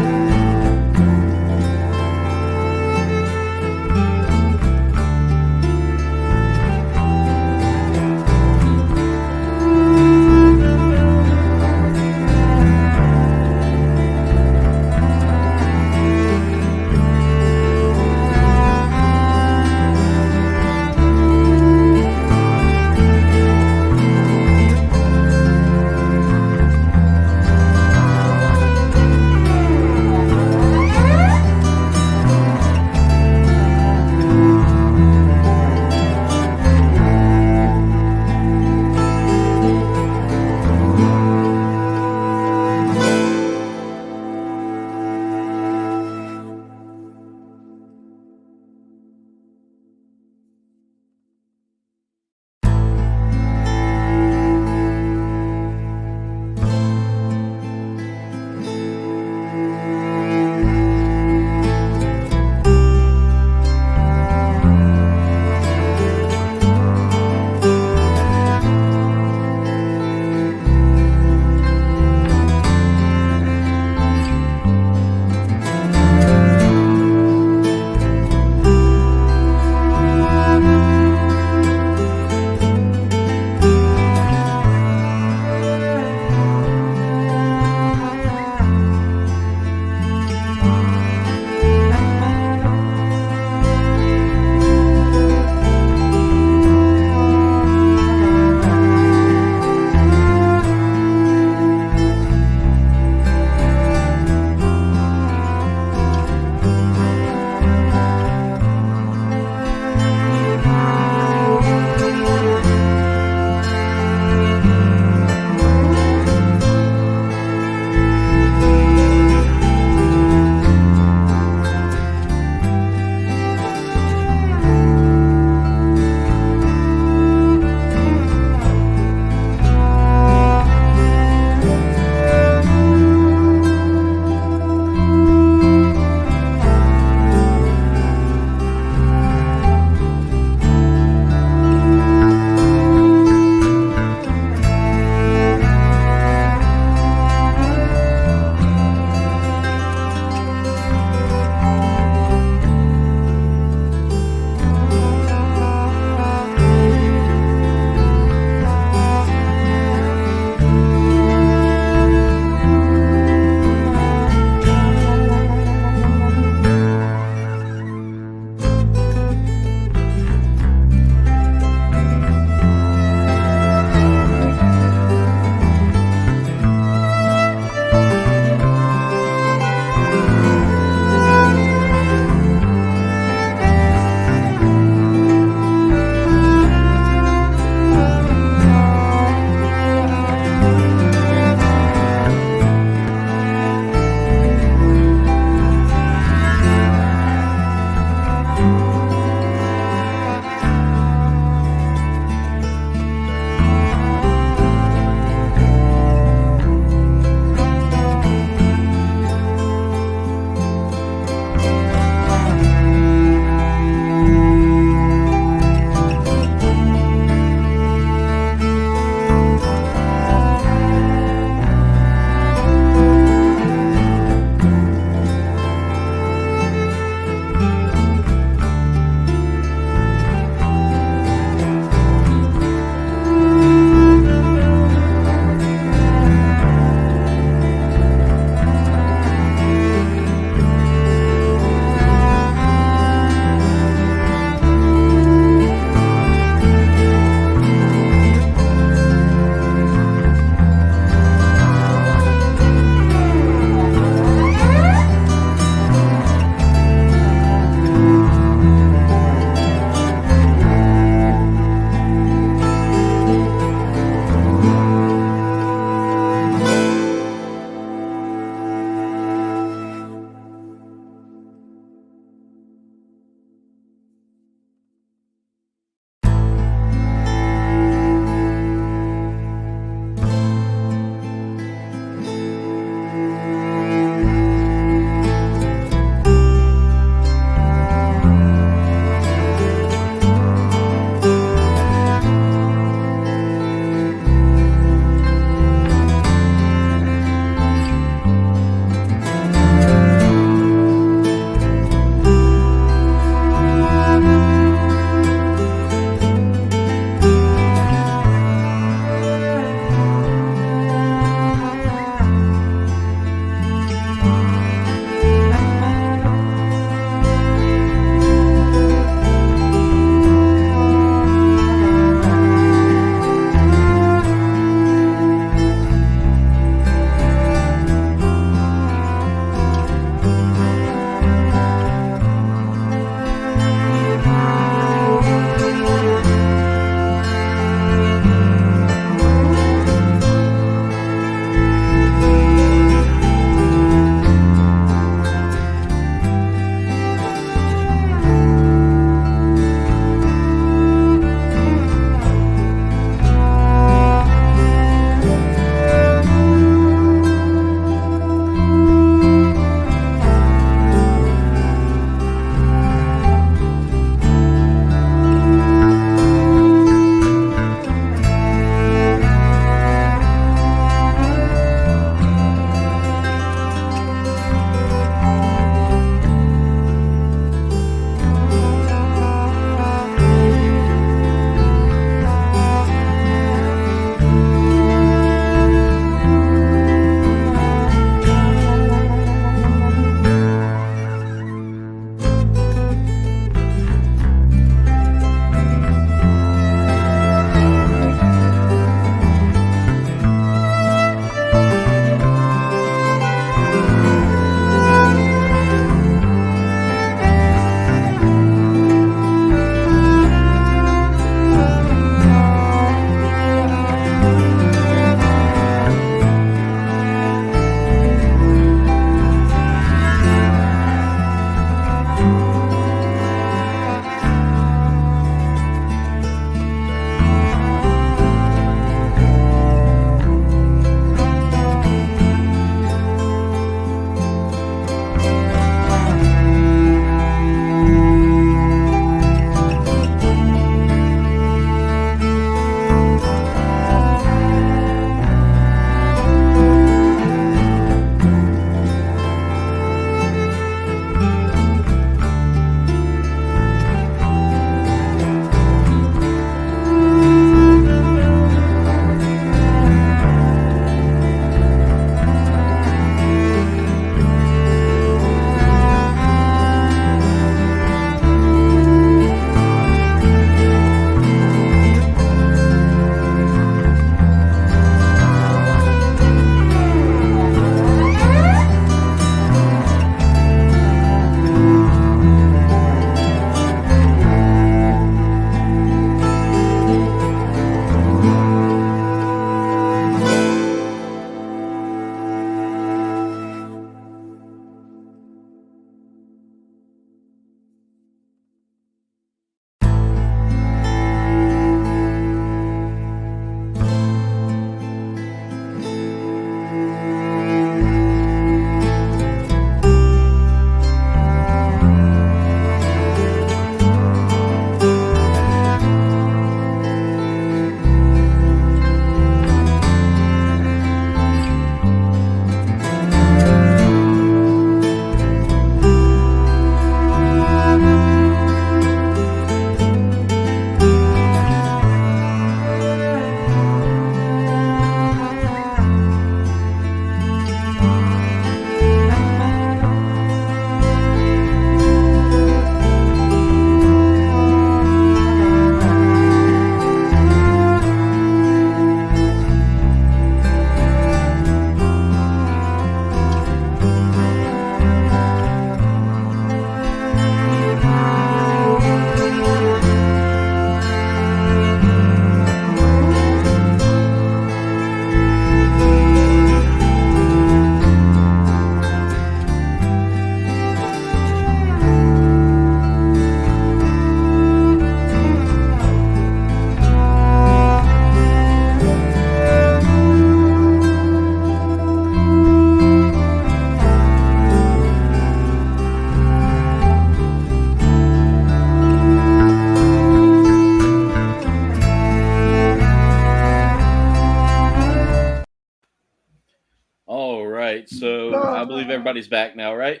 everybody's back now, right?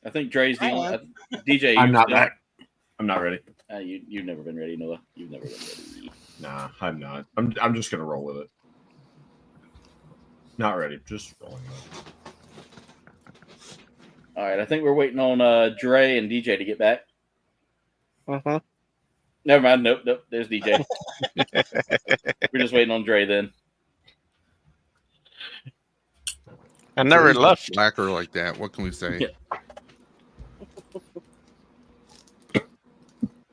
I think Dre's the I only DJ. I'm you're not still- back. I'm not ready. You've never been ready, Noah. You've never been ready. Nah, I'm not. I'm just gonna roll with it. Not ready. Just rolling with it. All right, I think we're waiting on Dre and DJ to get back. Mm-hmm. Never mind. Nope. There's DJ. We're just waiting on Dre then. I never Dre's left. Blacker like that. What can we say? Yeah.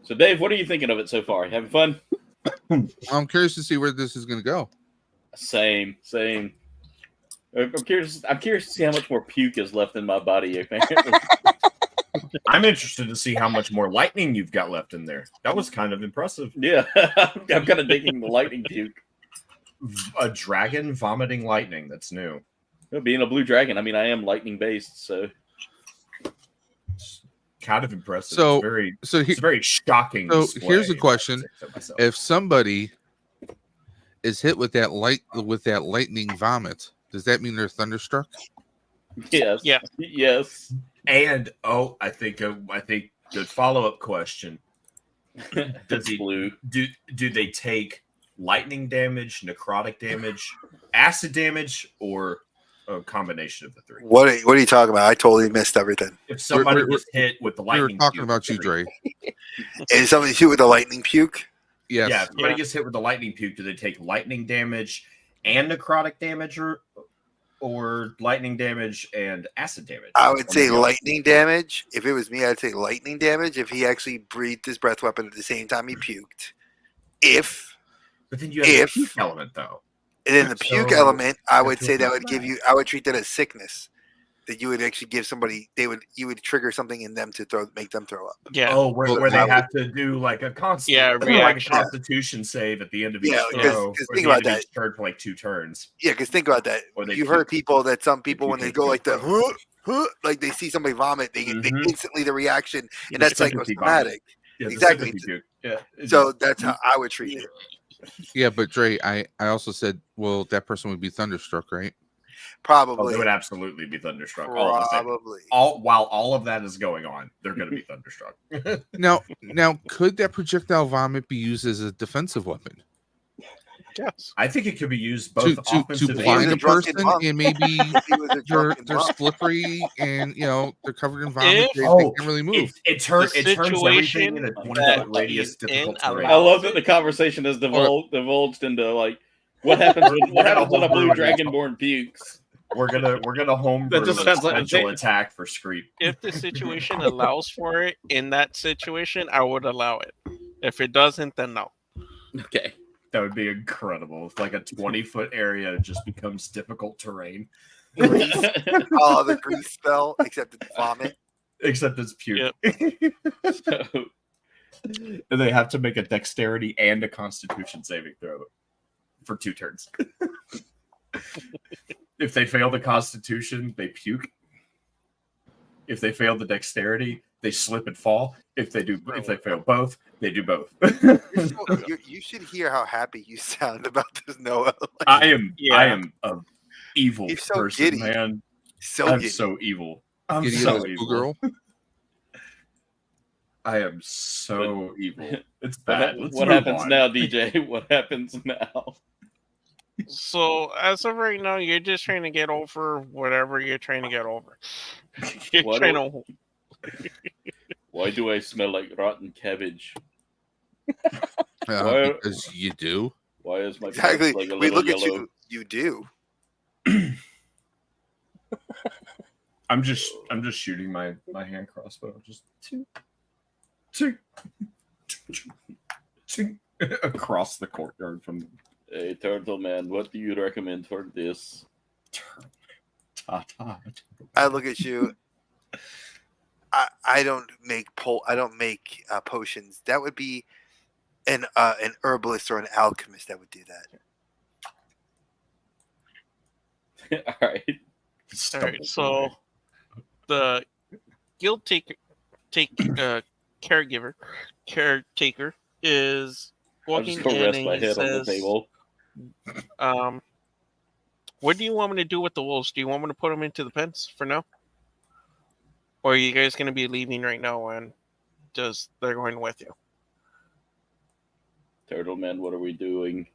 So, Dave, what are you thinking of it so far? You having fun? I'm curious to see where this is going to go. Same. I'm curious to see how much more puke is left in my body. Apparently. I'm interested to see how much more lightning you've got left in there. That was kind of impressive. Yeah, I'm kind of digging the lightning puke. A dragon vomiting lightning. That's new. Well, being a blue dragon, I mean, I am lightning based, so It's kind of impressive. So- It's a very shocking. So display, here's the if I question. say so myself. If somebody is hit with that lightning vomit, does that mean they're thunderstruck? yes, Yeah. yes. And I think the follow-up question: Does he Blue? do they take lightning damage, necrotic damage, acid damage, or a combination of the three? What are you talking about? I totally missed everything. If somebody We're- gets hit with the We were lightning, talking puke, about you, Dre. Is somebody hit with a lightning puke? Yes. Yeah, if somebody Yeah. gets hit with the lightning puke, do they take lightning damage and necrotic damage, or lightning damage and acid damage? I would Or say maybe all lightning damage. If it was me, I'd say lightning damage. If he actually breathed his breath weapon at the same time he puked. But then you have if- the puke element, though. And in the puke So, element, I you would have to say that would apply. give you. I would treat that as sickness. That you would actually give somebody. You would trigger something in them to make them throw up. Yeah. Oh, where Well, they I would- have to do like a constant, Yeah, like a reaction. Constitution save at the end of each Yeah, throw, 'cause or think the end about of each turn for like 2 turns. Yeah, because think about that. Or they You've puke. heard people that some people when they puke go and like the puke. like they see somebody vomit, they Mhm. instantly the reaction, The and that's sympathy psychosomatic. Yeah, the Exactly. sympathy puke. Yeah. So that's how I would treat it. Yeah, but Dre, I also said, well, that person would be thunderstruck, right? Probably. they would absolutely be thunderstruck. All of them. Probably. While all of that is going on, they're going to be thunderstruck. Now, could that projectile vomit be used as a defensive weapon Yes. I think it could be used to both to offensively blind was a a drunken person monk. and maybe He was a they're drunken they're monk. slippery and they're covered in vomit. If- They Oh, can't really move. It turns situation everything in a 20-foot that radius he's difficult in terrain. I love that the conversation has divulged into like what happens when a blue dragonborn pukes. We're gonna home That just sounds like a potential thing. attack for Screep. If the situation allows for it, in that situation, I would allow it. If it doesn't, then no. Okay. That would be incredible. If like a 20-foot area just becomes difficult terrain, Oh, the grease spell, except it's vomit. except it's puke. So, And they have to make a dexterity and a Constitution saving throw for 2 turns. If they fail the Constitution, they puke. If they fail the dexterity, they slip and fall. If they fail both, they do both. You should hear how happy you sound about this, Noah. I am Yeah. an evil You're so person, giddy. man. So I'm giddy. so evil. I'm Giddy so as a evil. girl. I am so evil. It's what bad. Let's what move happens on. now, DJ? What happens now? So as of right now, you're just trying to get over whatever you're trying to get over. You're What trying do- to. Why do I smell like rotten cabbage? Uh, because you do. Why is my Exactly. pants like a We little look at yellow? you. You do. I'm just shooting my hand crossbow just two, across the courtyard from Hey, Turtle Man, what do you recommend for this? Ta-ta. I look at you. I don't make potions. That would be an herbalist or an alchemist that would do that. All right. All right, so the guild caretaker is I'll walking just go in rest and my he head on the says, table. What do you want me to do with the wolves? Do you want me to put them into the pens for now? Or are you guys going to be leaving right now and just they're going with you? Turtle Man, what are we doing?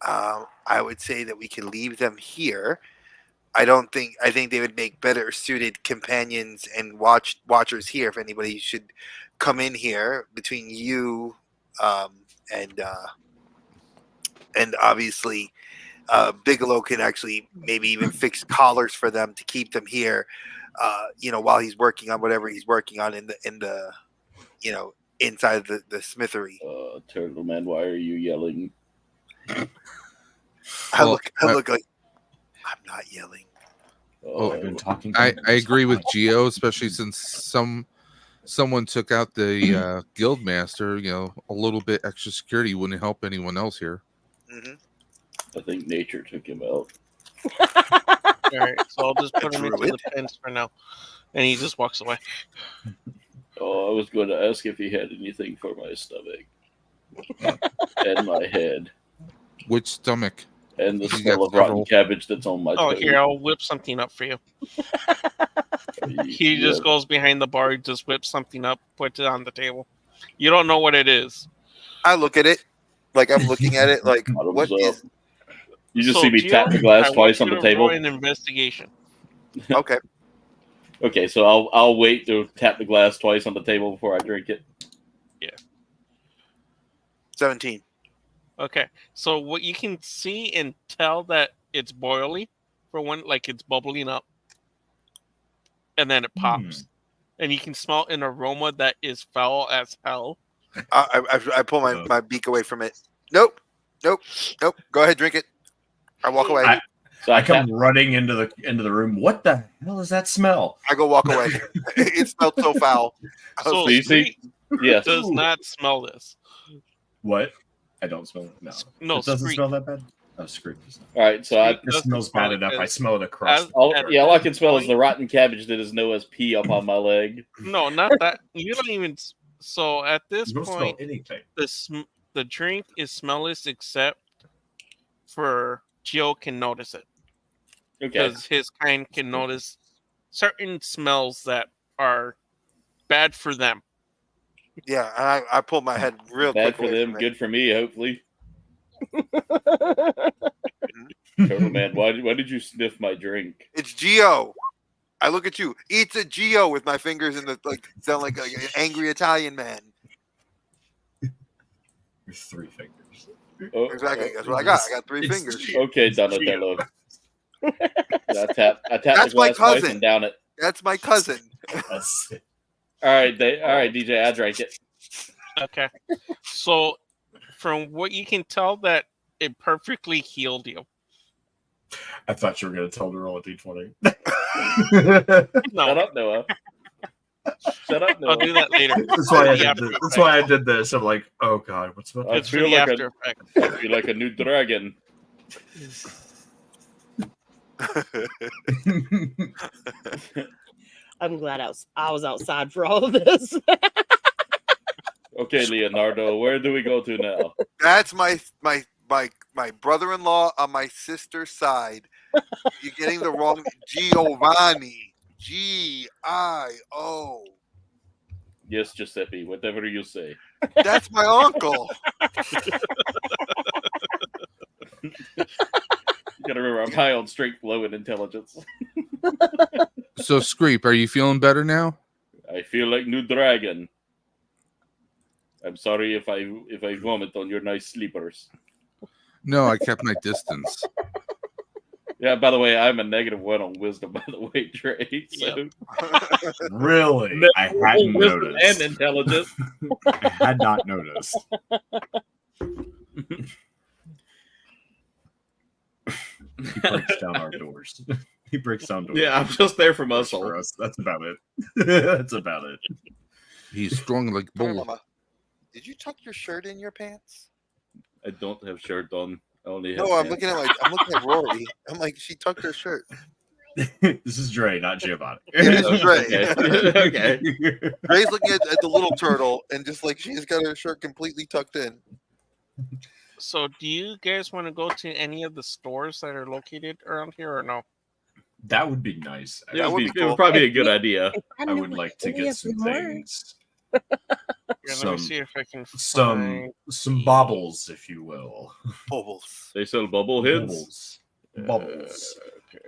I would say that we can leave them here. I think they would make better suited companions and watchers here. If anybody should come in here between you and obviously Bigelow can actually maybe even fix collars for them to keep them here. While he's working on whatever he's working on in the inside the smithery. Turtle Man, why are you yelling? I look like I'm not yelling. I've been talking. I agree with Geo, especially since someone took out the guild master. A little bit extra security wouldn't help anyone else here. Mm-hmm. I think nature took him out. All right, so I'll just put him into the pens for now, and he just walks away. Oh, I was going to ask if he had anything for my stomach and my head Which stomach? and the You smell got of rotten several. cabbage that's on my Oh, toes. here, I'll whip something up for you. He just goes behind the bar, just whips something up, puts it on the table. You don't know what it is. I look at it like I'm looking at it like Bottoms what up. is You just So, see me Gio, tap the glass I twice want on you the to roll table. an investigation. okay. Okay, so I'll wait to tap the glass twice on the table before I drink it. 17. Okay, so what you can see and tell that it's boiling, for one, like it's bubbling up, and then it pops, and you can smell an aroma that is foul as hell. I pull my beak away from it. Nope. Go ahead, drink it. I walk away. So I come running into the room. What the hell is that smell? I go walk away. It smelled so foul. I was So like, you see? Yes. does not smell this. What? I don't smell it. No, No, it doesn't Screech. smell that bad. Oh, Screech. All right, so I Screech It doesn't smells smell bad it enough. I as- smell it across. as- all, at yeah, all I this can smell is the point- rotten cabbage that is Noah's pee up on my leg. No, not that. You don't even. So at this You don't smell point, anything. the drink is smellless except for Gio can notice it. Okay. Because his kind can notice certain smells that are bad for them. yeah, and I pulled my head real Bad quick for away them, from it. good for me, hopefully. Turtle Man, why did you sniff my drink? It's Geo. I look at you. It's a Geo with my fingers in the sound like an angry Italian man. Your 3 fingers. Oh, Exactly. That's what I got. I got 3 It's fingers. Geo. okay, Donatello. I tap the That's my glass twice cousin. and down it. That's my cousin. That's it. All right, DJ, I drank it. Okay. So from what you can tell that it perfectly healed you. I thought you were going to tell me to roll a d20. No, Shut up, Noah. Shut up, I'll Noah. do that later. That's why I The did after this. That's effect. why I did this. I'm like, oh god, what's about I It's for feel the like after effect. I feel like a new dragon. I'm glad I was outside for all of this. Okay, Leonardo, where do we go to now? That's my brother-in-law on my sister's side. You're getting the wrong Giovanni. G-I-O. Yes, Giuseppe, whatever you say. That's my uncle. You gotta remember, I'm high on strength, low in intelligence. So, Screep, are you feeling better now? I feel like new dragon. I'm sorry if I vomit on your nice sleepers. No, I kept my distance. Yeah, by the way, I'm a -1 on wisdom, by the way, Trey. So Really? I hadn't wisdom noticed. and intelligence. I had not noticed. He breaks down our doors. He breaks down doors. Yeah, I'm just there for for muscle. us. That's about it. That's about it. He's strong like Come here, bull. Mama. Did you tuck your shirt in your pants? I don't have shirt on. I only have No, I'm pants. looking at Rory. I'm like, she tucked her shirt. This is Dre, not Giovanni. This is Dre. Okay. Ray's looking at the little turtle and just like she's got her shirt completely tucked in. So, do you guys want to go to any of the stores that are located around here, or no? That would be nice. It would, would be, be it would cool. probably be a good idea. If I knew would what like to any get of some them were. things, Here, let me Some- see if I can some find baubles, if you will. Bubbles. They sell bubble heads. Bubbles. okay.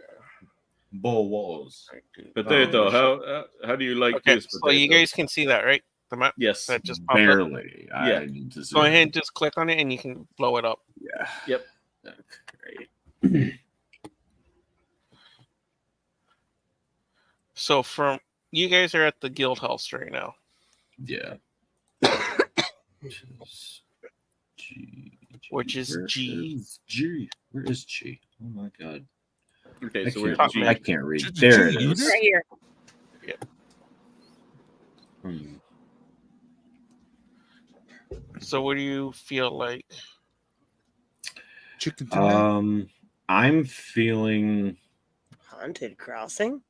Bubbles. Potato. Oh, How do you like Okay, this so potato? you guys can see that, right? The map Yes. that just popped up. Barely. Yeah. I need to Go zoom ahead in. and just click on it, and you can blow it up. Yeah. Yep. Great. So from you guys are at the guild house right now. Yeah. Which is G. Which is G. Is G? Where is G? Oh my god. Okay, I so we're can't, G. I can't read. G- There G it unit? is. Right here. Hmm. So what do you feel like? Chicken tonight. I'm feeling Haunted Crossing.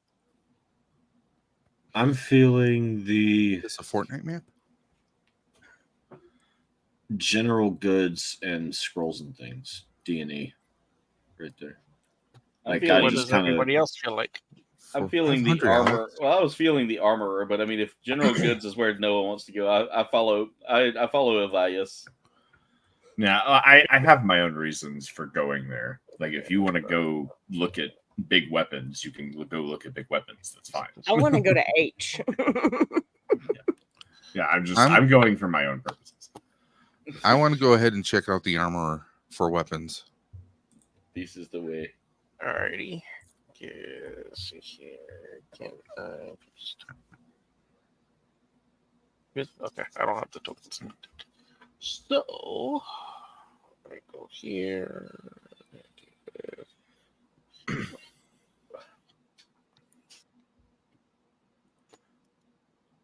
the Is this a Fortnite map? general goods and scrolls and things. D&E. Right there. I'm Like, feeling- I What just does kind everybody of. else feel like? I'm For feeling the $500. armor. Well, I was feeling the armorer, but I mean, if general goods is where Noah wants to go, I follow Elias. Yeah, I have my own reasons for going there. Like, if you want to go look at big weapons, you can go look at big weapons. That's fine. I want to go to H. Yeah, I'm I'm- going for my own purposes. I want to go ahead and check out the armor for weapons. This is the way. Alrighty. Yes, here. Can I just... Okay, I don't have the tokens. So I go here.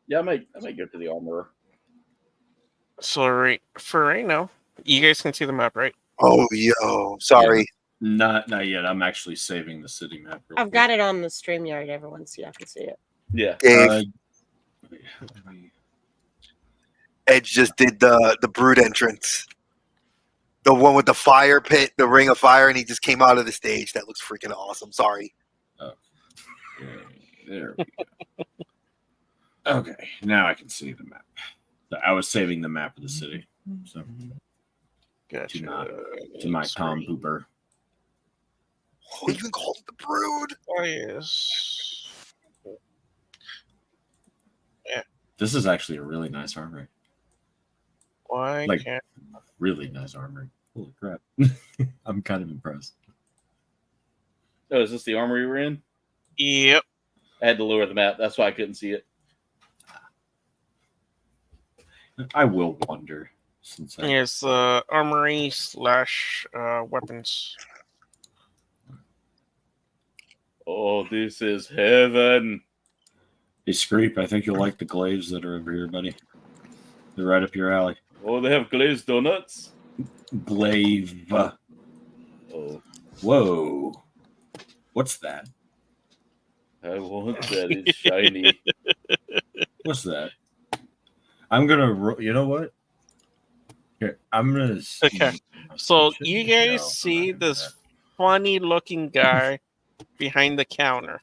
Yeah, I might go to the armorer. So for right now, you guys can see the map, right? Oh, yo. Sorry. Not yet. I'm actually saving the city map. real I've quick. got it on the StreamYard, everyone, so y'all can see it. Yeah. Dave, Edge just did the brood entrance. The one with the fire pit, the ring of fire, and he just came out of the stage. That looks freaking awesome. Sorry. There we go. Okay, now I can see the map. I was saving the map of the city. So Gotcha. to my Tom Pooper. Oh, you can call it the brood. Oh, yes. This is actually a really nice armory. Why Like- can't Really nice armory. Holy crap. I'm kind of impressed. Oh, is this the armory we're in? Yep. I had to lower the map. That's why I couldn't see it. I will wonder since I Yes, armory / weapons. Oh, this is heaven. Hey Screep, I think you'll like the glaives that are over here, buddy. They're right up your alley. Oh, they have glazed donuts. Glaive. Oh, Whoa. What's that? I want that. It's shiny. What's that? I'm gonna. You know what? Here, I'm gonna. Okay. So Shouldn't you it guys go? see this funny looking guy behind the counter.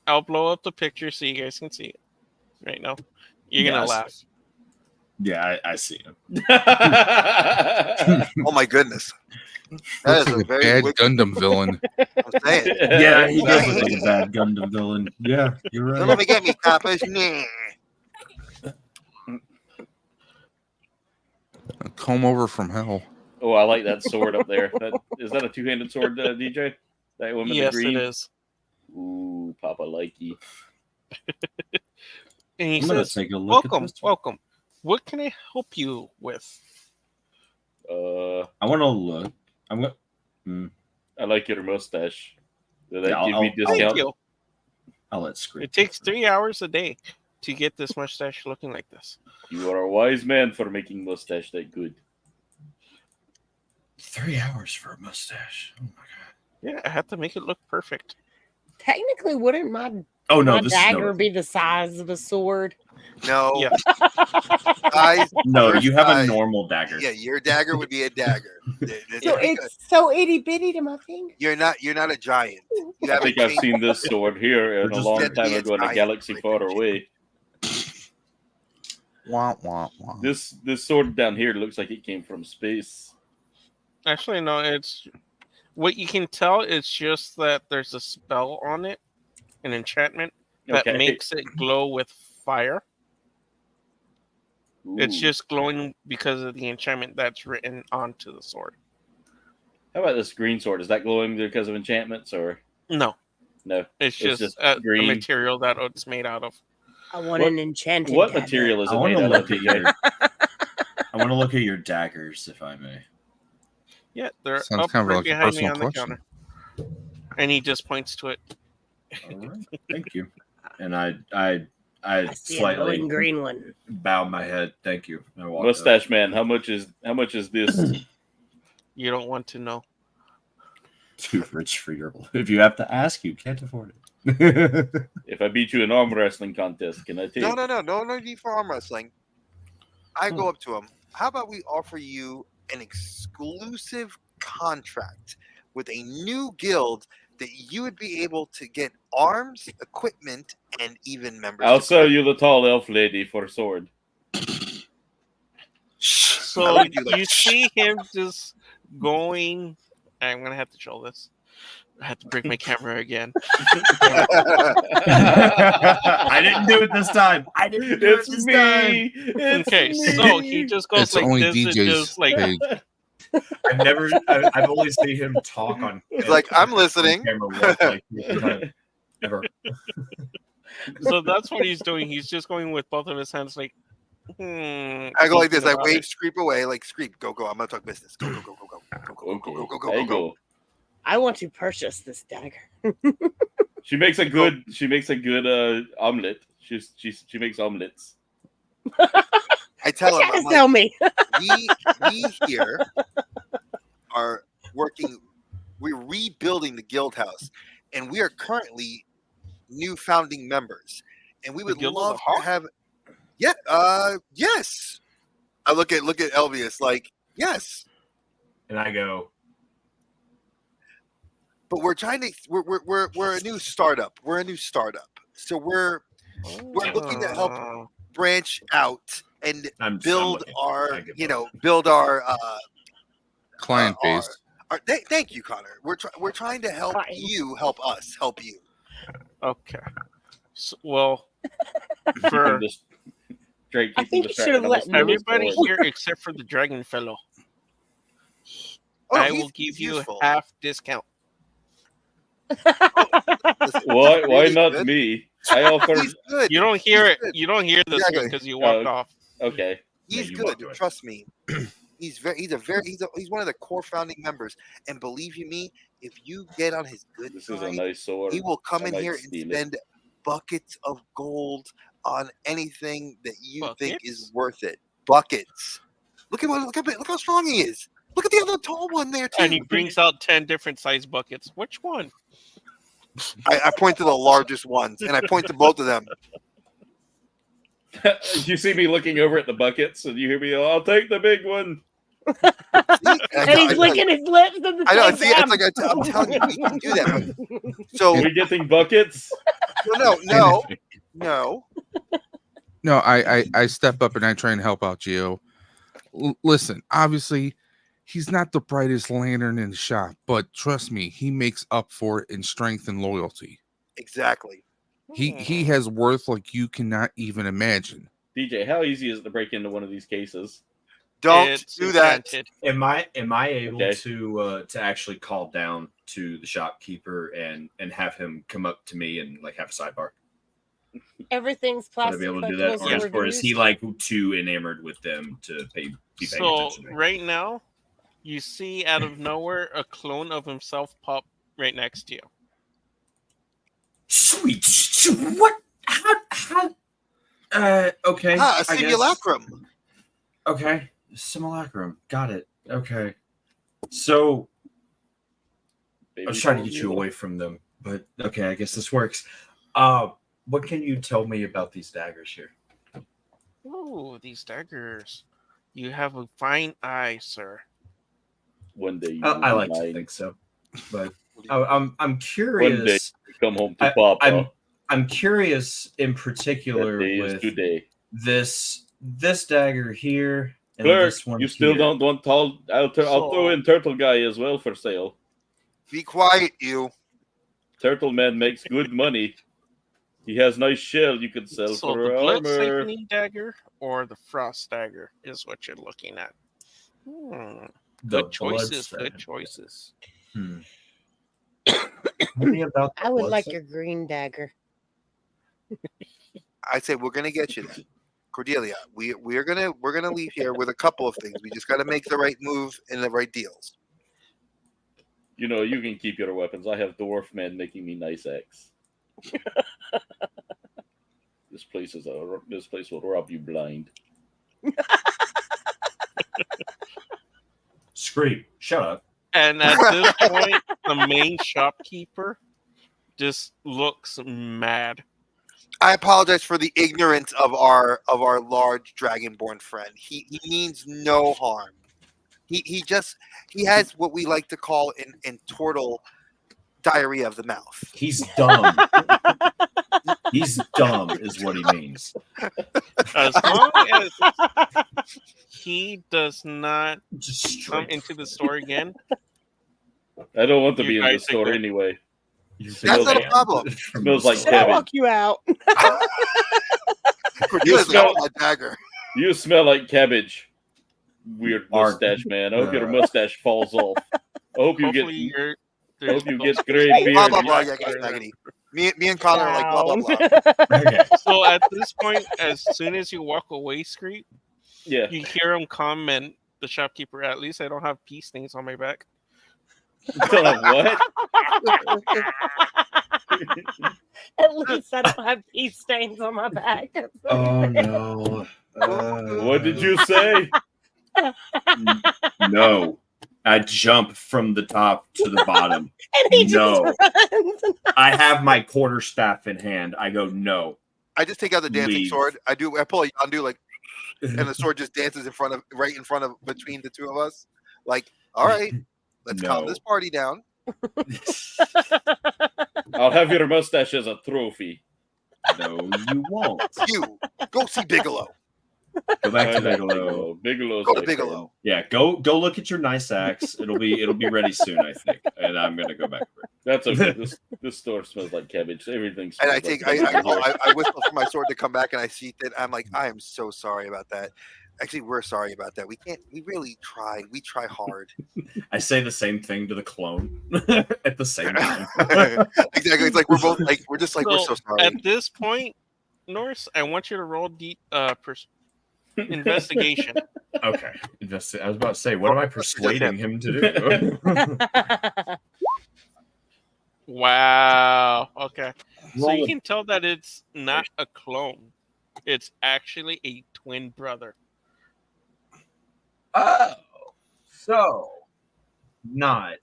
I'll blow up the picture so you guys can see it right now. You're gonna Yes. laugh. Yeah, I see him. Oh my goodness. That Looks is like a a very bad wicked. Gundam villain. I'm saying. Yeah, he does look like a bad Gundam villain. Yeah, you're Don't right. let me get me, Tapas. Nah. A comb over from hell. Oh, I like that sword up there. Is that a two-handed sword, DJ? That one with Yes, the green? it is. Ooh, Papa likey. And he I'm gonna says, take a look at "Welcome, this one. welcome. What can I help you with?" I want to look. I'm gonna. I like your mustache. Did that Yeah, give I'll- me I'll- Thank discount? you. I'll let Screep. It takes 3 hours a day to get this mustache looking like this. You are a wise man for making mustache that good. 3 hours for a mustache. Oh my god. Yeah, I had to make it look perfect. Technically, wouldn't my Oh no, my this dagger is be the size of a sword? No. Yeah. Size, No, your you have a size. normal dagger. Yeah, your dagger would be a dagger. So it's so itty bitty to my finger. You're not a giant. You I haven't think I've changed- seen this sword here in a Just long said time be a ago in a giant, galaxy like far a away. Wah, wah, wah. This sword down here looks like it came from space. Actually, no. It's what you can tell. It's just that there's a spell on it, an enchantment that Okay. makes it glow with fire. It's Ooh. just glowing because of the enchantment that's written onto the sword. How about this green sword? Is that glowing because of enchantments or No, no? it's It's just, just a green. material that it's made out of. I want What- an enchanted What dagger. material is I it want made to out of? look at DJ? your. I want to look at your daggers, if I may. Yeah, they're Sounds up kind of right like a behind me personal on the collection. counter. And he just points to it. All right, thank you. And I I see a slightly glowing green one. bow my head. Thank you. I walked up. Mustache man, how much is this? You don't want to know. Too rich for your. If you have to ask, you can't afford it. If I beat you in arm wrestling contest, can I take? No need for arm wrestling. I go up to him. How about we offer you an exclusive contract with a new guild that you would be able to get arms, equipment, and even members. I'll to sell create. you the tall elf lady for a sword. So I would do like, you see him just going. I'm gonna have to show this. I have to break my camera again. I didn't do it this time. I didn't do It's it this me. time. It's Okay, me. so he just goes It's like only this. It's DJ's just like page. I've only seen him talk on. He's like, I'm listening. Camera once, like, ever. so. That's what he's doing. He's just going with both of his hands, like. I go like this. I thinking about wave it. Screep away. Like Screep, go. I'm gonna talk business. Go. Okay, I go. I want to purchase this dagger. She makes a good. She makes a good omelet. She makes omelets. I tell him, Trying I'm to sell me. we here are working. We're rebuilding the guild house, and we are currently new founding members. And we would Guild of love the to Hawk? have. Yeah. Yes. I look at Elvius like yes, And I go, but we're trying to. We're a new startup. We're a new startup. So we're looking to help branch out and I'm build looking. our I give up. build our Client base. thank you, Connor. We're trying to help Fine. you help us help you. Okay. So, well, Keep for him dis- Drake, I keep him think you distracted. should've I'm let gonna steal his everybody sword. here except for the dragon fellow, Oh, I he's- will give he's you useful. half discount. Listen, Why he's really not good. me? I offer. He's good. You don't hear He's it. good. You don't hear this Exactly. because you walked off. Okay. He's you good. walked away. Trust me. He's one of the core founding members. And believe you me, if you get on his good This is a side, nice sword. he will come I in might here and steal it. spend buckets of gold on anything that you think Buckets? is worth it. Buckets. Look how strong he is. Look at the other tall one there too. And he brings out 10 different size buckets. Which one? I point to the largest ones, and I point to both of them. You see me looking over at the buckets, and you hear me. I'll take the big one. See? And he's licking his lips at the I know. same See, it's time. like I'm telling you, we can do that. But, so Are we getting buckets? no. No, I step up and I try and help out Gio. Listen, obviously, he's not the brightest lantern in the shop, but trust me, he makes up for it in strength and loyalty. Exactly. He has worth like you cannot even imagine. DJ, how easy is it to break into one of these cases? Don't It's do that. enchanted. Am I able Okay. to actually call down to the shopkeeper and have him come up to me and like have a sidebar? Everything's Would I plastic. be able to do that, collectibles or is he reviews. like too enamored with them to be paying So attention to me? right now, you see out of nowhere a clone of himself pop right next to you. Sweet, what? How? Okay. Ah, a I guess. simulacrum. Okay, simulacrum. Got it. Okay. So I was trying to get you away from them, but okay, I guess this works. What can you tell me about these daggers here? Ooh, these daggers. You have a fine eye, sir. One day you I will like be to mine. think so, but I'm One day curious. you come home to Papa. I'm curious in That particular day is with today. this dagger here and Clerk, this one you still here. don't want tall? I'll throw So- in Turtle Guy as well for sale. Be quiet, you. Turtle Man makes good money. He has nice shell you could sell So for the blood armor. siphoning dagger or the frost dagger is what you're looking at. The Good choices. bloodstone. Good choices. Tell me about the I would like bloodstone. your green dagger. I say we're gonna get you that. Cordelia, we're gonna leave here with a couple of things. We just gotta make the right move and the right deals. You know, you can keep your weapons. I have Dwarf Man making me nice axe. This place will rob you blind. Scream! Shut up! And at this point, the main shopkeeper just looks mad. I apologize for the ignorance of our large dragonborn friend. He means no harm. He has what we like to call in Turtle diarrhea of the mouth. He's dumb. He's dumb, is what he means. As long as he does not Just come straight. into the store again, I don't want to You be in the guys store think anyway. That's not a banned problem. from Smells the like Should store. I Kevin. walk you out? Cordelia's smell- got a dagger. You smell like cabbage. Weird Art. mustache man. I hope your mustache falls off. I hope you get. hopefully you're. I hope you get those- gray Blah beard. blah blah. Yeah, Yeah, yeah. yaggity. Me and Connor are like blah blah blah. Okay. So at this point, as soon as you walk away, Screep, Yeah. you hear him comment, the shopkeeper, at least I don't have pea stains on my back. What? At least I don't have pea stains on my back. Oh no. What did you say? No. I jump from the top to the bottom. And he No. just runs. I have my quarterstaff in hand. I go, no. I just take out the dancing Leave. sword. I pull a undo like, and the sword just dances right in front of between the two of us. Like, all right, let's calm No. this party down. I'll have your mustache as a trophy. No, you won't. You go see Bigelow. Go back I to like Bigelow. Bigelow's Go to my Bigelow. friend. Yeah, go look at your nice axe. It'll be ready soon, I think. And I'm gonna go back. That's okay. This store smells like cabbage. Everything smells And I like take cabbage here. I whistle for my sword to come back, and I see that I'm like, I am so sorry about that. Actually, we're sorry about that. We really try. We try hard. I say the same thing to the clone at the same time. Exactly. It's like we're both like we're just like we're so sorry. At this point, Norse, I want you to roll investigation. Okay. I was about to say, what am I persuading him to do? Wow. Okay. So Roll you it. can tell that it's not a clone. It's actually a twin brother. Oh, so not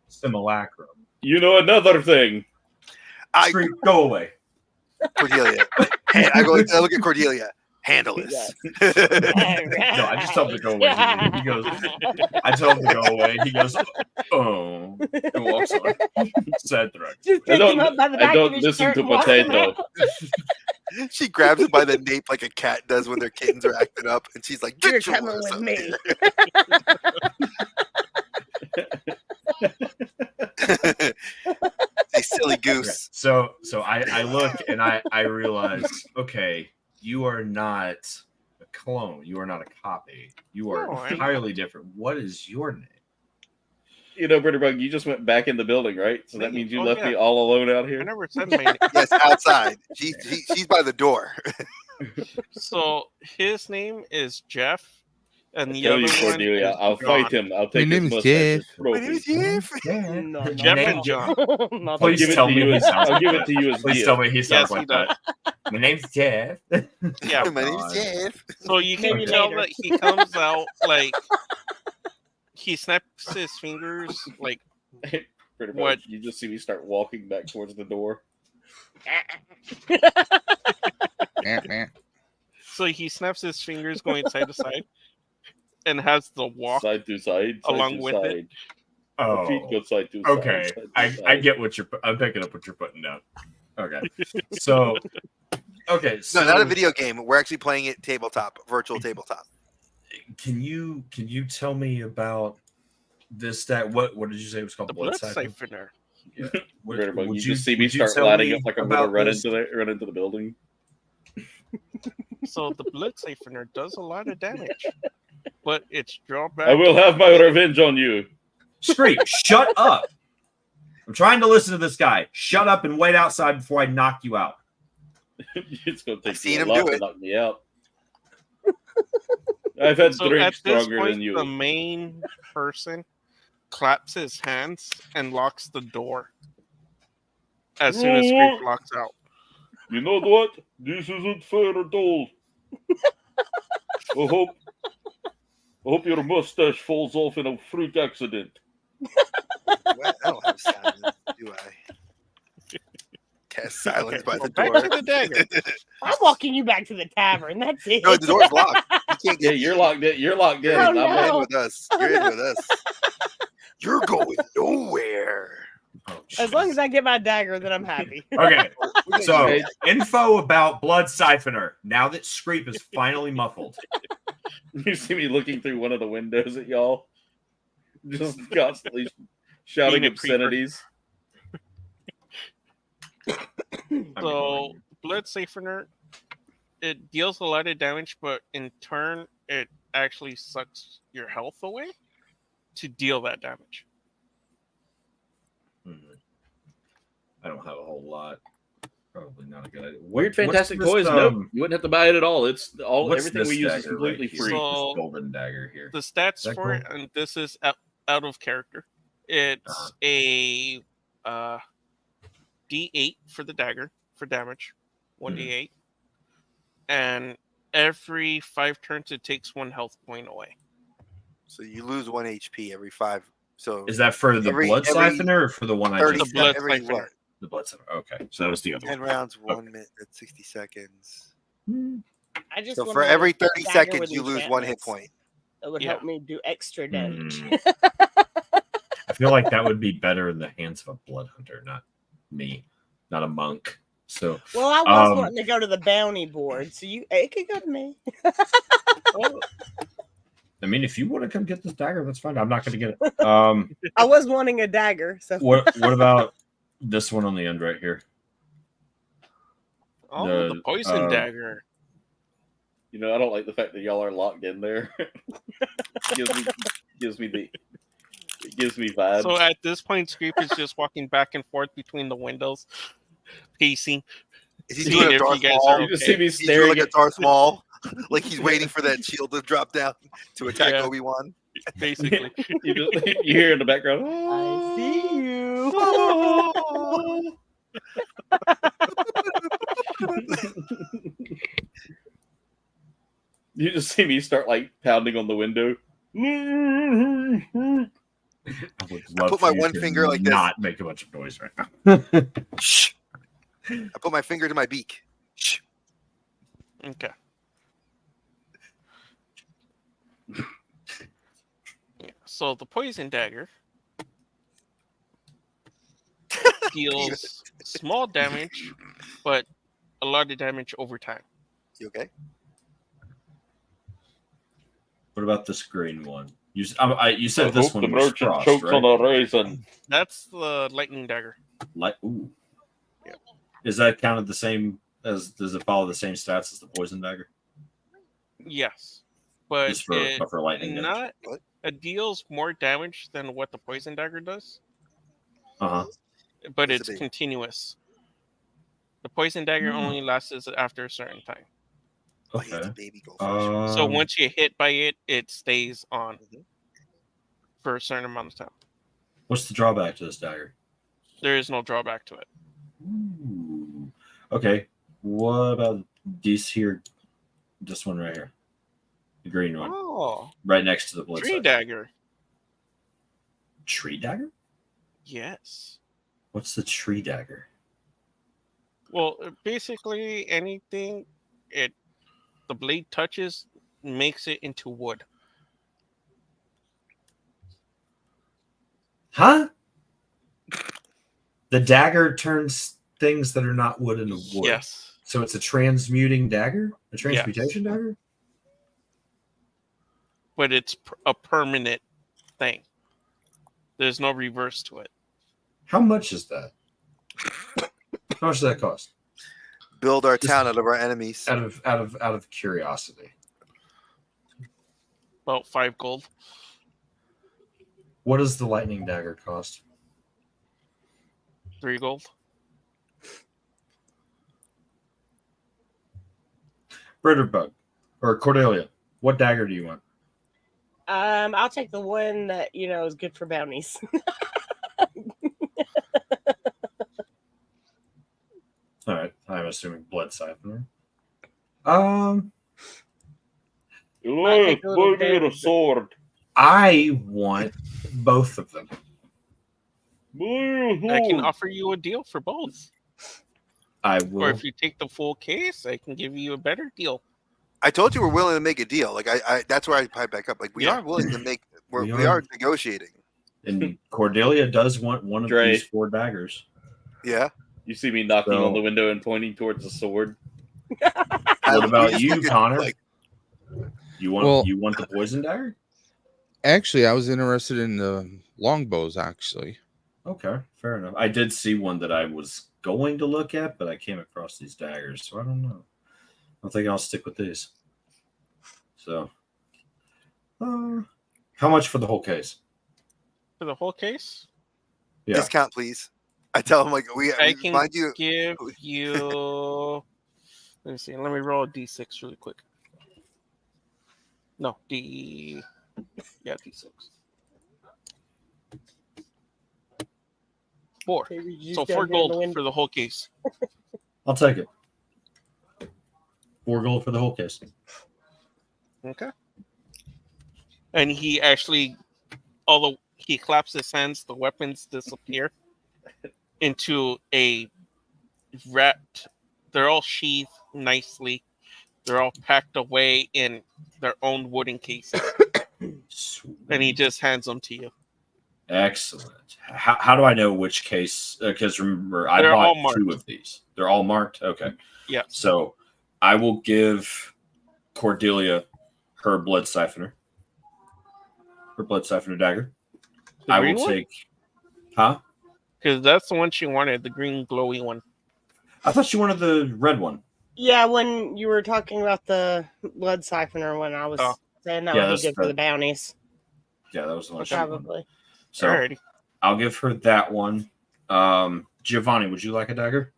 simulacrum. You know another thing. I Scream, go away. Cordelia. Hey, I look at Cordelia. Handle this. No, I just tell him to go away. He goes, I tell him to go away. He goes, oh, and walks away. Sad threat. Just I pick him don't. up by the I back of don't his listen shirt to and walk him Potato. out. She grabs him by the nape like a cat does when their kittens are acting up, and she's like, You're "Get your coming ass with up me. here." A silly goose. So I look and I realize, okay, you are not a clone. You are not a copy. You are No, I'm- entirely different. What is your name? You know, Bitterbug, you just went back in the building, right? So that Me? means you Oh, left yeah. me all alone out I here. never said my name. Yes, outside. She's by the door. So his name is Jeff, and I the tell other you, one Cordelia, is I'll John. fight him. I'll take name his is mustache as Jeff. My name is trophy. Jeff. No, Jeff name- and John. Not Please Give it tell to me you he as- sounds I'll like give that. it to you as Please gift. tell me he sounds Yes, he like that. My name's Jeff. Yeah. My name is God. Jeff. So you can Maybe tell later. that he comes out like he snaps his fingers like Bitterbug, What? you just see me start walking back towards the door. Meh, meh. so So he snaps his fingers going side to side, and has the walk Side to side, side along to with side. it. The feet go side to side. Okay, side to I side. get what I'm picking up what you're putting down. Okay, so No, not a video game. We're actually playing it tabletop, virtual tabletop. Can you tell me about this stat? What did you say it was called? The blood siphoner. Yeah. You just see me start tell lighting me up like I'm going to about run this? into the building. So the blood siphoner does a lot of damage, but its drawback. I will have my revenge on you. Scream! Shut up! I'm trying to listen to this guy. Shut up and wait outside before I knock you out. It's going to I've take seen you a him lot do to it. knock me out. I've had So drinks at this stronger point, than you. the main person claps his hands and locks the door as soon as Screech locks out. You know what? This isn't fair at all. I hope your mustache falls off in a freak accident. What? I don't have silence, do I? Cast silence by the Back door. to the dagger. I'm walking you back to the tavern. That's it. No, the door's locked. You can't Yeah, get you're locked in. You're locked in. Oh, I'm no. You're in not- with us. You're in with us. You're going nowhere. Oh, As long as I get my dagger, then I'm happy. Okay, We're gonna so do info about blood siphoner. Now that Screep is finally muffled. You see me looking through one of the windows at y'all, just constantly shouting Being a creeper. obscenities. So blood siphoner, it deals a lot of damage, but in turn, it actually sucks your health away to deal that damage. I don't have a whole lot. Probably not a good idea. Weird, What's fantastic this, toys. Nope, you wouldn't have to buy it at all. It's all what's everything this we use is dagger completely right here? free. So- This golden dagger here. The stats that for it, cool? and this is out of character. It's a D8 for the dagger for damage, 1d8, and every 5 turns it takes 1 health point away. So you lose 1 HP every 5. So Is that for the Every- blood every siphoner or for the one I 30 just The blood every siphoner. what? The blood siphoner. Okay, so that was the other 10 one. rounds, 1 minute, 60 seconds. I just So wanted for a every 30 dagger seconds, with you lose 1 hit enchantments. point. That would Yeah. help me do extra damage. I feel like that would be better in the hands of a blood hunter, not me, not a monk. So Well, I was Um, wanting to go to the bounty board, so it could go to me. I mean, if you want to come get this dagger, that's fine. I'm not going to get it. I was wanting a dagger, so What about this one on the end right here? Oh, The, the poison dagger. You know, I don't like the fact that y'all are locked in there. gives me vibes. So at this point, Screep is just walking back and forth between the windows, pacing. Is he Seeing doing a if Darth you guys Maul? are you just okay. see me He's doing staring like a at Darth Maul, like he's waiting for that shield to drop down to attack Yeah. Obi-Wan. Basically. you hear in the background. I see you. You just see me start like pounding on the window. I would love put for my you one to finger like this. not make a bunch of noise right now. Shh. I put my finger to my beak. Shh. Okay. Yeah, so the poison dagger deals small damage, but a lot of damage over time. You okay? What about this green one? You said I this hope one the was merchant frost, chokes right? on a raisin. That's the lightning dagger. Like, ooh. Yeah. Is that counted the same as? Does it follow the same stats as the poison dagger? Yes, but Just for, it but for lightning damage. not What? it deals more damage than what the poison dagger does, Uh-huh. but It's a it's big- continuous. The poison dagger only lasts after a certain time. Oh, he has Okay. a baby goldfish. So Um, once you hit by it, it stays on Mhm. for a certain amount of time. what's the drawback to this dagger? There is no drawback to it. Ooh. Okay. What about this here? This one right here, the green one, Oh, right next to the blood. tree siphon. dagger. Tree dagger? Yes. What's the tree dagger? Well, basically anything. It the blade touches makes it into wood. Huh? The dagger turns things that are not wood into wood. Yes. So it's a transmuting dagger? A transmutation dagger? But it's a permanent thing. There's no reverse to it. How much is that? How much does that cost? Build our Just town out of our enemies. Out of curiosity. About 5 gold. What does the lightning dagger cost? 3 gold. Britterbug or Cordelia, what dagger do you want? I'll take the one that is good for bounties. All right, I'm assuming blood siphoner. Might take a little damage, sword. I want both of them. I can offer you a deal for both. I Or will. if you take the full case, I can give you a better deal. I told you we're willing to make a deal. Like I that's where I pipe back up. Like we Yeah. are willing to make. We We are. are negotiating. And Cordelia does want one of Dre. these 4 daggers. Yeah. You see me knocking So- on the window and pointing towards the sword. What about just you, look at, Connor? like, You want Well- you want the poison dagger? Actually, I was interested in the longbows. Actually, Okay, fair enough. I did see one that I was going to look at, but I came across these daggers, so I don't know. I think I'll stick with these. So, how much for the whole case? For the whole case, Yeah. discount, please. I tell him like I we can mind you. give you. Let me see. Let me roll a d6 really quick. No, d6. Four. Maybe you So just 4 go down the gold window. for the whole case. I'll take it. 4 gold for the whole case. Okay. And he actually, although he claps his hands, the weapons disappear into a wrapped. They're all sheathed nicely. They're all packed away in their own wooden cases. And he just hands them to you. Excellent. How do I know which case? Because remember, I They're all bought marked. 2 of these. They're all marked? Okay. Yeah. So I will give Cordelia her blood siphoner. Her blood siphoner dagger. The I green will one? take. Huh? Because that's the one she wanted, the green glowy one. I thought you wanted the red one. Yeah, when you were talking about the blood siphoner, when I was Oh. saying that Yeah, would be that's good for the- the bounties, Yeah, that was the one. she wanted. probably. So Alrighty. I'll give her that one. Giovanni, would you like a dagger?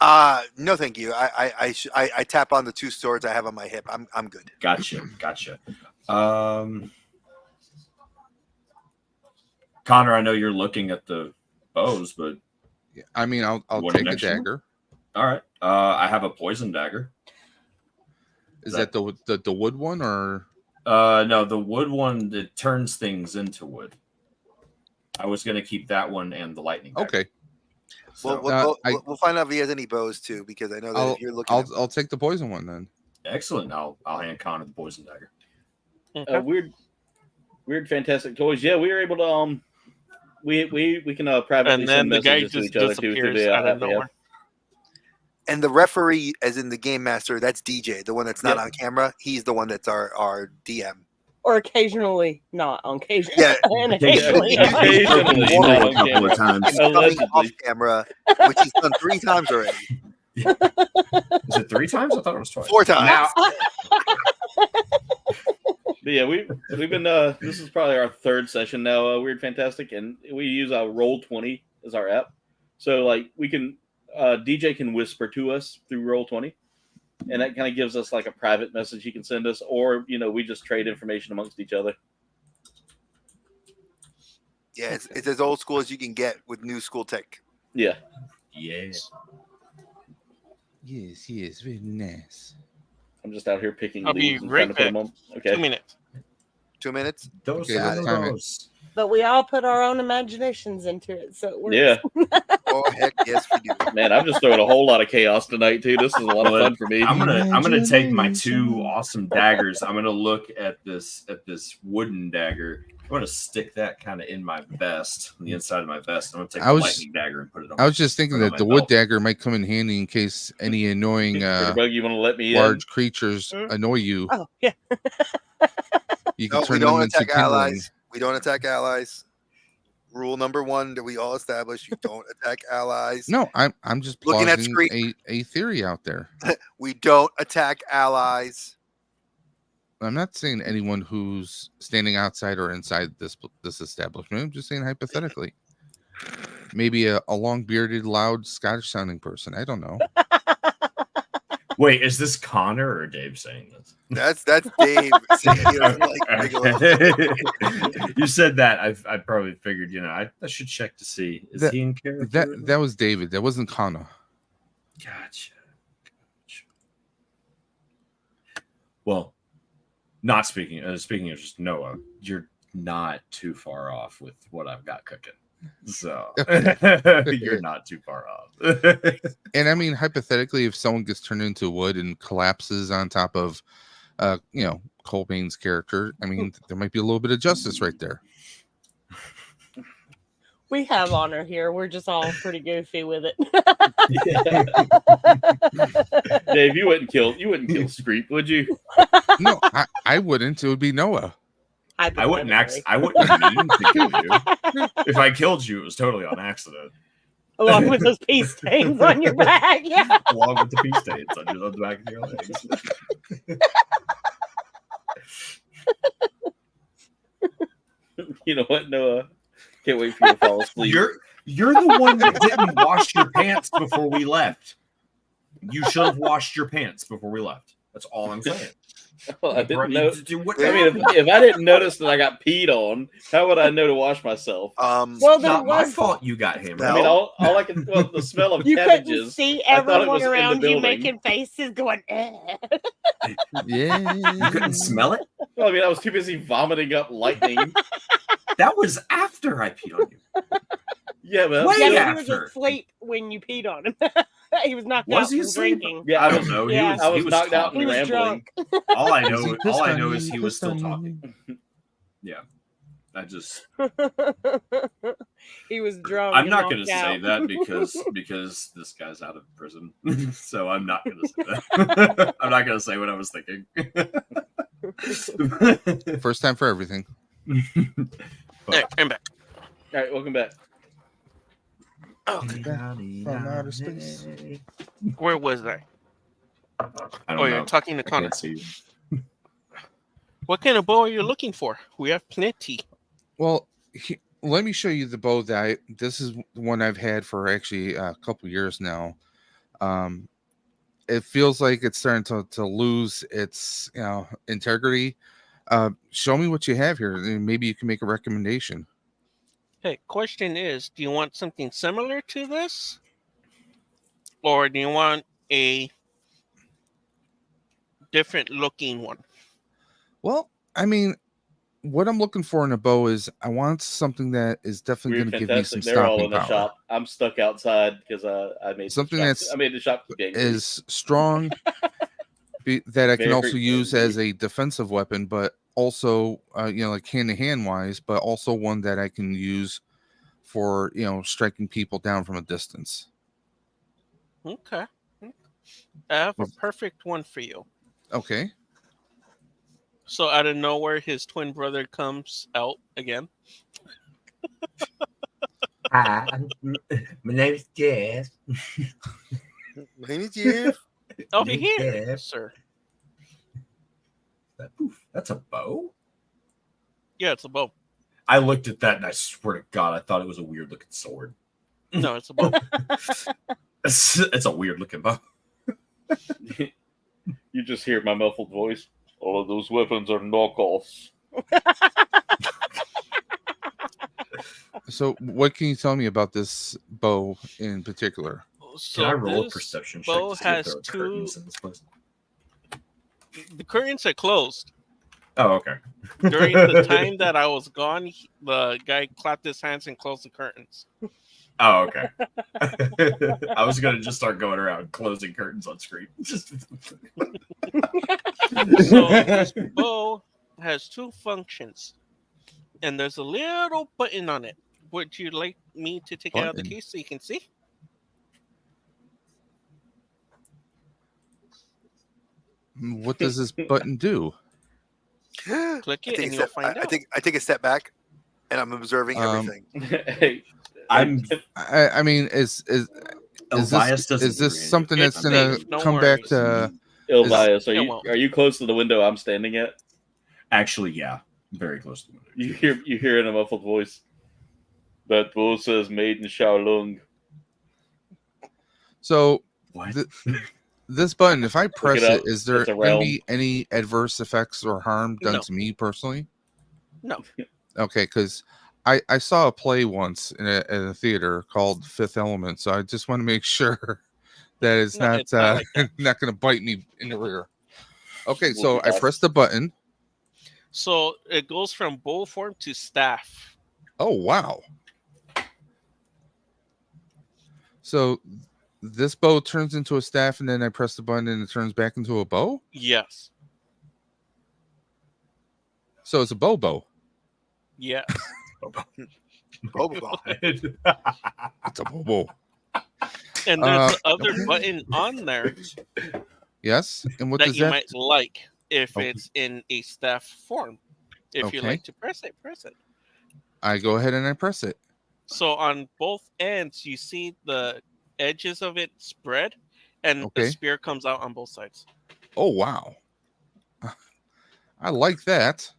No, thank you. I tap on the 2 swords I have on my hip. I'm good. Gotcha. Connor, I know you're looking at the bows, but I mean, I'll Want take an a extra one? dagger. all right. I have a poison dagger. Is that the wood one or? No, the wood one that turns things into wood. I was gonna keep that one and the lightning dagger. Okay, So, We'll find out if he has any bows too, because I know that if you're looking. I'll take the poison one then. excellent. I'll hand Connor the poison dagger. Okay. Weird, fantastic toys. Yeah, we were able to we can privately And then send the guy messages to just each other too through disappears the out of app we have. nowhere. And the referee, as in the game master, that's DJ, the one that's not Yep. on camera. He's the one that's our DM. Or occasionally not on occasion. Yeah. and Occasionally. occasionally. Occasionally. Mortal not a on couple camera. of times. He's coming Allegedly. off camera, which he's done 3 times already. Is it 3 times? I thought it was twice. 4 times. Now, But yeah, we've been this is probably our 3rd session now, Weird Fantastic, and we use Roll20 as our app. So like we can DJ can whisper to us through Roll20, and that kind of gives us like a private message he can send us, or we just trade information amongst each other. Yeah, it's as old school as you can get with new school tech. Yeah. yeah. Yes, very nice. I'm just out here picking I'll be leaves and trying right to put them back. on. Okay. 2 minutes. 2 minutes. Those Okay, are let's time it. those. But we all put our own imaginations into it, so it works. Yeah. Oh heck yes, we do. Man, I'm just throwing a whole lot of chaos tonight too. This is a lot of fun for me. I'm gonna take my 2 awesome daggers. I'm gonna look at this wooden dagger. I'm gonna stick that kind of in my vest, on the inside of my vest. I'm gonna take the lightning dagger and put it on. I was just thinking that the wood dagger might come in handy in case any annoying Bug, you want to let me large creatures annoy you. Oh yeah. You can No, turn we them don't into attack kindling. allies. We don't attack allies. Rule number 1 that we all established: you don't attack allies. No, I'm just Looking at plotting a theory out there. We don't attack allies. I'm not saying anyone who's standing outside or inside this establishment. I'm just saying hypothetically. Maybe a long bearded, loud Scottish sounding person. I don't know. Wait, is this Connor or Dave saying this? That's Dave. saying he doesn't like Bigelow. You said that. I probably figured. I should check to see. Is he in character? That was David. That wasn't Connor. Gotcha. Well, not speaking of just Noah, you're not too far off with what I've got cooking. So you're not too far off. And I mean, hypothetically, if someone gets turned into wood and collapses on top of, Colbane's character, I mean, there might be a little bit of justice right there. We have honor here. We're just all pretty goofy with it. Dave, you wouldn't kill Screep, would you? No, I wouldn't. It would be Noah. I wouldn't mean to kill you. If I killed you, it was totally on accident. Along with those pea stains on your back. Yeah. Along with the pea stains on the back of your legs. You know what, Noah? Can't wait for you to fall asleep. You're the one that didn't wash your pants before we left. You should have washed your pants before we left. That's all I'm saying. Well, I didn't know. I mean, if I didn't notice that I got peed on, how would I know to wash myself? Well, there not my was. fault you got hammered. I mean, all I can. Well, the smell of You couldn't cabbages. see I thought it everyone was in the around you building. making faces, going. Eh. Yeah. You couldn't smell it? Well, I mean, I was too busy vomiting up lightning. That was after I peed on you. Yeah, but Way Yeah, but he after. was asleep when you peed on him. He was knocked Was out he from asleep? drinking. yeah, I don't know. Yeah. I was He was knocked out He and was rambling. drunk. All I Is he pissed know on is you? he was Pissed still on you? talking. Yeah. I just He was drunk. I'm and not gonna knocked say out. that because this guy's out of prison. So I'm not gonna say that. I'm not gonna say what I was thinking. First time for everything. Hey, I'm back. All right, welcome back. From outer space. Where was I? I don't Oh, you're know. talking to I Connor. can't see you. What kind of bow are you looking for? We have plenty. Well, let me show you the bow that this is the one I've had for actually a couple years now. It feels like it's starting to lose its integrity. Show me what you have here, and maybe you can make a recommendation. Hey, question is, do you want something similar to this? Or do you want a different looking one? Well, I mean, what I'm looking for in a bow is I want something that is definitely We're going to give me some fantastic. They're all stopping in the power. shop. I'm stuck outside because I made Something I made the shop game. Is strong that I can Very, also use very as a defensive weapon, but also like hand-to-hand wise, but also one that I can use for striking people down from a distance. Okay. I have a perfect one for you. Okay. So out of nowhere, his twin brother comes out again. Hi, my name is Jeff. My name is Jeff. Over Yes, here, yes. sir. That's a bow? Yeah, it's a bow. I looked at that and I swear to God, I thought it was a weird looking sword. No, it's a bow. It's a weird looking bow. You just hear my muffled voice. All of those weapons are knockoffs. So what can you tell me about this bow in particular? So Can I roll a this perception check bow to see if has there are two. curtains in this place? The curtains are closed. Oh, okay. During the time that I was gone, the guy clapped his hands and closed the curtains. Oh, okay. I was gonna just start going around closing curtains on screen. So this bow has two functions, and there's a little button on it. Would you like me to take it out of the Button? case so you can see? What does this button do? Click it and you'll find out. I take a step back, and I'm observing everything. Hey, I'm I mean, is Elias doesn't this create something it. that's It's gonna safe, no come back worries. to? Ilvias, It won't. are you close to the window I'm standing at? Actually, yeah, very close to the window. You hear in a muffled voice. That bow says made in Shaolong. So What? this button, if I press it it, up. is there It's a going to realm. be any adverse effects or harm done No. to me personally? No. Okay, because I saw a play once in a theater called Fifth Element, so I just want to make sure that it's No, not it's not like that. not going to bite me in the rear. Okay, Will so be I fine. press the button. So it goes from bow form to staff. Oh wow! So this bow turns into a staff, and then I press the button, and it turns back into a bow. Yes. So it's a bow. Yes. Boba. It's a bow. And there's the other okay. button on there Yes, and what that does you that? might like if Okay. it's in a staff form. If you Okay. like to press it, press it. I go ahead and I press it. So on both ends, you see the edges of it spread, and Okay. the spear comes out on both sides. Oh wow! I like that.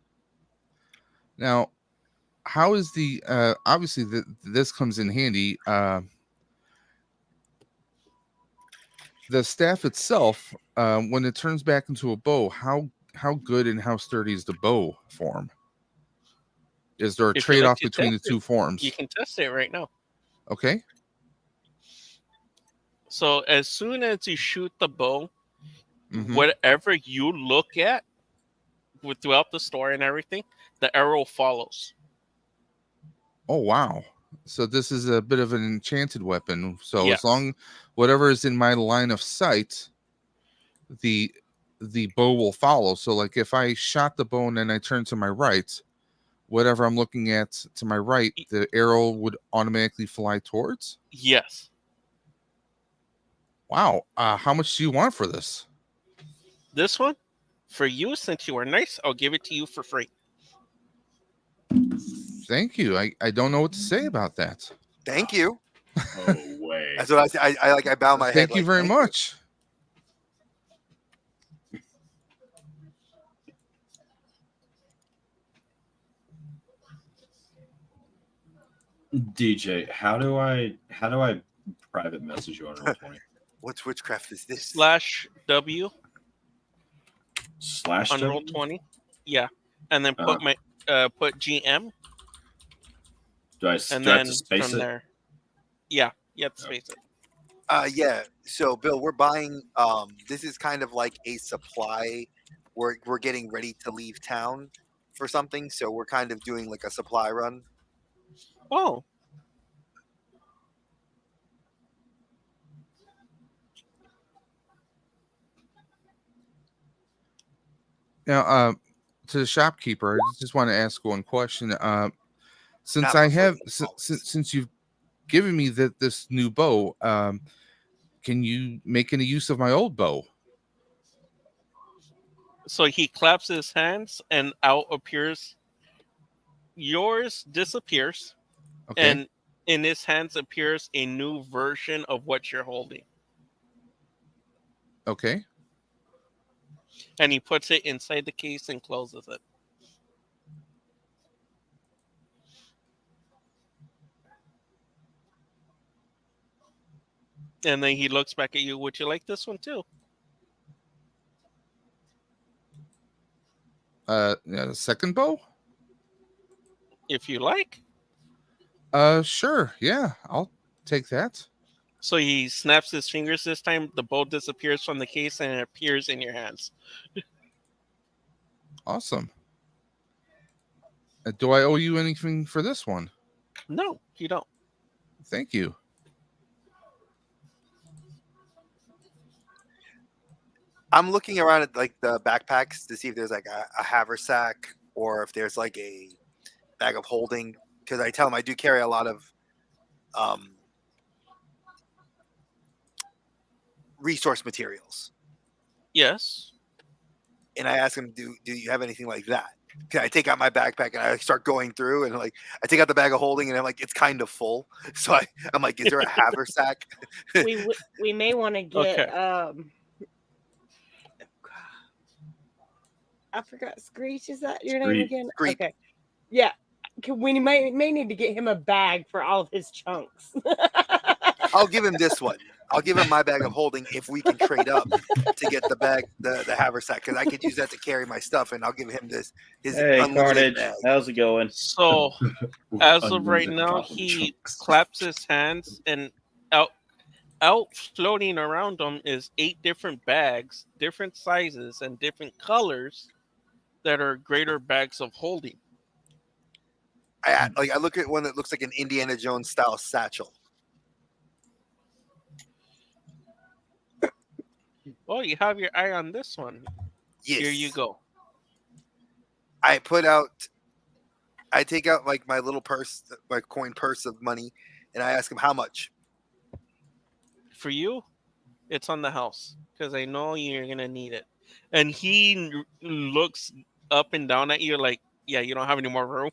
Now, how is the obviously this comes in handy. The staff itself, when it turns back into a bow, how good and how sturdy is the bow form? Is there a If you trade-off like to between the test two it, forms? You can test it right now. Okay. So as soon as you shoot the bow, Mhm. whatever you look at throughout the store and everything, the arrow follows. Oh wow! So this is a bit of an enchanted weapon. So Yes. as long whatever is in my line of sight, the bow will follow. So like if I shot the bow and then I turn to my right, whatever I'm looking at to my right, the arrow would automatically fly towards. Yes. Wow. How much do you want for this? This one, for you, since you were nice, I'll give it to you for free. Thank you. I don't know what to say about that. Thank you. Oh way. That's what I bow my head. Thank you like, very much. DJ, how do I private message you on Roll20? What witchcraft is this? /W / on W? Roll20. Yeah. And then put put GM. Do I And have then to space from it? there. Yeah, you have to space it. Yeah. So Bill, we're buying this is kind of like a supply. We're getting ready to leave town for something, so we're kind of doing like a supply run. Oh. Now, to the shopkeeper, I just want to ask one question. Since Not I before have you always. since you've given me this new bow, can you make any use of my old bow? So he claps his hands and out appears. Yours disappears. Okay. And in his hands appears a new version of what you're holding. Okay. And he puts it inside the case and closes it. And then he looks back at you. Would you like this one too? Yeah, the second bow? If you like. Sure. Yeah, I'll take that. So he snaps his fingers this time. The bow disappears from the case and it appears in your hands. Awesome. Do I owe you anything for this one? No, you don't. Thank you. I'm looking around at like the backpacks to see if there's like a haversack or if there's like a bag of holding, because I tell him I do carry a lot of resource materials, Yes. and I ask him, do you have anything like that? I take out my backpack and I start going through, and like I take out the bag of holding, and I'm like, it's kind of full. So I'm like, is there a haversack? we may want to get Okay. I forgot. Screech, is that your name again? Screech. Okay. Yeah. We may need to get him a bag for all of his chunks. I'll give him this one. I'll give him my bag of holding if we can trade up to get the bag, the haversack, because I could use that to carry my stuff, and I'll give him his Hey, unlimited Carnage, bag. how's it going? So as of right Unlimited now, goblin he chunks. claps his hands, and out floating around him is 8 different bags, different sizes and different colors that are greater bags of holding. I look at one that looks like an Indiana Jones style satchel. Oh, you have your eye on this one. Yes. Here you go. I take out like my little purse, my coin purse of money, and I ask him how much. For you, it's on the house because I know you're gonna need it. And he looks up and down at you like, yeah, you don't have any more room.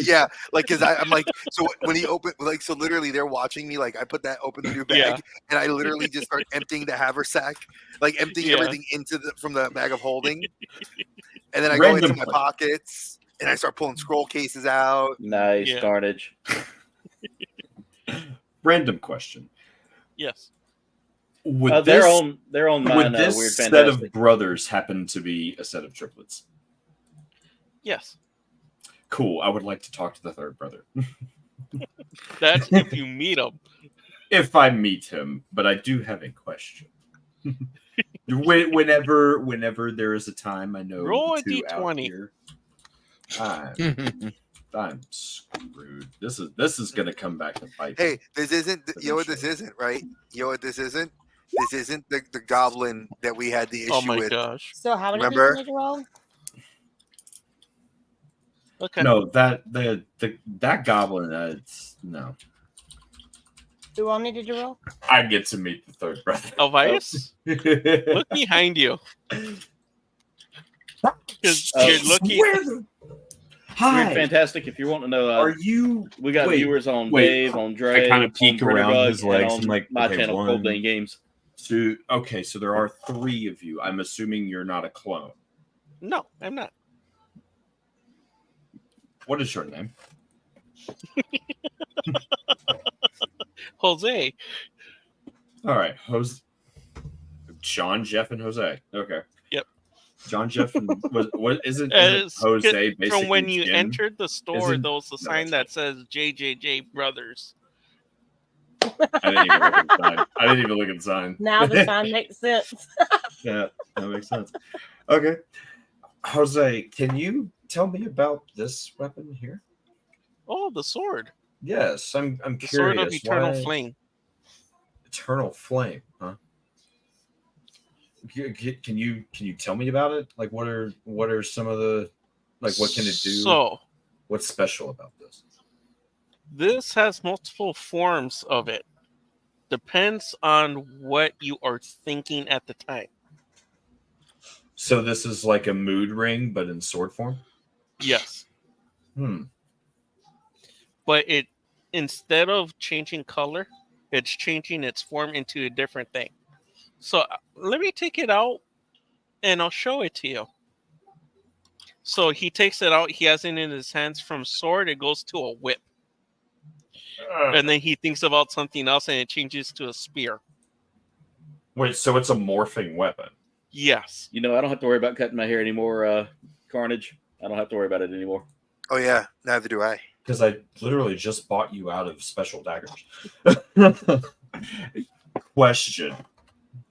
Yeah, like because I'm like, so when he opened, like, so literally they're watching me, like I open the new bag, Yeah. and I literally just start emptying the haversack, like emptying everything into from the bag of holding, and then I go into my pockets and I start pulling scroll cases out. Nice, Yeah. Carnage. Random question. Yes. Would They're this, on mine. would this Weird set Fantastic. of brothers happen to be a set of triplets? Yes. Cool. I would like to talk to the third brother. That's if you meet him. If I meet him, but I do have a question. Whenever there is a time, I know Roll a the two out D20. here, I'm screwed. This is gonna come back to bite me. Hey, this isn't. You know what this isn't, right? You know what this isn't? This isn't the goblin that we had the issue Oh my with. gosh. So how many Remember? people need to roll? Okay. No, that goblin. It's no. Who all needed to roll? I get to meet the third brother. Elvias, look behind you. Because you're looking. Weird Fantastic. If you want to know, Are you? we got viewers on wait. Dave, on Dre, I kind of peek on around Britterbug, his legs. and I'm on like, my okay, channel, one, Cold Playing Games. two. Okay, so there are 3 of you. I'm assuming you're not a clone. No, I'm not. What is your name? Jose. All right, John, Jeff, and Jose. Okay. Yep. John, Jeff, and what is it? As- Jose, basically. From when you Jim? entered the store, Isn't- there was a no, sign that's that says JJJ Brothers. I didn't even look at the sign. I didn't even look at the sign. Now the sign makes sense. Yeah, that makes sense. Okay. Jose, can you tell me about this weapon here? Oh, the sword. Yes, I'm The curious. sword of eternal why- flame. Eternal flame, huh? Can you tell me about it? Like, what are some of the, like, what can it do? So What's special about this? this has multiple forms of it. Depends on what you are thinking at the time. So this is like a mood ring, but in sword form. Yes. Hmm. But it, instead of changing color, it's changing its form into a different thing. So let me take it out and I'll show it to you. So he takes it out. He has it in his hands. From sword, it goes to a whip. And then he thinks about something else and it changes to a spear. Wait, so it's a morphing weapon? Yes. You know, I don't have to worry about cutting my hair anymore, Carnage. I don't have to worry about it anymore. Oh yeah, neither do I. Because I literally just bought you out of special daggers. Question: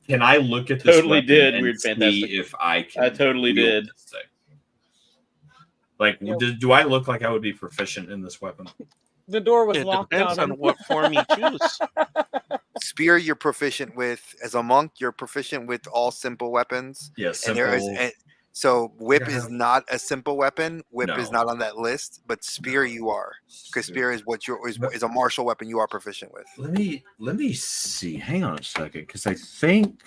can I look at this? Totally weapon did, and Weird see Fantastic. if I can. I totally wield did. this thing? Like, Yep. do I look like I would be proficient in this weapon? The door was It locked depends on on him. what form you choose. Spear, you're proficient with. As a monk, you're proficient with all simple weapons. Yeah, And there is, simple. so whip I is have- not a simple weapon. Whip is No. not on that list, but spear you are, because spear is what is a martial weapon you are proficient with. Let me see. Hang on a second, because I think.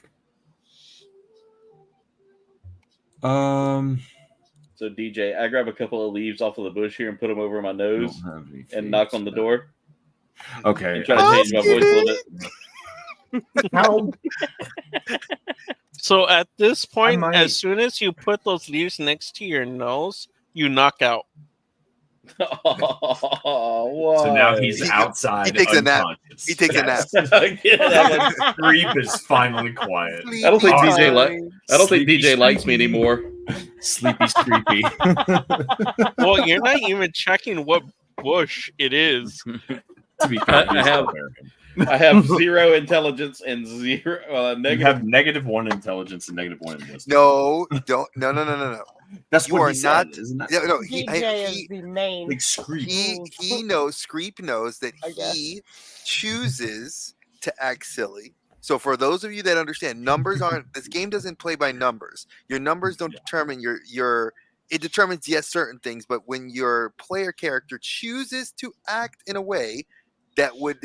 So DJ, I grab a couple of leaves off of the bush here and put them over my I nose don't have any and knock on the door Okay. and try to change my voice a little bit. How? So at this point, might- as soon as you put those leaves next to your nose, you knock out. Oh, So now he's He- outside. he takes a nap. unconscious. He takes a nap. nap. Creep is finally quiet. I don't think Sleepy DJ time. I don't think Sleepy, DJ likes me sleepy. anymore. Sleepy, creepy. Well, you're not even checking what bush it is. To be fair, I he's have- American. I have 0 intelligence and 0 You negative. have -1 intelligence and -1 in wisdom. No, don't. No. That's you what are he said, not- isn't that? No, DJ is the main. Like Screep. he knows. Screep knows that I guess. he chooses to act silly. So for those of you that understand, numbers aren't. This game doesn't play by numbers. Your numbers don't determine your. It determines yes certain things, but when your player character chooses to act in a way that would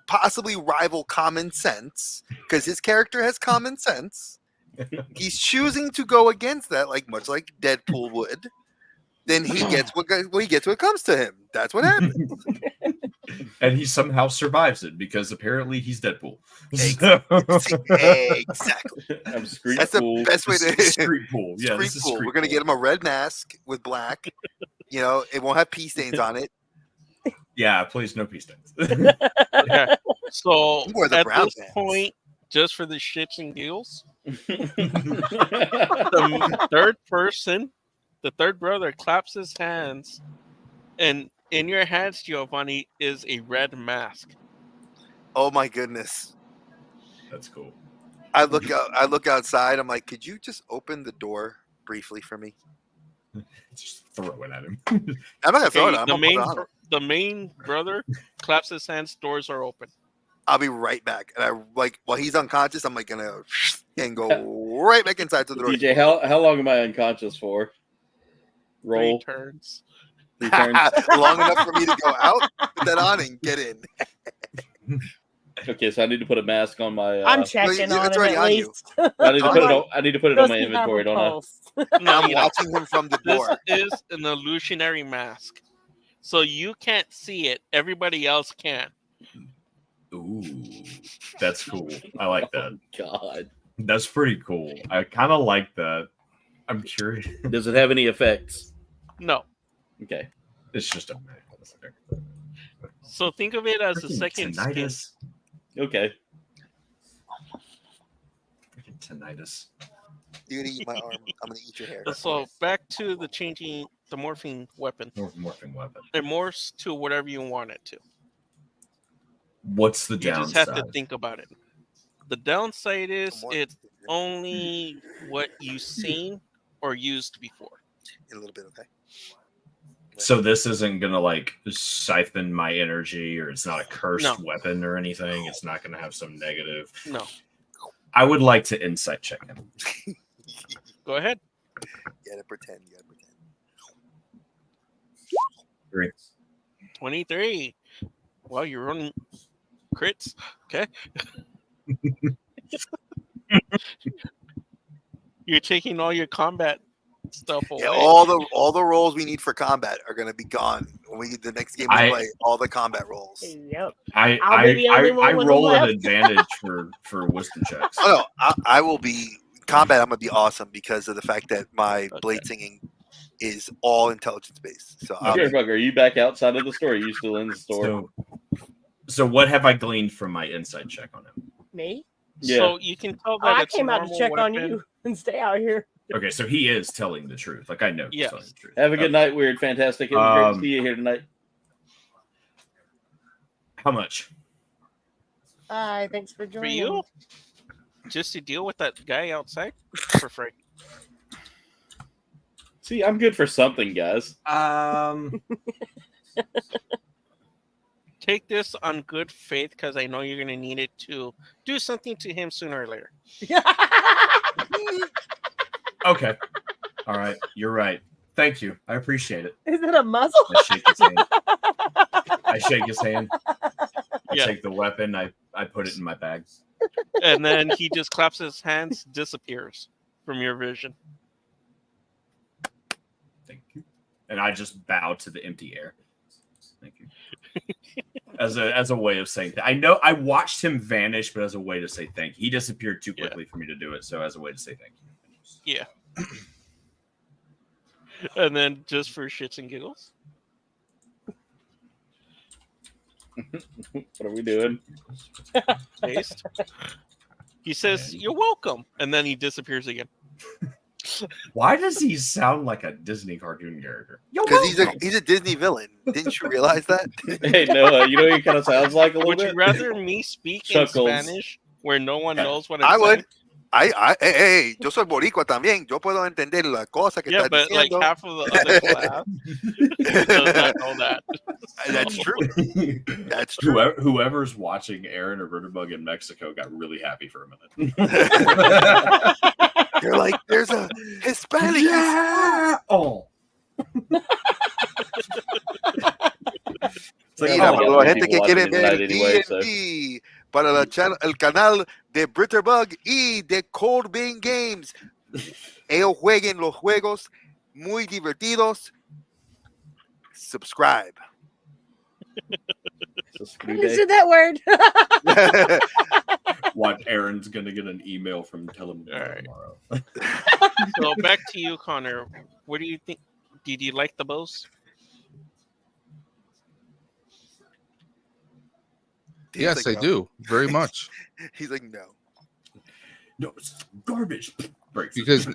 possibly rival common sense, because his character has common sense, he's choosing to go against that, like much like Deadpool would. Then he gets what comes to him. That's what happens. And he somehow survives it because apparently he's Deadpool. Exactly. I'm Screep That's the Fool. best way to. Street pool. Yeah, Street this is pool. street We're gonna pool. get him a red mask with black. You know, it won't have pee stains on it. Yeah, please no pee stains. Okay. So You wear the at brown this pants. point, just for the shits and giggles, the third person, the third brother, claps his hands, and in your hands, Giovanni, is a red mask. Oh my goodness! That's cool. I look out. I look outside. I'm like, could you just open the door briefly for me? Just throw it at him. I'm not gonna throw it. Okay, I'm the gonna put main it on him. the main brother claps his hands. Doors are open. I'll be right back. And I like while he's unconscious, I'm like gonna and go right back inside to the door. DJ, how long am I unconscious for? Roll 3 turns. 3 turns. Long enough for me to go out, put that on, and get in. Okay, so I need to put a mask on my. I'm checking yeah, on it's him already at on you. least. I need to put it on. I need to put it on Does my he have a inventory, don't I? pulse? No, I'm you don't. watching him from the This door. is an illusionary mask, so you can't see it. Everybody else can. Ooh, that's cool. I like that. God, That's pretty cool. I kind of like that. I'm curious. does it have any effects? No. Okay. It's just a So think of it as a second skin. tinnitus. Okay. Freaking tinnitus. You're gonna eat my arm. I'm gonna eat your hair. So back to the changing the morphing weapon. Morphing weapon. It morphs to whatever you want it to. What's the You just downside? have to think about it. The downside is More- it's only what you've seen or used before. in a little bit, okay? So this isn't gonna like siphon my energy, or it's not a cursed No. weapon or anything. It's not gonna have some negative. No. I would like to insight check him. Go ahead. You gotta pretend. You gotta pretend. 3. 23. Well, you're running crits. Okay. You're taking all your combat stuff away. Yeah, all the rolls we need for combat are gonna be gone when we the next game we I- play. All the combat rolls. Yep. I I'll be the only one with roll them an left. advantage for wisdom checks. Oh no, I will be combat. I'm gonna be awesome because of the fact that my blade singing is all intelligence based. So I'll Okay, be, Bug, are you back outside of the store? Are you still in the store? So what have I gleaned from my insight check on him? Me? Yeah. So you can tell that I it's came a out to normal check on weapon. you and stay out here. Okay, so he is telling the truth. Like I know he's Yes. telling the truth. Have a good night, Weird Fantastic. It was great to see you here tonight. How much? Hi, thanks for For joining. you, just to deal with that guy outside for free. See, I'm good for something, guys. take this on good faith because I know you're going to need it to do something to him sooner or later. Okay. All right. You're right. Thank you. I appreciate it. Is it a muzzle? I shake his hand. I shake his hand. I Yeah. take the weapon. I put it in my bag. And then he just claps his hands, disappears from your vision. Thank you. And I just bow to the empty air. Thank you. As a way of saying I know I watched him vanish, but as a way to say thank you. He disappeared too quickly for me to do it, so as a way to say thank you. Yeah. And then just for shits and giggles. What are we doing? Taste. He says, "You're welcome," and then he disappears again. Why does he sound like a Disney cartoon character? Because he's a Disney villain. Didn't you realize that? Hey, Noah, you know what he kind of sounds like a little Would bit? you rather me speak Chuckles. in Spanish where no one knows what I'm I would. saying? Hey, yo soy boricua también. Yo puedo entender la cosa que Yeah, estás but like diciendo. half of the other class does not know that. That's true. That's true. Whoever's watching Aaron or Ritterbug in Mexico got really happy for a minute. They're like, there's a Hispanic. Yeah! Oh. It's like, Mira, oh, para yeah, la there's gente people que quiere watching tonight ver anyway, so. D&D, para el canal de Britterbug y de Cold Bean Games. Ellos jueguen los juegos muy divertidos. Subscribe. Understood that word. what Aaron's gonna get an email from Tell All right. tomorrow. So back to you, Connor. What do you think? Did you like the bows? He's Yes, like, I no. do very much He's like, no. No, it's garbage. Breaks it. because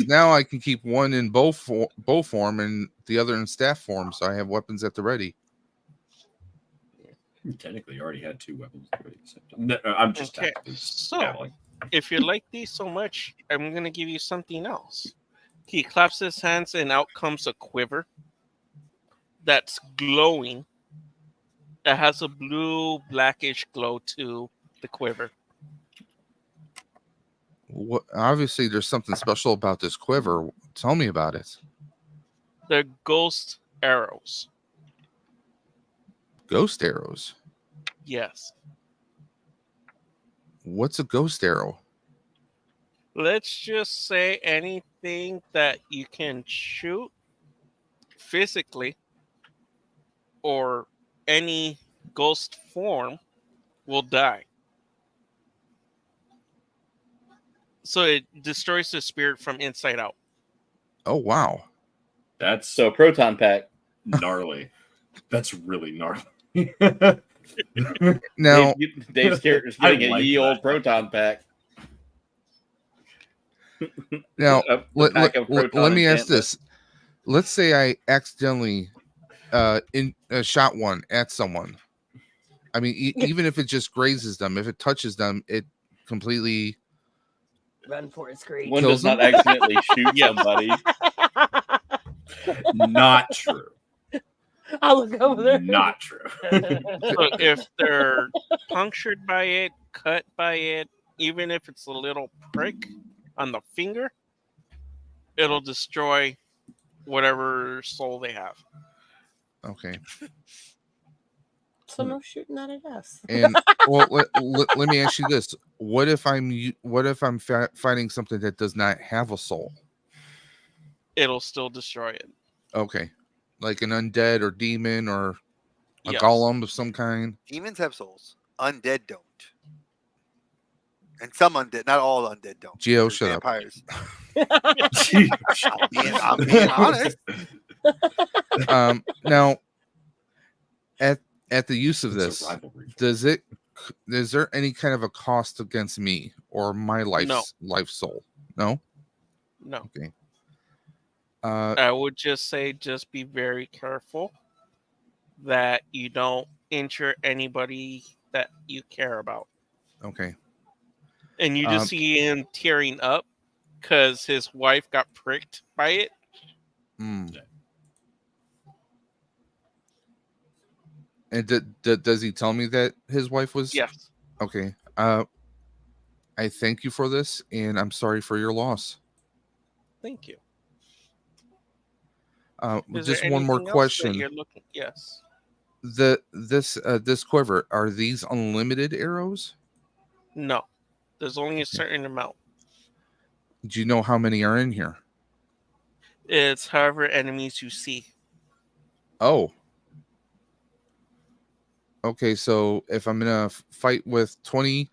now I can keep one in bow form and the other in staff form, so I have weapons at the ready. Technically, you already had two weapons. No, I'm just Okay. technically So dabbling. if you like these so much, I'm gonna give you something else. He claps his hands and out comes a quiver that's glowing. That has a blue blackish glow to the quiver. What? Obviously, there's something special about this quiver. Tell me about it. They're ghost arrows. Ghost arrows. Yes. What's a ghost arrow? Let's just say anything that you can shoot physically or any ghost form will die. So it destroys the spirit from inside out. Oh wow! That's So, proton pack. gnarly. That's really gnarly. Now, Dave's character's I getting a like ye that. old proton pack. now A let pack of me proton ask enchantment. this. Let's say I accidentally shot one at someone. I mean, even if it just grazes them, if it touches them, it completely. Run for its grave. One kills does not them? accidentally shoot somebody. Not true. I'll look over there. Not true. So if they're punctured by it, cut by it, even if it's a little prick on the finger, it'll destroy whatever soul they have. Okay. So no shooting that at us. And well, let me ask you this: what if I'm fighting something that does not have a soul? It'll still destroy it. Okay, like an undead or demon or a Yes. golem of some kind. Demons have souls. Undead don't. And some undead, not all undead don't. Gio, They're shut up. vampires. I'm being honest. Now, at the use of It's a this, rivalry. is there any kind of a cost against me or my life soul? No. No. Okay. I would just say just be very careful that you don't injure anybody that you care about. Okay. And you just see him tearing up because his wife got pricked by it. And does he tell me that his wife was? Yes. Okay. I thank you for this, and I'm sorry for your loss. Thank you. Just Is there one more anything else that question. you're looking? Yes. This quiver, are these unlimited arrows? No. There's only a certain amount. Do you know how many are in here? It's however enemies you see. Oh. Okay, so if I'm in a fight with 20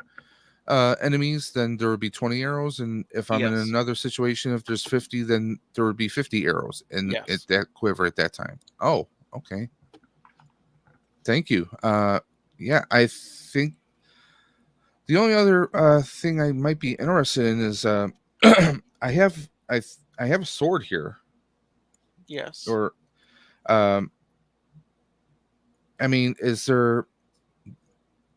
enemies, then there would be 20 arrows, and if I'm in Yes. another situation, if there's 50, then there would be 50 arrows in Yes. that quiver at that time. Oh, okay. Thank you. Yeah, I think the only other thing I might be interested in is I have a sword here, Yes. or I mean, is there?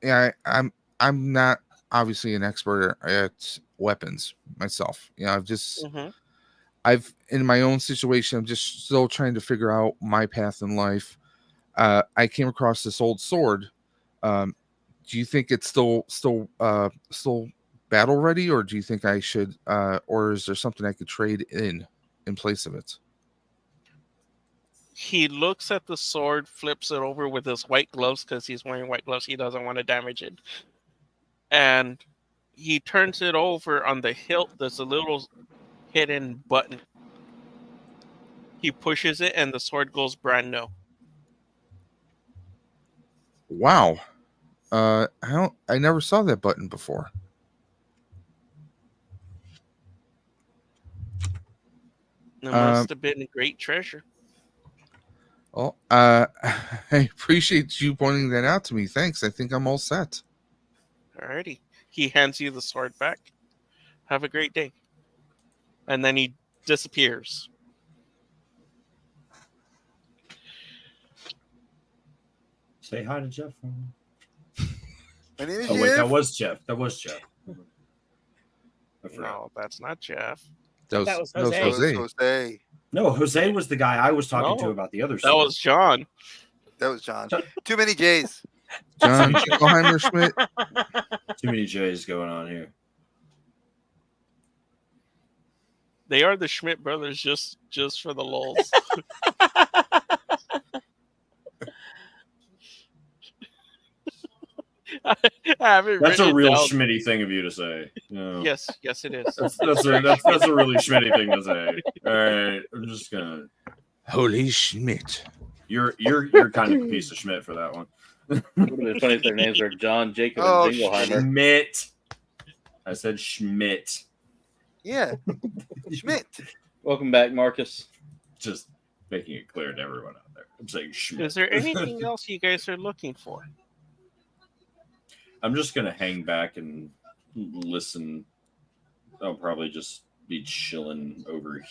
Yeah, I'm not obviously an expert at weapons myself. You know, Mm-hmm. I've in my own situation, I'm just still trying to figure out my path in life. I came across this old sword. Do you think it's still battle ready, or do you think I should, or is there something I could trade in place of it? He looks at the sword, flips it over with his white gloves because he's wearing white gloves. He doesn't want to damage it. And he turns it over on the hilt. There's a little hidden button. He pushes it and the sword goes brand new. Wow. I never saw that button before. It must have been a great treasure. Well, I appreciate you pointing that out to me. Thanks. I think I'm all set. Alrighty. He hands you the sword back. Have a great day. And then he disappears. Say hi to Jeff. My name is Oh wait, Jeff. that was Jeff. I forgot. No, that's not Jeff. That was That was Jose. Jose. No, Jose was the guy I was talking to No, about the other. That was John. That was John. Too many J's. John Schickelheimer Schmidt. Too many J's going on here. They are the Schmidt brothers, just for the lulz. I haven't That's written a real down. Schmitty thing of you to say. No. Yes, it is. That's a really Schmitty thing to say. All right, I'm just gonna. Holy Schmidt. You're kind of a piece of Schmidt for that one. It would have been funny if their names are John, Jacob, Oh, and Jingleheimer. Schmidt. I said Schmidt. Yeah. Schmidt. Welcome back, Marcus. Just making it clear to everyone out there. I'm saying Schmidt. Is there anything else you guys are looking for? I'm just gonna hang back and listen. I'll probably just be chilling over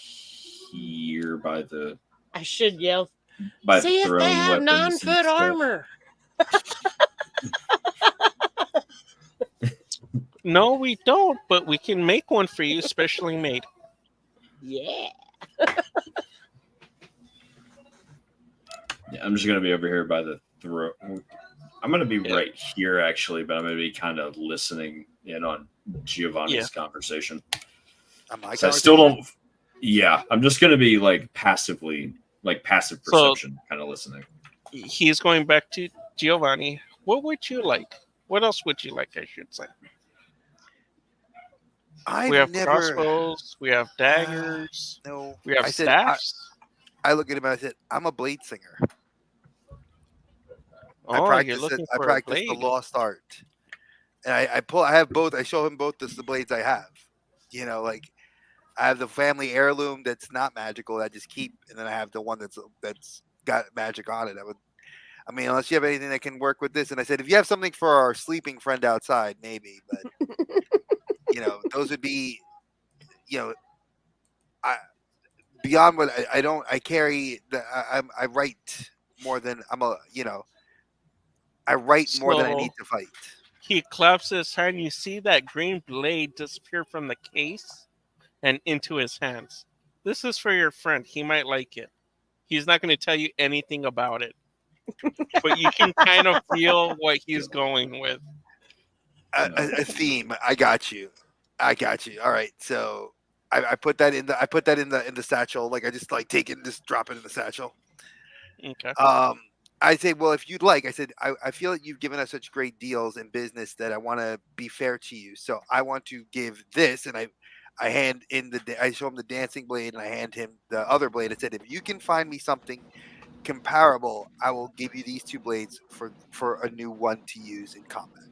here by the I should yell. by See if throwing they have weapons and 9-foot stuff. armor. No, we don't, but we can make one for you, specially made. Yeah. Yeah, I'm just gonna be over here by the throat. I'm gonna be right here actually, but I'm gonna be kind of listening in on Giovanni's conversation. So I still don't. Yeah, I'm just gonna be like passive perception, kind of listening. He's going back to Giovanni. What would you like? What else would you like, I should say? We have crossbows. We have daggers. No. We have I said, staffs. I look at him and I said, I'm a blade singer. Oh, I you're practice looking it. I for a practice the blade. lost art. And I have both. I show him both the blades I have. You know, like I have the family heirloom that's not magical that I just keep, and then I have the one that's got magic on it. I mean, unless you have anything that can work with this. And I said, if you have something for our sleeping friend outside, maybe. But you know, those would be, you know, beyond what I carry. I write more than I write more than I need to fight. He claps his hand. You see that green blade disappear from the case and into his hands. This is for your friend. He might like it. He's not going to tell you anything about it. but you can kind of feel what he's going with. A theme. I got you. All right. So I put that in the satchel. Like I just like take it and just drop it in the satchel. Okay. I say, well, if you'd like, I said, I feel that you've given us such great deals in business that I want to be fair to you. So I want to give this, and I show him the dancing blade, and I hand him the other blade. I said, if you can find me something comparable, I will give you these two blades for a new one to use in combat,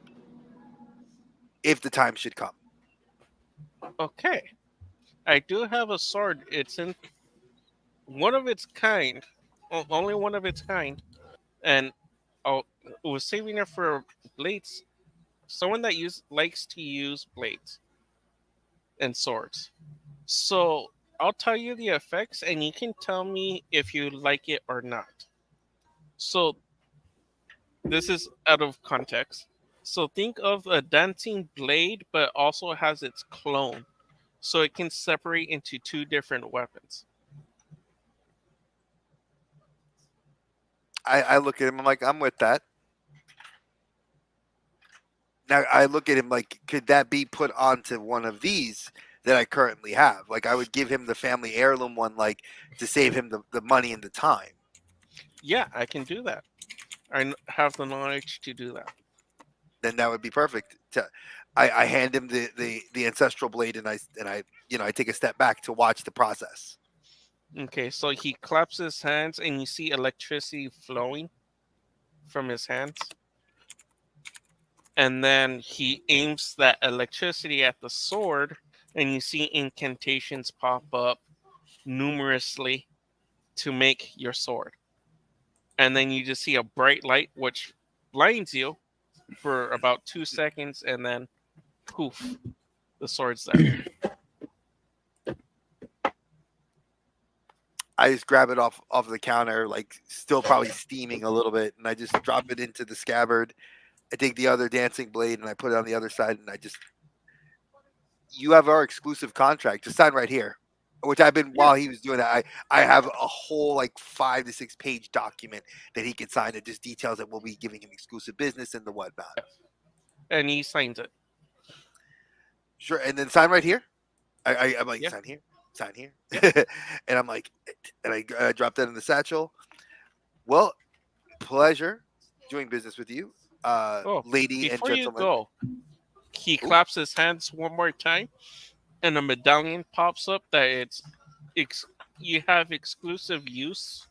if the time should come. Okay. I do have a sword. It's in one of its kind, only one of its kind, and I was saving it for blades. Someone that likes to use blades and swords. So I'll tell you the effects, and you can tell me if you like it or not. So this is out of context. So think of a dancing blade, but also has its clone, so it can separate into two different weapons. I look at him. I'm like, I'm with that. Now I look at him like, could that be put onto one of these that I currently have? Like I would give him the family heirloom one, like to save him the money and the time. Yeah, I can do that. I have the knowledge to do that. Then that would be perfect. I hand him the ancestral blade, and I I take a step back to watch the process. Okay, so he claps his hands, and you see electricity flowing from his hands. And then he aims that electricity at the sword, and you see incantations pop up numerously to make your sword. And then you just see a bright light, which blinds you for about 2 seconds, and then poof, the sword's there. I just grab it off the counter, like still probably steaming a little bit, and I just drop it into the scabbard. I take the other dancing blade and I put it on the other side, and you have our exclusive contract. Just sign right here. Which I've been while he was doing that. I have a whole like 5 to 6 page document that he can sign. It just details that we'll be giving him exclusive business and the whatnot. And he signs it. Sure, and then sign right here. I'm like, sign here, and I'm like, and I drop that in the satchel. Well, pleasure doing business with you, lady and gentleman. Before you go, he claps his hands one more time, and a medallion pops up that you have exclusive use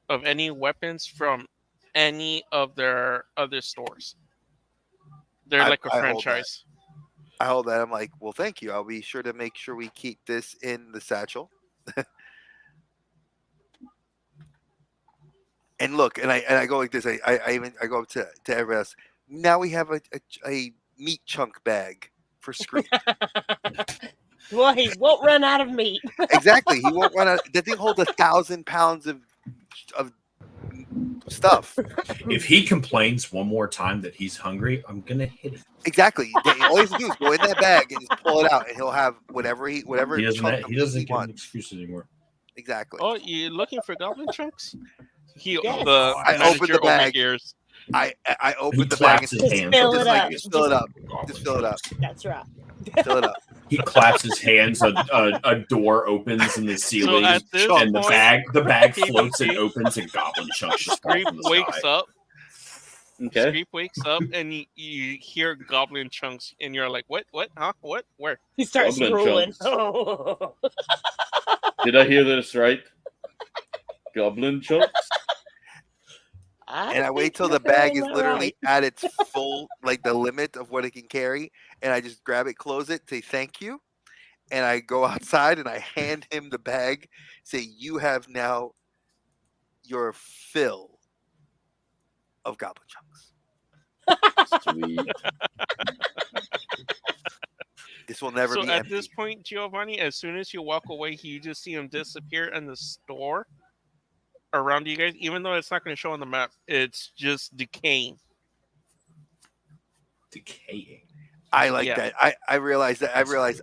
of any weapons from any of their other stores. They're like a franchise. I hold that. I'm like, well, thank you. I'll be sure to make sure we keep this in the satchel. And look, and I go like this. I go up to everybody else. Now we have a meat chunk bag for Scream. Well, he won't run out of meat. Exactly. He won't run out. That thing holds 1,000 pounds of stuff. If he complains one more time that he's hungry, I'm gonna hit him. Exactly. All he has to do is go in that bag and just pull it out, and he'll have whatever He doesn't get an excuse anymore. Exactly. Oh, you looking for goblin chunks? Yes. I opened the bag. I opened the bag and Just fill it up. Just fill it up. Just fill it up. That's right. Fill it up. He claps his hands. A door opens in the ceiling, at this and point, the bag floats and opens, and goblin chunks just fall Screep from the wakes sky. up. Okay. Screep wakes up, and you hear goblin chunks, and you're like, "What? What? Huh? What? Where?" He starts Goblin drooling. chunks. Did I hear this right? Goblin chunks? And I wait till the bag is literally at its full, like the limit of what it can carry, and I just grab it, close it, say thank you, and I go outside and I hand him the bag, say you have now your fill of goblin chunks. Sweet. This will never So be at empty. this point, Giovanni, as soon as you walk away, you just see him disappear in the store around you guys. Even though it's not going to show on the map, it's just decaying. Decaying. I like that. I realized that. I realized,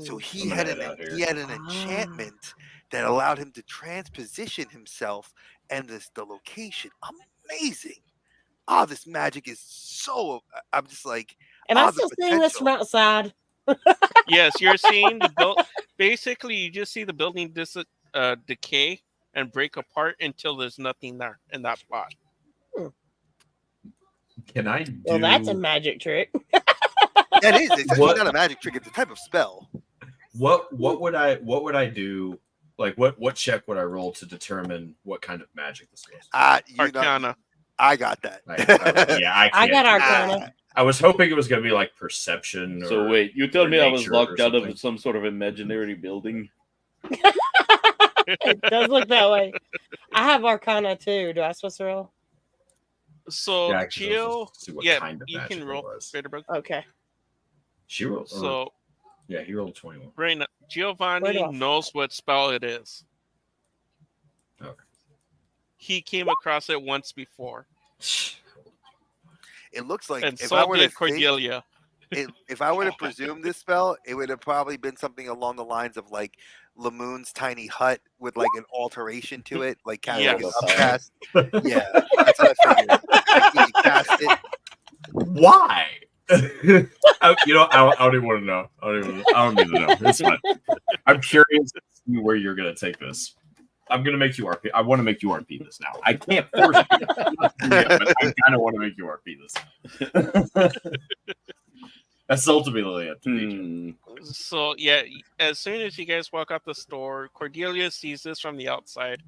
so he had an enchantment that allowed him to transposition himself and the location. Amazing. Oh, this magic is so. I'm just like. And I'm the still seeing this from potential. outside. Yes, you're seeing the build. Basically, you just see the building decay and break apart until there's nothing there in that spot. Can I do? Well, that's a magic trick. That is. It's actually What- not a magic trick. It's a type of spell. What would I do? Like what check would I roll to determine what kind of magic this was? Arcana. I got that. I got Arcana. I was hoping it was going to be like perception. So or, wait, you telling or me I was nature or locked out something. of some sort of imaginary building? It does look that way. I have Arcana too. Do I supposed to roll? So, Yeah, 'cause I was Gio, just see what yeah, kind of you magic can it roll. was. Bitterbug. Okay. She rolled. So, yeah, he rolled 21. right now, Giovanni Right off. knows what spell it is. Okay. He came across it once before, It looks like and if so I were to did think, Cordelia. if I were to presume this spell, it would have probably been something along the lines of like Lamoon's tiny hut with like an alteration to it, like kind of like an Yes. upcast. Yeah, that's what I figured. Like, you can cast it. Why? I don't even want to know. I don't need to know. It's fine. I'm curious to see where you're going to take this. I'm going to make you RP. I want to make you RP this now. I can't force you. But I kind of want to make you RP this. That's ultimately it. So yeah, as soon as you guys walk out the store, Cordelia sees this from the outside.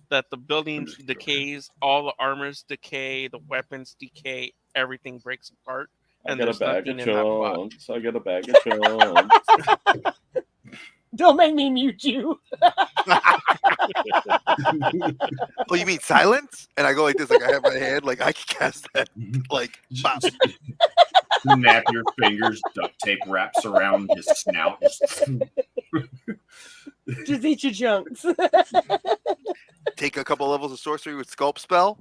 That the building decays, all the armors decay, the weapons decay, everything breaks apart. I And got a there's bag nothing of in that plot. chunks. I got a bag of chunks. Don't make me mute you. Oh, you mean silence? And I go like this, like I have my hand, like I can cast that, like pop. Snap your fingers, duct tape wraps around his snout. Just eat your chunks. Take a couple levels of sorcery with sculpt spell.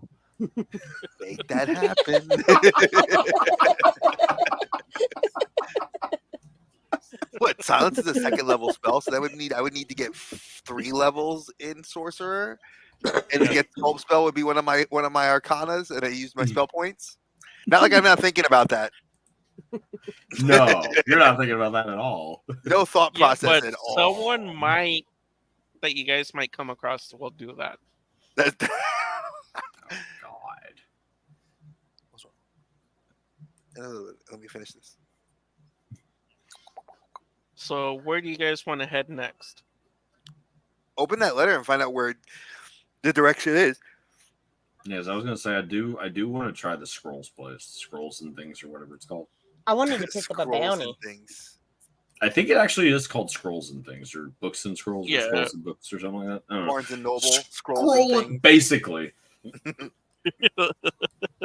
Make that happen. What, silence is a second level spell, so I would need to get 3 levels in sorcerer, and to get sculpt spell would be one of my arcanas, and I used my spell points. Not like I'm not thinking about that. No, you're not thinking about that at all. No thought Yeah, process but at all. someone that you guys might come across will do that. That- God. Let me finish this. So where do you guys want to head next? Open that letter and find out where the direction is. Yes, I was gonna say I do want to try the scrolls place, scrolls and things or whatever it's called. I wanted to pick up a Scrolls bounty. and things. I think it actually is called scrolls and things, or books and scrolls, or Yeah. scrolls and books, or something like that. I don't know. Barnes and Noble scrolls and things. Basically,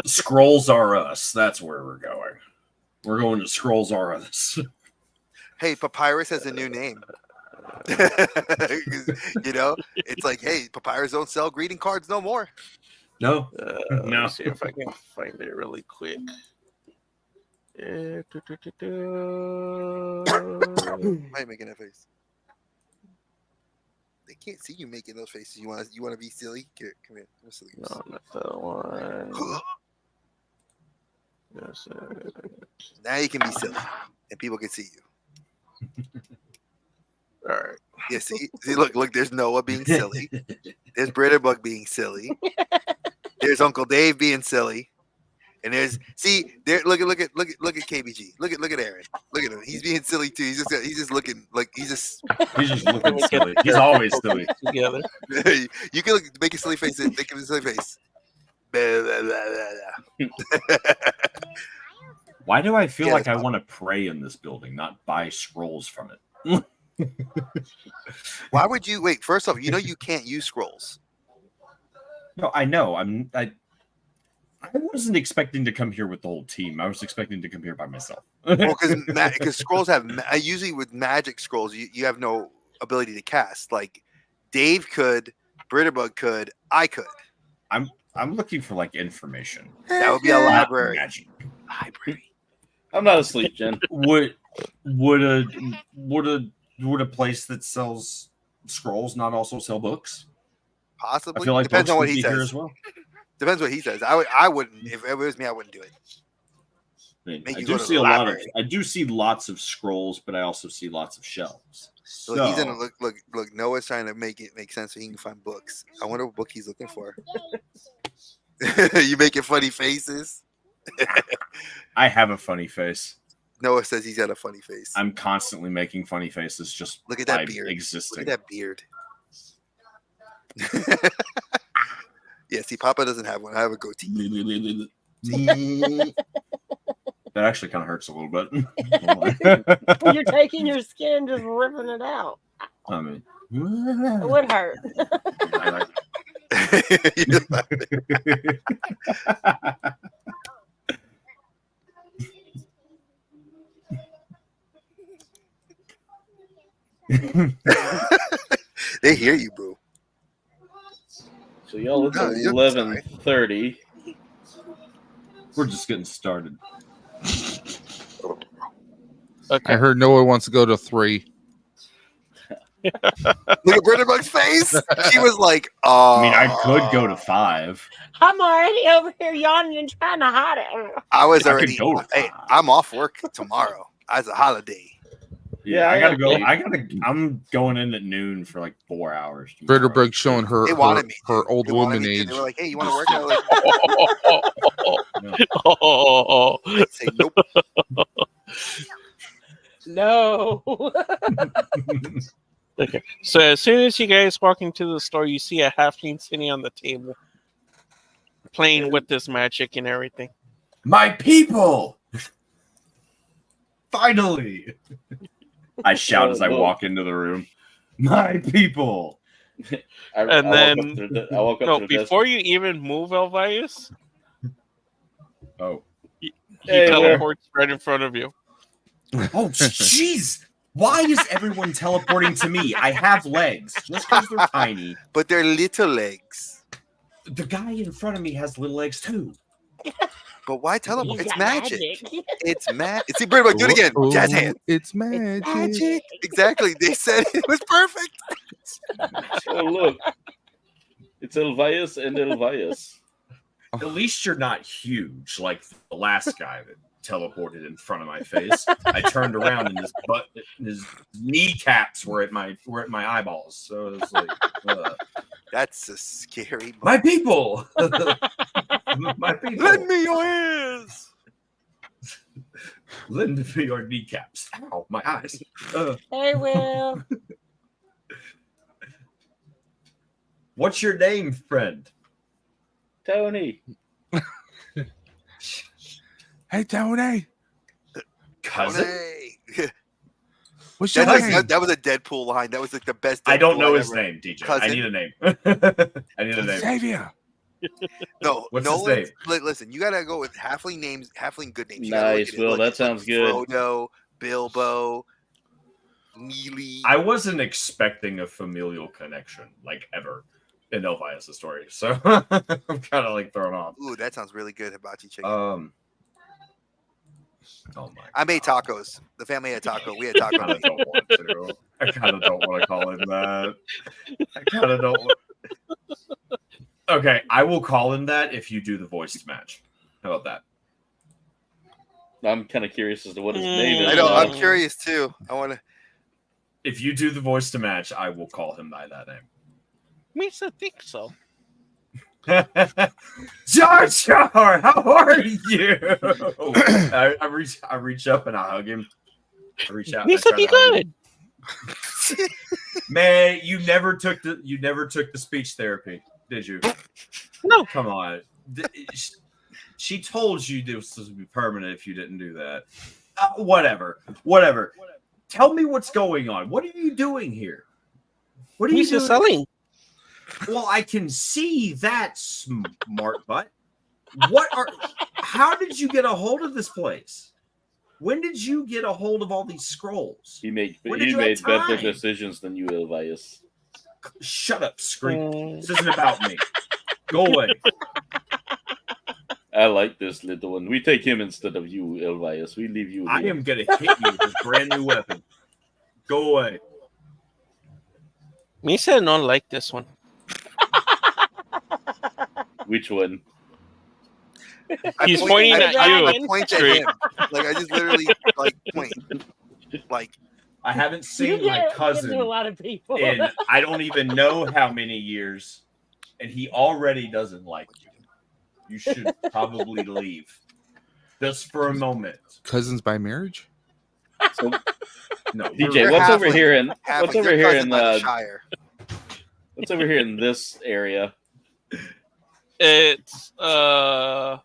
scrolls are us. That's where we're going. We're going to scrolls are us. Hey, Papyrus has a new name. You know, it's like, hey, Papyrus don't sell greeting cards no more. No, Let No. me see if I can find it really quick. Why are you making that face? They can't see you making those faces. You want to be silly? Here, come here. I'm silly. No, not that one. Yes, Now you can be silly, and people can see you. all right. Yeah, see, look. There's Noah being silly. There's Britterbug being silly. There's Uncle Dave being silly. And there's there. Look at KBG. Look at Aaron. Look at him. He's being silly too. He's just looking like he's just looking silly. He's always silly. Together. You can make a silly face. Make him a silly face. Blah, blah, blah, blah. Why do I feel Yeah, like that's I want to pray in this building, not buy scrolls from it? Why would you wait? First off, you can't use scrolls. No, I know. I wasn't expecting to come here with the whole team. I was expecting to come here by myself. Well, because scrolls have usually with magic scrolls, you have no ability to cast. Like Dave could, Britterbug could, I could. I'm looking for like information. That would be a library. Magic. Library. I'm not asleep, Jen. Would a place that sells scrolls not also sell books? Possibly. I feel like Depends books on what would he be says. here as well. Depends what he says. I wouldn't. If it was me, I wouldn't do it. I mean, Make I you do go to see the a lot of. library. I do see lots of scrolls, but I also see lots of shelves. So Look, he's in. Look. Noah's trying to make it make sense so he can find books. I wonder what book he's looking for. You making funny faces. I have a funny face. Noah says he's got a funny face. I'm constantly making funny faces. Just Look at that by beard. existing. Look at that beard. Yeah, see, Papa doesn't have one. I have a goatee. That actually kind of hurts a little bit. You're taking your skin, just ripping it out. I mean, It would hurt. They hear you, boo. So y'all, it's No, you're 11:30. We're just getting started. Okay. I heard Noah wants to go to 3. Look at Britterbug's face. She was like, "Oh." I mean, I could go to 5. I'm already over here yawning and trying to hide it. I was I could already. go to Hey, 5. I'm off work tomorrow as a holiday. Yeah, I I gotta got- go. I'm going in at noon for like 4 hours. Bitterberg showing her They wanted me. her to. old They wanted woman me to. age. They were like, "Hey, you want to work?" And I was like, Oh, "Say nope." No. okay. So as soon as you guys walk into the store, you see a halfling sitting on the table, playing with this magic and everything. My people! Finally! I shout as I walk into the room. My people! And then- I walk up No, to the desk. before you even move, Elvius, Oh. he Hey, teleports right in front of you. Oh, jeez! Why is everyone teleporting to me? I have legs. Just because they're tiny. But they're little legs. The guy in front of me has little legs too. But why teleport? He's It's got magic. It's magic. See, Britterbug, do it again. Oh, Jazz hand. It's magic. Magic. Exactly. They said it was perfect. Oh look, it's Elvias and Elvias. At least you're not huge like the last guy that teleported in front of my face. I turned around and his kneecaps were at my eyeballs. So it was like, That's a scary moment. my people, my people. Lend me your ears. Lend me your kneecaps. Ow, my eyes. Hey, Will. What's your name, friend? Tony. Hey, Tony. Cousin. Hey. What's your name? That was a Deadpool line. That was like the best. I don't Deadpool know line his ever. name, DJ. I Cousin. need a name. I need a name. Xavier. No, What's no. his name? Listen, you gotta go with halfling names, halfling good names. You gotta look Nice, at it, Will. look That at sounds good. Frodo, Bilbo, Neely. I wasn't expecting a familial connection like ever in Elvias' story, so I'm kind of like thrown off. Ooh, that sounds really good, hibachi chicken. Oh my! I made God. tacos. The family had taco. We had I kind taco. of don't want to. I kind of don't want to call him that. I kind of don't. Okay, I will call him that if you do the voice match. How about that? I'm kind of curious as to what his name is. I know. I'm now. curious too. I want to. If you do the voice to match, I will call him by that name. Misa think so. Jar Jar, how are you? I reach up and I hug him. I reach out. and I Misa try be to hug him. good. Man, you never took the speech therapy, did you? No. Come on. She told you this was be permanent if you didn't do that. Whatever. Tell me what's going on. What are you doing here? What are you Misa doing? selling. Well, I can see that, smart butt. How did you get a hold of this place? When did you get a hold of all these scrolls? He made When did he you made have better time? decisions than you, Elvias. Shut up, Scream. This isn't about me. Go away. I like this little one. We take him instead of you, Elvias. We leave you. I here. am going to hit you with a brand new weapon. Go away. Misa don't like this one. Which one? He's pointing at you. I point at Straight. him. Like I just literally like point. Like I haven't You seen get my get to a cousin lot of people. in I don't even know how many years, and he already doesn't like you. You should probably leave. Just for a moment. Cousins by marriage? So, No, DJ, We're what's over halfling. here in halfling. what's over They're here cousins in by the Shire. what's over here in this area? It's Can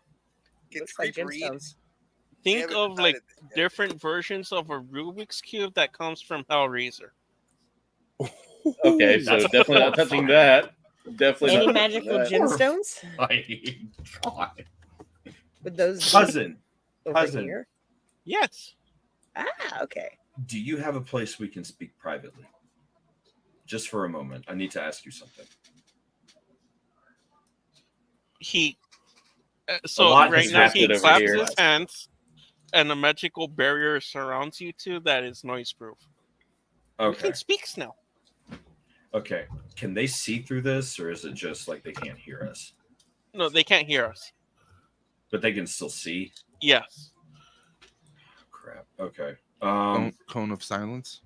Looks like Screep read? gemstones. think haven't of like decided yet. different versions of a Rubik's cube that comes from Hellraiser. Okay, so That's definitely not touching that. Definitely Any not magical touching that. gemstones God. with those Cousin, over cousin. here? Yes. Ah, okay. do you have a place we can speak privately? Just for a moment. I need to ask you something. He A so lot right has now he happened over claps here. his hands and a magical barrier surrounds you two that is noise proof. We Okay. can speak now. Okay. Can they see through this, or is it just like they can't hear us? No, they can't hear us. But they can still see? Yes. Crap. Okay. Cone of silence.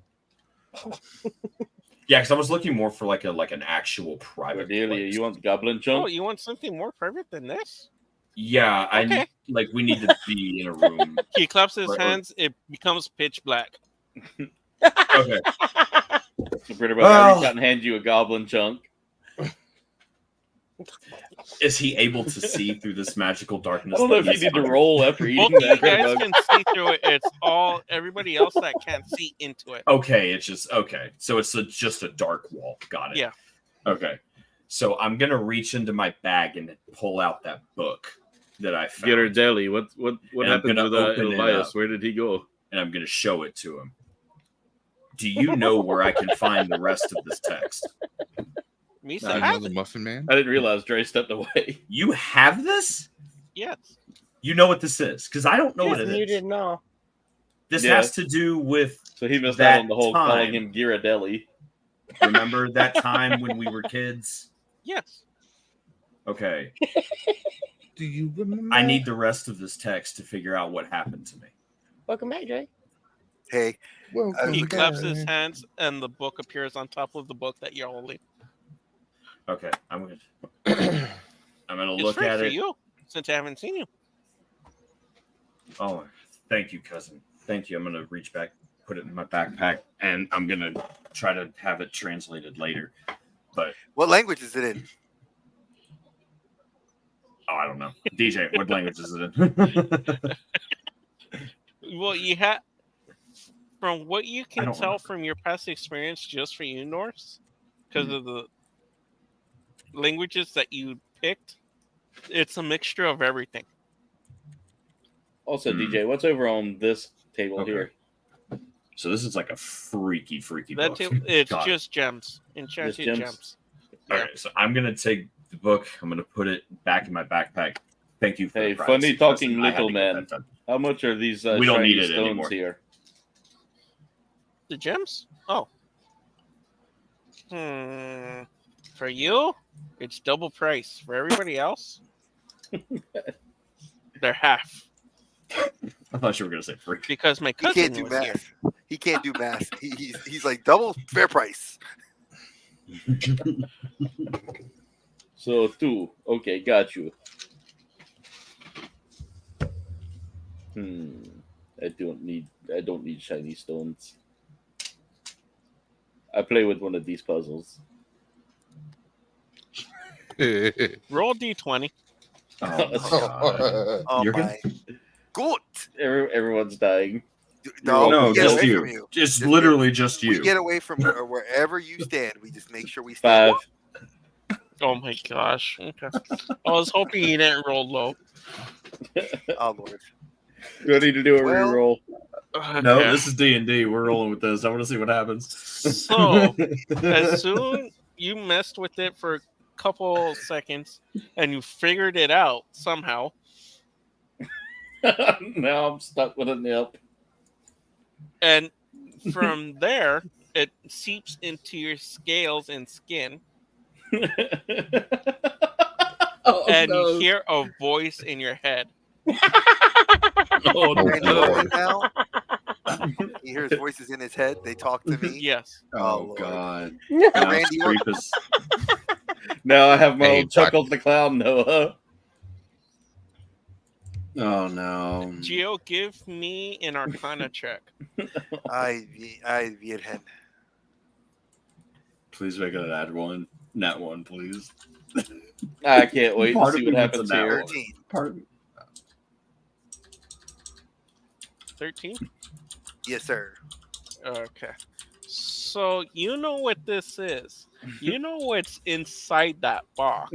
Yeah, because I was looking more for like an actual private Cordelia, place. you want goblin Oh, chunk? you want something more private than this? Yeah, Okay. like we need to be in a room. He claps his Or- hands, it becomes pitch black. Okay. So Britterbug, I reach out and hand you a goblin chunk. Is he able to see through this magical I darkness? don't know if that you he's need to under? roll after eating Both of you that guys Britterbug. can see through it. It's all everybody else that can't see into it. Okay, it's just okay. So it's just a dark wall. Got it. Yeah. Okay. So I'm gonna reach into my bag and pull out that book that I found, Ghirardelli, what And I'm happened gonna with open it Elias? up. Where did he go? and I'm gonna show it to him. Do you know where I can find the rest of this text? Misa Not has another it. muffin man. I didn't realize Dre stepped away. You have this? Yes. You know what this is? Because I don't know what Yes, it you is. didn't know. This Yeah. has to do with. So he missed That out on the whole time. calling him Ghirardelli. Remember that time when we were kids? Yes. Okay. Do you remember? I need the rest of this text to figure out what happened to me. Welcome back, Dre. Hey, Welcome He claps back. his hands and the book appears on top of the book that you're holding. Okay, I'm gonna It's look free at for it. you since I haven't seen you. Oh, thank you, cousin. Thank you. I'm gonna reach back, put it in my backpack, and I'm gonna try to have it translated later. But what language is it in? I don't know. DJ, what language is it in? Well, you had, from what you can don't tell remember. from your past experience, just for you, Norse, because of the languages that you picked, it's a mixture of everything. Also, Hmm. DJ, what's over on this table Okay. here? So this is like a freaky That book. table, it's God. just gems, enchanted gems? gems. Okay, so I'm gonna take the book. I'm gonna put it back in my backpack. Thank you for Hey, the privacy, funny talking cousin. I had little to get man. that done. How much are these We don't shiny need it stones anymore. here? The gems? Oh. For you, it's double price. For everybody else, they're half. I thought you were gonna say free. Because my He cousin can't do was here. math. He can't do math. He's like double fair price. So 2. Okay, got you. I don't need shiny stones. I play with one of these puzzles. Roll D20. Oh, my God. Oh You're my. Good. Everyone's dying. No, No, we get just away you. from you. Just Just literally just We you. get away from wherever you stand. We just make sure we stand. 5. Oh my gosh. Okay. I was hoping he didn't roll low. Oh Lord. Do I need to do a Well- reroll? No, Okay. this is D&D. We're rolling with this. I want to see what happens. So, as soon you messed with it for a couple seconds and you figured it out somehow, Now I'm stuck with a nip. and from there it seeps into your scales and skin, Oh, and no. you hear a voice in your head. Oh, Randy no. Orton now. He hears voices in his head. They talk to me. Yes. Oh, Oh Lord. God. And Now Randy Screep Orton. is Now I have my Hey, old Chuckles the Clown Noah. Oh no. Geo, give me an Arcana check. I Virgen. Please make it an ad one. Nat one, please. I can't wait to Part see of what me gets happens a nat here. one. 13. Part of me. 13? Yes, sir. Okay. So you know what this is. You know what's inside that box.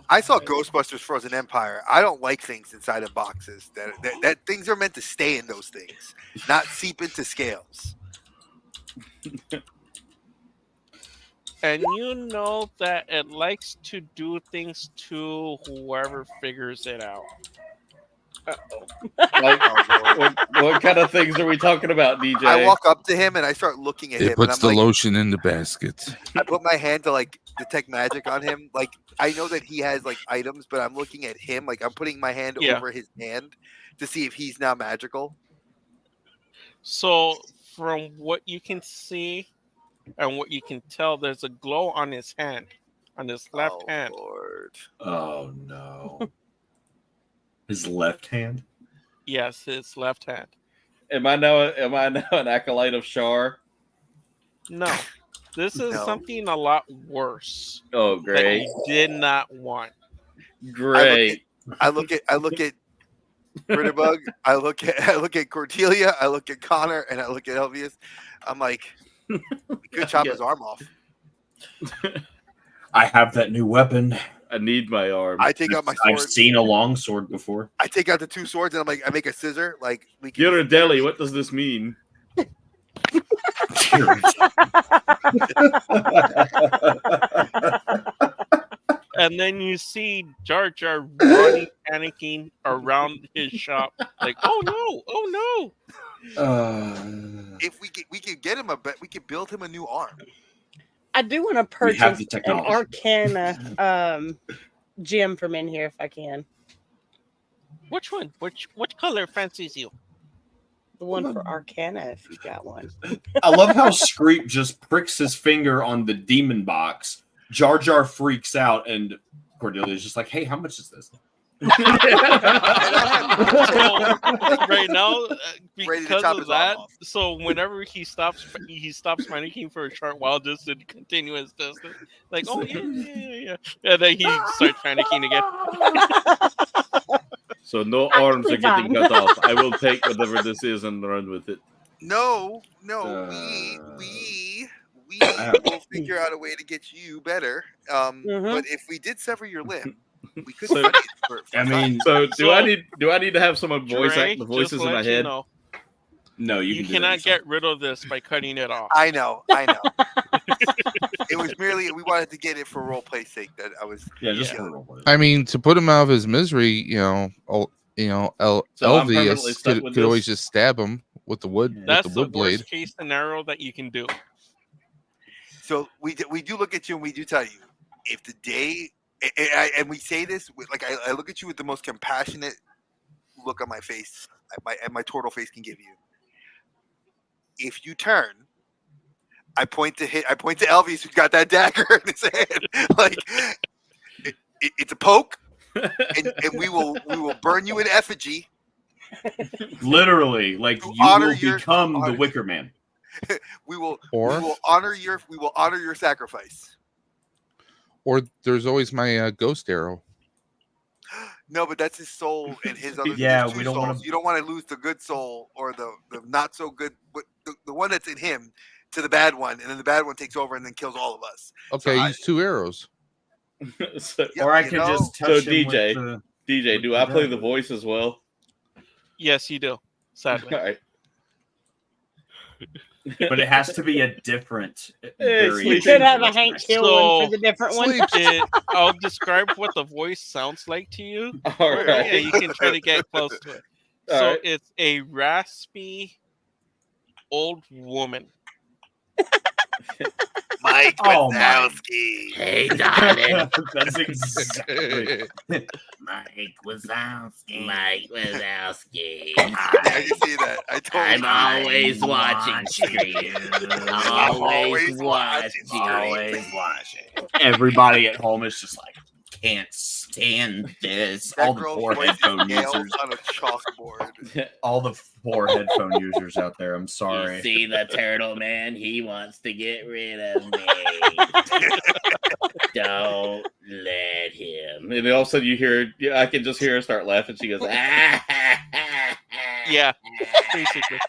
I saw Ghostbusters Frozen Empire. I don't like things inside of boxes. That things are meant to stay in those things, not seep into scales. And you know that it likes to do things to whoever figures it out. Like, Oh, Lord. what kind of things are we talking about, DJ? I walk up to him and I start looking at him, It and puts I'm the like, lotion in the basket. I put my hand to like detect magic on him. Like I know that he has like items, but I'm looking at him. Like I'm putting my hand Yeah. over his hand to see if he's now magical. So from what you can see and what you can tell, there's a glow on his hand, on his left Oh, hand. Lord. Oh no. His left hand? Yes, his left hand. Am I now an acolyte of Shar? No. This is No. something a lot worse Oh, that great, you did not want. great. I look at Britterbug. I look at Cordelia. I look at Connor, and I look at Elvius. I'm like, we could chop his arm off. I have that new weapon. I need my arm. I take out my I've sword. seen a long sword before. I take out the two swords, and I'm like, I make a scissor. Like we can. You're a deli. What does this mean? And then you see Jar Jar running, panicking around his shop, like, "Oh no! Oh no!" If we could get him we could build him a new arm. I do want to We have purchase the an technology. Arcana gem from in here if I can. Which one? Which color fancies you? The one for Arcana, if you got one. I love how Screep just pricks his finger on the demon box. Jar Jar freaks out, and Cordelia's just like, "Hey, how much is this?" So, right now, Ready to because chop of his arm that, off. so whenever he stops panicking for a short while just to continue his business. Like, "Oh yeah. And then he starts panicking again. So no arms are getting fine. cut off. I will take whatever this is and run with it. No, we will figure out a way to get you better. But if we did sever your limb, we could So- study it for I mean, So do I So- need to have someone voice Dre, act the just voices to in my let you head? know, no, you can cannot do that get rid of this by cutting it off. I know. It was merely we wanted to get it for role play sake that I was. Yeah, just Yeah. for real quick. I mean, to put him out of his misery, So I'm Elvius permanently stuck with could always this? just stab him with the wood That's with the wood blade. worst case scenario that you can do. So we do look at you and we do tell you if the day and we say this with like I look at you with the most compassionate look on my face my turtle face can give you. If you turn, I point to Elvis who's got that dagger in his hand. Like it's a poke, and we will burn you in effigy. Literally, like To you honor will your- become the honor- Wicker Man. We will Or honor your sacrifice. there's always my ghost arrow. No, but that's his soul and his other. Yeah, there's two we don't souls. wanna- You don't want to lose the good soul or the not so good, but the one that's in him to the bad one, and then the bad one takes over and then kills all of us. Okay, I- use 2 arrows. So, Yeah, or I you can know? just So, touch him DJ, with DJ, do With I the play the dagger. voice as well? Yes, you do. Sadly. All right. but it has to be a different. Hey, variation You Sleepy. could have of a Hank what's Hill So- one for the different one. Sleep. I'll describe what the voice sounds like to you. All Or, right. yeah, you can try to get close to it. All So right. it's a raspy, old woman. Mike Oh, my. Wazowski. Hey, darling. That's exactly. Mike Wazowski. Mike Wazowski. I can see that. I totally I'm always watching stream. Always watching. Always watching. Everybody at home is just like, can't stand this. That All the girl's poor voice is headphone nails users. on a chalkboard. All the poor headphone users out there. I'm You sorry. see the turtle man? He wants to get rid of me. Don't let him. And then all of a sudden you hear, I can just hear her start laughing. She goes, Yeah, basically.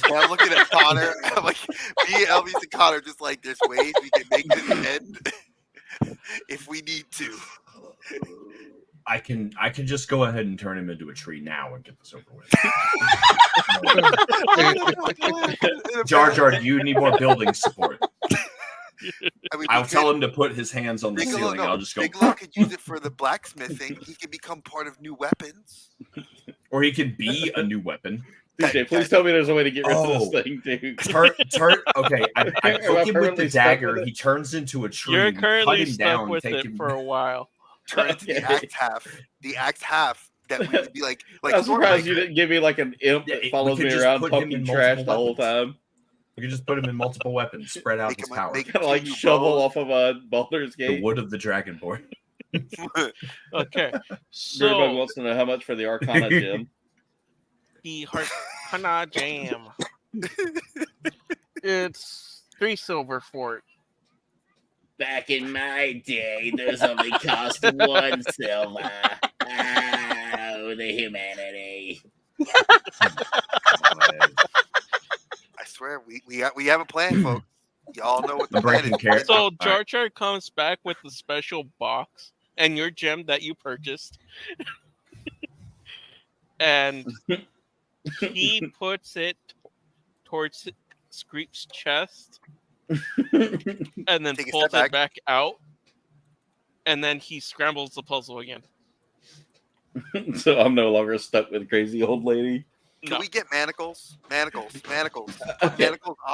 And I'm looking at Connor. I'm like, me, Elvis, and Connor just like, there's ways we can make this end if we need to. I can just go ahead and turn him into a tree now and get this over with. Jar Jar, do you need more building support? I mean, I'll tell him to put his hands on the Bigelow, ceiling. I'll just go. Bigelow could use it for the blacksmithing. He could become part of new weapons. Or he could be a new weapon. DJ, please tell me there's a way to get rid of Oh. this thing, dude. Okay, I Am poke I him with the permanently stuck dagger. with it? He turns into a tree. You're we cut currently him stuck down, with take it him- for a while. Turn into the axe half. The axe half that we would be like. I'm surprised Stormbreaker. you didn't give me like an imp Yeah, that we follows could me just around put him talking in trash the multiple whole weapons. time. We can just put him in multiple weapons, spread out Make his him- power. make- Kind of like Two shovel bows. off of a Baldur's The Gate. wood of the dragonborn. Okay, Birdbug so wants to know how much for the Arcana gem. the Harkana Jam. It's 3 silver for it. Back in my day, those only cost 1 silver. Oh, the humanity. I swear, we have a plan, folks. Y'all know what the The plan breaking is. character. So All right. Jar Jar comes back with the special box and your gem that you purchased. And he puts it towards Screep's chest and then Take a pulls step it back out. And then he scrambles the puzzle again. So I'm no longer stuck with crazy old lady. Can No. we get manacles on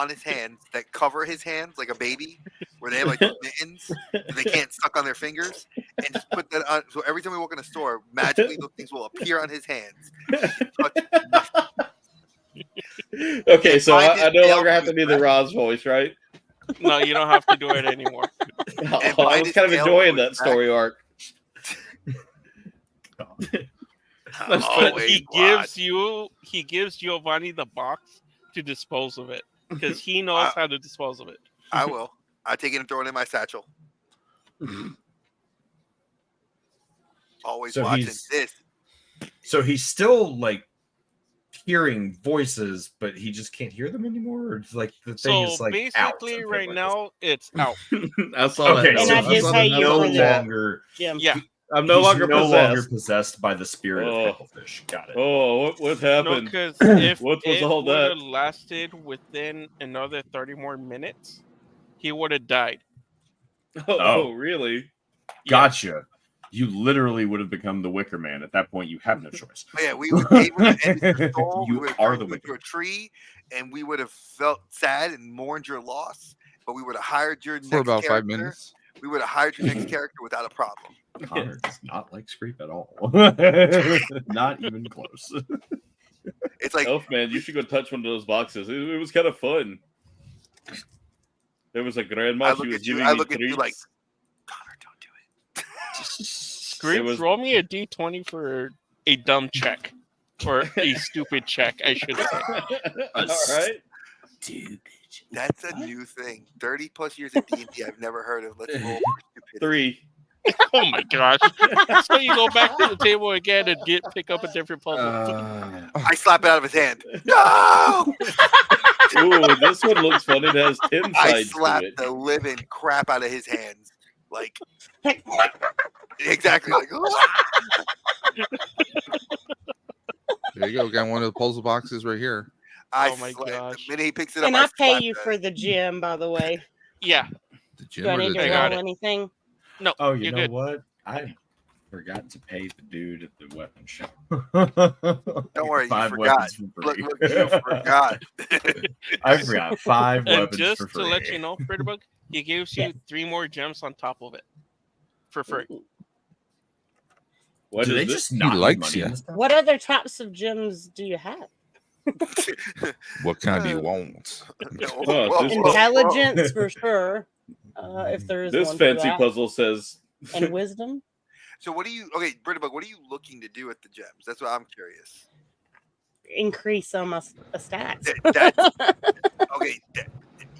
his hands that cover his hands like a baby, where they have like mittens and they can't suck on their fingers, and just put that on. So every time we walk in a store, magically those things will appear on his hands. Okay, so Find I his no tail longer have to to do his the back. Roz voice, right? No, you don't have to do it anymore. I find was his kind of tail enjoying to that his back. story arc. But Always he watch. gives Giovanni the box to dispose of it because he knows how to dispose of it. I will. I take it and throw it in my satchel. Always So watching he's- this. So he's still like hearing voices, but he just can't hear them anymore. Or it's like the thing So is like basically, out, right like now, it's out. I saw Okay, that. And so that I is saw how that. you no for the- longer. Jim. Yeah. I'm no he's longer no possessed. longer possessed by the spirit Oh. of Picklefish. Got it. Oh, what No, happened? because if What was it all would that? have lasted within another 30 more minutes, he would have died. Oh, really? Gotcha. You literally would have become the Wicker Man. At that point, you have no choice. Oh, yeah, we would have ended the soul. You We would have are turned the you into Wicker a tree, and we would have felt sad and mourned your loss. But we would have hired your next For about character. 5 minutes. We would have hired your next character without a problem. Connor does not like Screep at all. Not even close. It's like Elfman, you should go touch one of those boxes. It was kind of fun. There was a grandma. I She look was at you- giving I me look at you treats. like, Connor, don't do it. Scream, was- roll me a d20 for a dumb check. Or a stupid check, I should say. All right. That's a new thing. 30 plus years of D&D, I've never heard of. Let's roll for stupidity. 3. Oh my gosh. So you go back to the table again and pick up a different puzzle. I slap it out of his hand. No! Ooh, this one looks fun. It has 10 I sides to slap it. the living crap out of his hands. Like, exactly. Like, There you go. Got one of the puzzle boxes right here. I Oh my slap. gosh. The minute he picks it up, And I pay slap you the- for the gym, by the way. Yeah. The Do gym I or need the to I gym? got roll it. anything? No, Oh, you you're know good. what? Forgot to pay the dude at the weapon shop. Don't worry, you 5 forgot. weapons for free. Look, you forgot. I forgot 5 And weapons just for free. to let you know, Bitterbug, he gives you 3 more gems on top of it for free. What Do is they this? just not likes money ya. in this stuff? What other types of gems do you have? What kind do you want? Oh, this- Intelligence for sure. If there is This one for fancy that. puzzle says And wisdom. So what do you? Okay, Brittabug, what are you looking to do with the gems? That's what I'm curious. Increase some stats. Okay,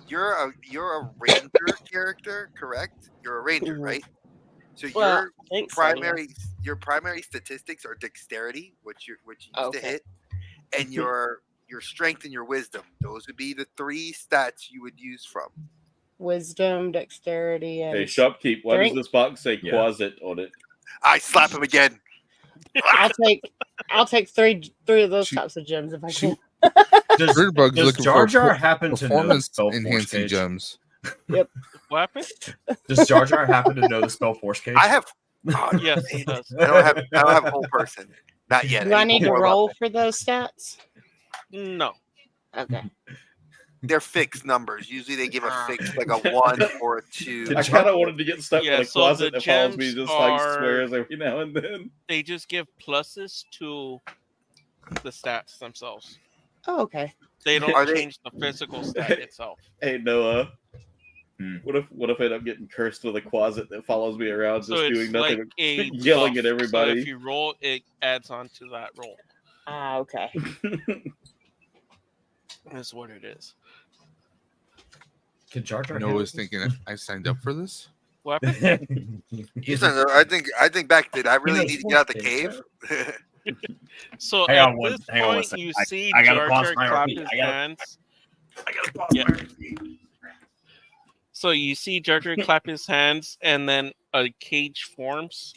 you're a ranger character, correct? You're a ranger, Mhm. right? So Well, your I think so, yeah. primary statistics are dexterity, which you used to Okay. hit, and your strength and your wisdom. Those would be the 3 stats you would use from. Wisdom, dexterity, and Hey, shopkeep, why does Drink. this box say Yeah. closet on it? I slap him again. I'll take three of those She- types of gems if I she- can. Does, Bitterbug's does looking Jar for Jar happen to know the performance spell Force enhancing Cage? gems. What happened? Does Jar Jar happen to know the spell Force Cage? I have. Oh, Yes, man. it does. I don't have a whole person. Not yet. Do I need to more roll level. for those stats? No. Okay. They're fixed numbers. Usually they give a fixed like a 1 or a 2. I kind of wanted to get stuck Yeah, in a so closet the that follows me, gems just like are- swears every now and then. They just give pluses to the stats themselves. Oh, okay. They don't Are they- change the physical stat itself. Hey Noah, Hmm. what if I end up getting cursed with a closet that follows me around, just So it's doing nothing, like a yelling buff. at everybody? So if you roll, it adds on to that roll. Ah, okay. That's what it is. Can Jar Jar Noah's thinking I signed up for this. What happened? I think back then I really knows need to get out the Force cave. Cage, So Hang at on one- this hang on one point, second. you see I gotta Jar pause Jar my clap RP. his I gotta- hands. I gotta pause Yeah. my RP. So you see Jar Jar clap his hands, and then a cage forms,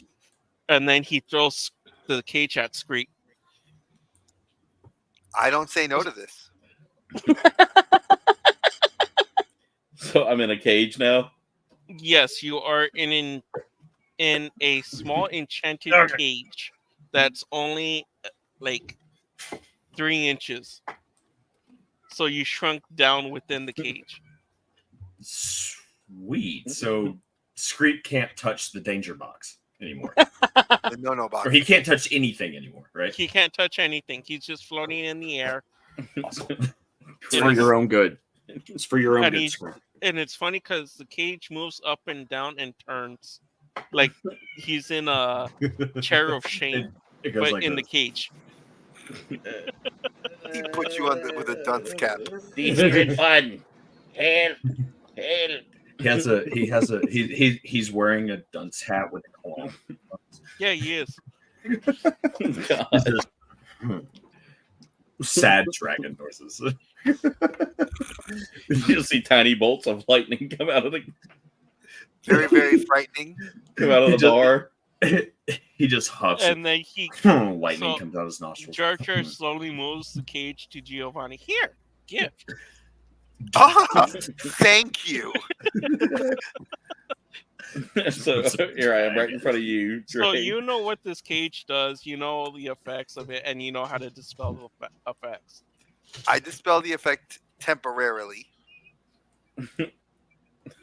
and then he throws the cage at Screek. I don't say no to this. So I'm in a cage now. Yes, you are in a small enchanted Okay. cage that's only like 3 inches. So you shrunk down within the cage. Sweet. So Screep can't touch the danger box anymore. The no box. Or he can't touch anything anymore, right? He can't touch anything. He's just floating in the air. Awesome. It's for your own good. It's for your own And good, he's- Screep. And it's funny because the cage moves up and down and turns like he's in a chair of shame, It goes but like in this. the cage. He puts you on with a dunce cap. This is fun. Help! Help! He's wearing a dunce hat with a claw. Yeah, he is. God. Sad dragon noises. You just see tiny bolts of lightning come out of the Very, very frightening. bar. He just huffs. And then he Lightning so- comes out of his nostrils. Jar Jar slowly moves the cage to Giovanni. Here, gift. Ah, thank you. So here I am right in front of you. So Drake. you know what this cage does. You know the effects of it, and you know how to dispel the effects. I dispel the effect temporarily.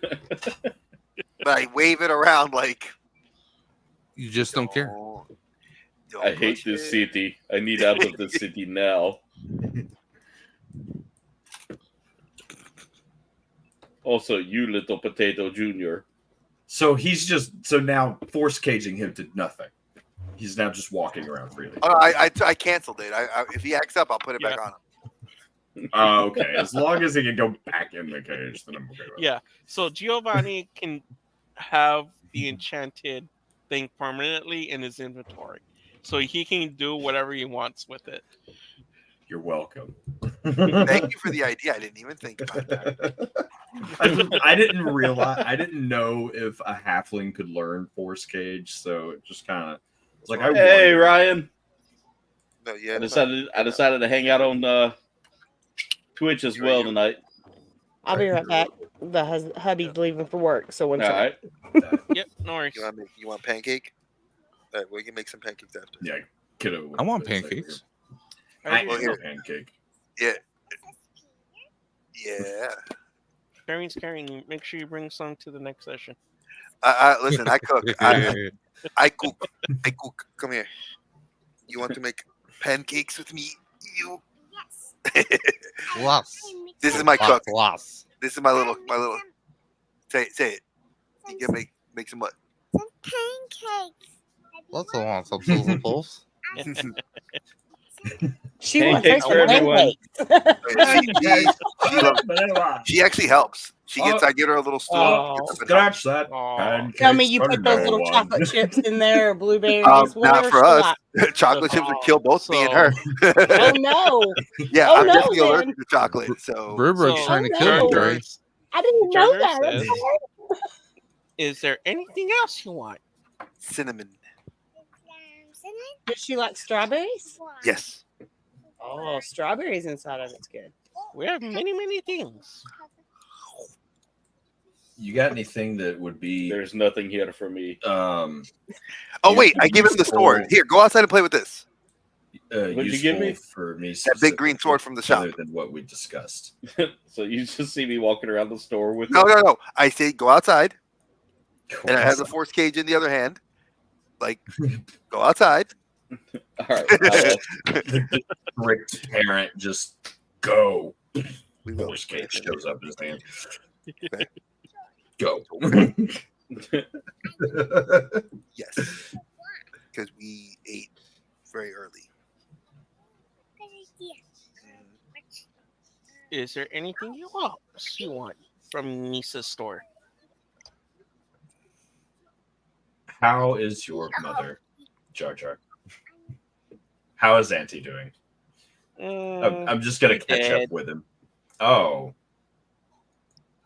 But I wave it around like You just don't care. don't I hate push this it. city. I need out of this city now. Also, you little potato junior. So now force caging him to nothing. He's now just walking around freely. Oh, I canceled it. If he acts up, I'll put it back Yeah. on him. Okay. As long as he can go back in the cage, then I'm okay with it. Yeah. So Giovanni can have the enchanted thing permanently in his inventory, so he can do whatever he wants with it. You're welcome. Thank you for the idea. I didn't even think about that. I didn't know if a halfling could learn force cage, so it just kind of was like, Hey Ryan, No, yeah. I decided to hang out on Twitch as well tonight. I'll be right back. The hubby's leaving for work, so one All second. right. Yep. No worries. You want pancake? All right, we can make some pancakes after. Yeah, kiddo. I want pancakes. I Well, am here. a pancake. Yeah. Yeah. Carrying's carrying. Make sure you bring some to the next session. Listen, I cook. I cook. I cook. Come here. You want to make pancakes with me? You. Lots. This is my cook. Lots. This is my little. Say it. You can make some what? Pancakes. Lots of lots of pulse. She wants Pancakes some for everyone. pancakes. She actually helps. I get her a little stool. Oh, gets up and Scratch that. Aw. Tell me you Pancakes put those for little no one. chocolate chips in there, or blueberries, helps. whatever Not for she us. likes. Chocolate chips would kill both me and her. Oh no! Yeah, Oh, I'm no, definitely then. allergic to chocolate. So Burber's So- trying to Oh, kill no. you, Dre. I didn't know Turner that. That's says- hard. Is there anything else you want? cinnamon. Does she like strawberries? Yes. Oh, strawberries inside of it's good. We have many things. You got anything that would be There's nothing here for me. Oh wait, I give him the sword. Here, go outside and play with this. What'd you useful give me? for me? That big green sword from the shop. other than what we discussed. So you just see me walking around the store with No. I say go outside, Go and I have the outside. force cage in the other hand. Like, go outside. All right. I will. The strict parent just go. We will. Force cage shows up in his hand. Okay. Go. Yes, because we ate very early. Is there anything else you want from Nisa's store? How is your mother, Jar Jar? How is Auntie doing? I'm just gonna catch dead. up with him. Oh,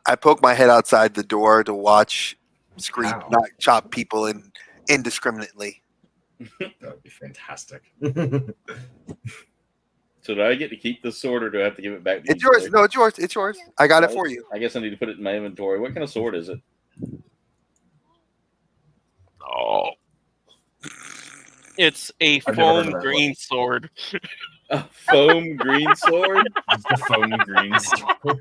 I poke my head outside the door to watch Scream Ow. not chop people in indiscriminately. that would be fantastic. So do I get to keep the sword, or do I have to give it back to It's you, yours. Joey? No, it's yours. It's yours. I got it for you. I guess I need to put it in my inventory. What kind of sword is it? Oh. It's a I've never heard foam of that green sword. A foam green sword? It's the foam green sword.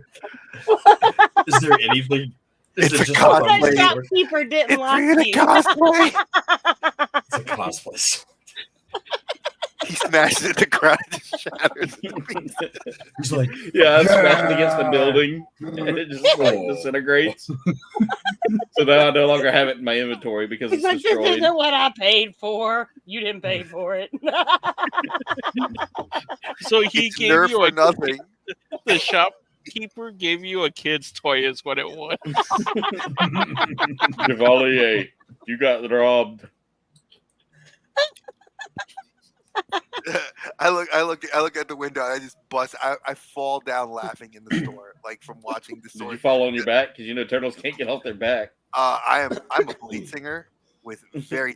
Is there anything? Is It's it a just cosplay. foam That green Wait. sword? shopkeeper didn't It's like in a you. cosplay. It's a cosplay sword. He smashes it to the ground and just shatters. He's like, Yeah, I smashed it against the building, and it just like Oh. disintegrates. So now I no longer have it in my inventory because He's it's like, this destroyed. isn't what I paid for. You didn't pay for it. So he It's gave nerf you for a nothing. the shopkeeper gave you a kid's toy is what it was. Chevalier, you got robbed. I look at the window. And I just bust. I fall down laughing in the store, like from watching the Did store. you fall on your back? Because you know turtles can't get off their back. I'm a blade singer with very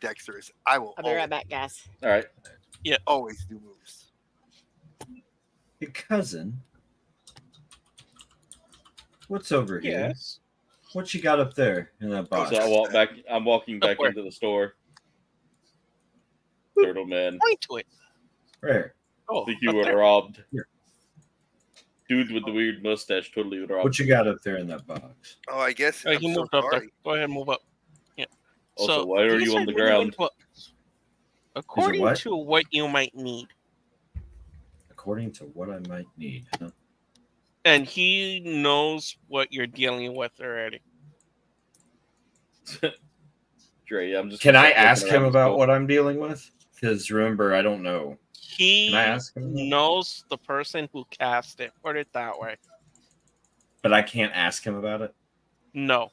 dexterous. I will I'll be right back, guys. All right. always do moves. your cousin. What's over here? Yes. What you got up there in that box? So I walk back. I'm walking back Where? into the store. Turtle man, Point to it. Where? Oh, I think you up were there. robbed. Here. Dude with the weird mustache totally would rob. What you got up there in that box? Oh, I guess. Oh, I'm he so moved up there. sorry. Go ahead and move up. Yeah. Also, why are these you on the really ground? good books. According what? to what you might need. According to what I might need. Huh? And he knows what you're dealing with already. Dre, I'm just. Can I looking ask around him this about book. what I'm dealing with? Because remember, I don't know. He Can I ask him? knows the person who cast it. Put it that way. But I can't ask him about it. No.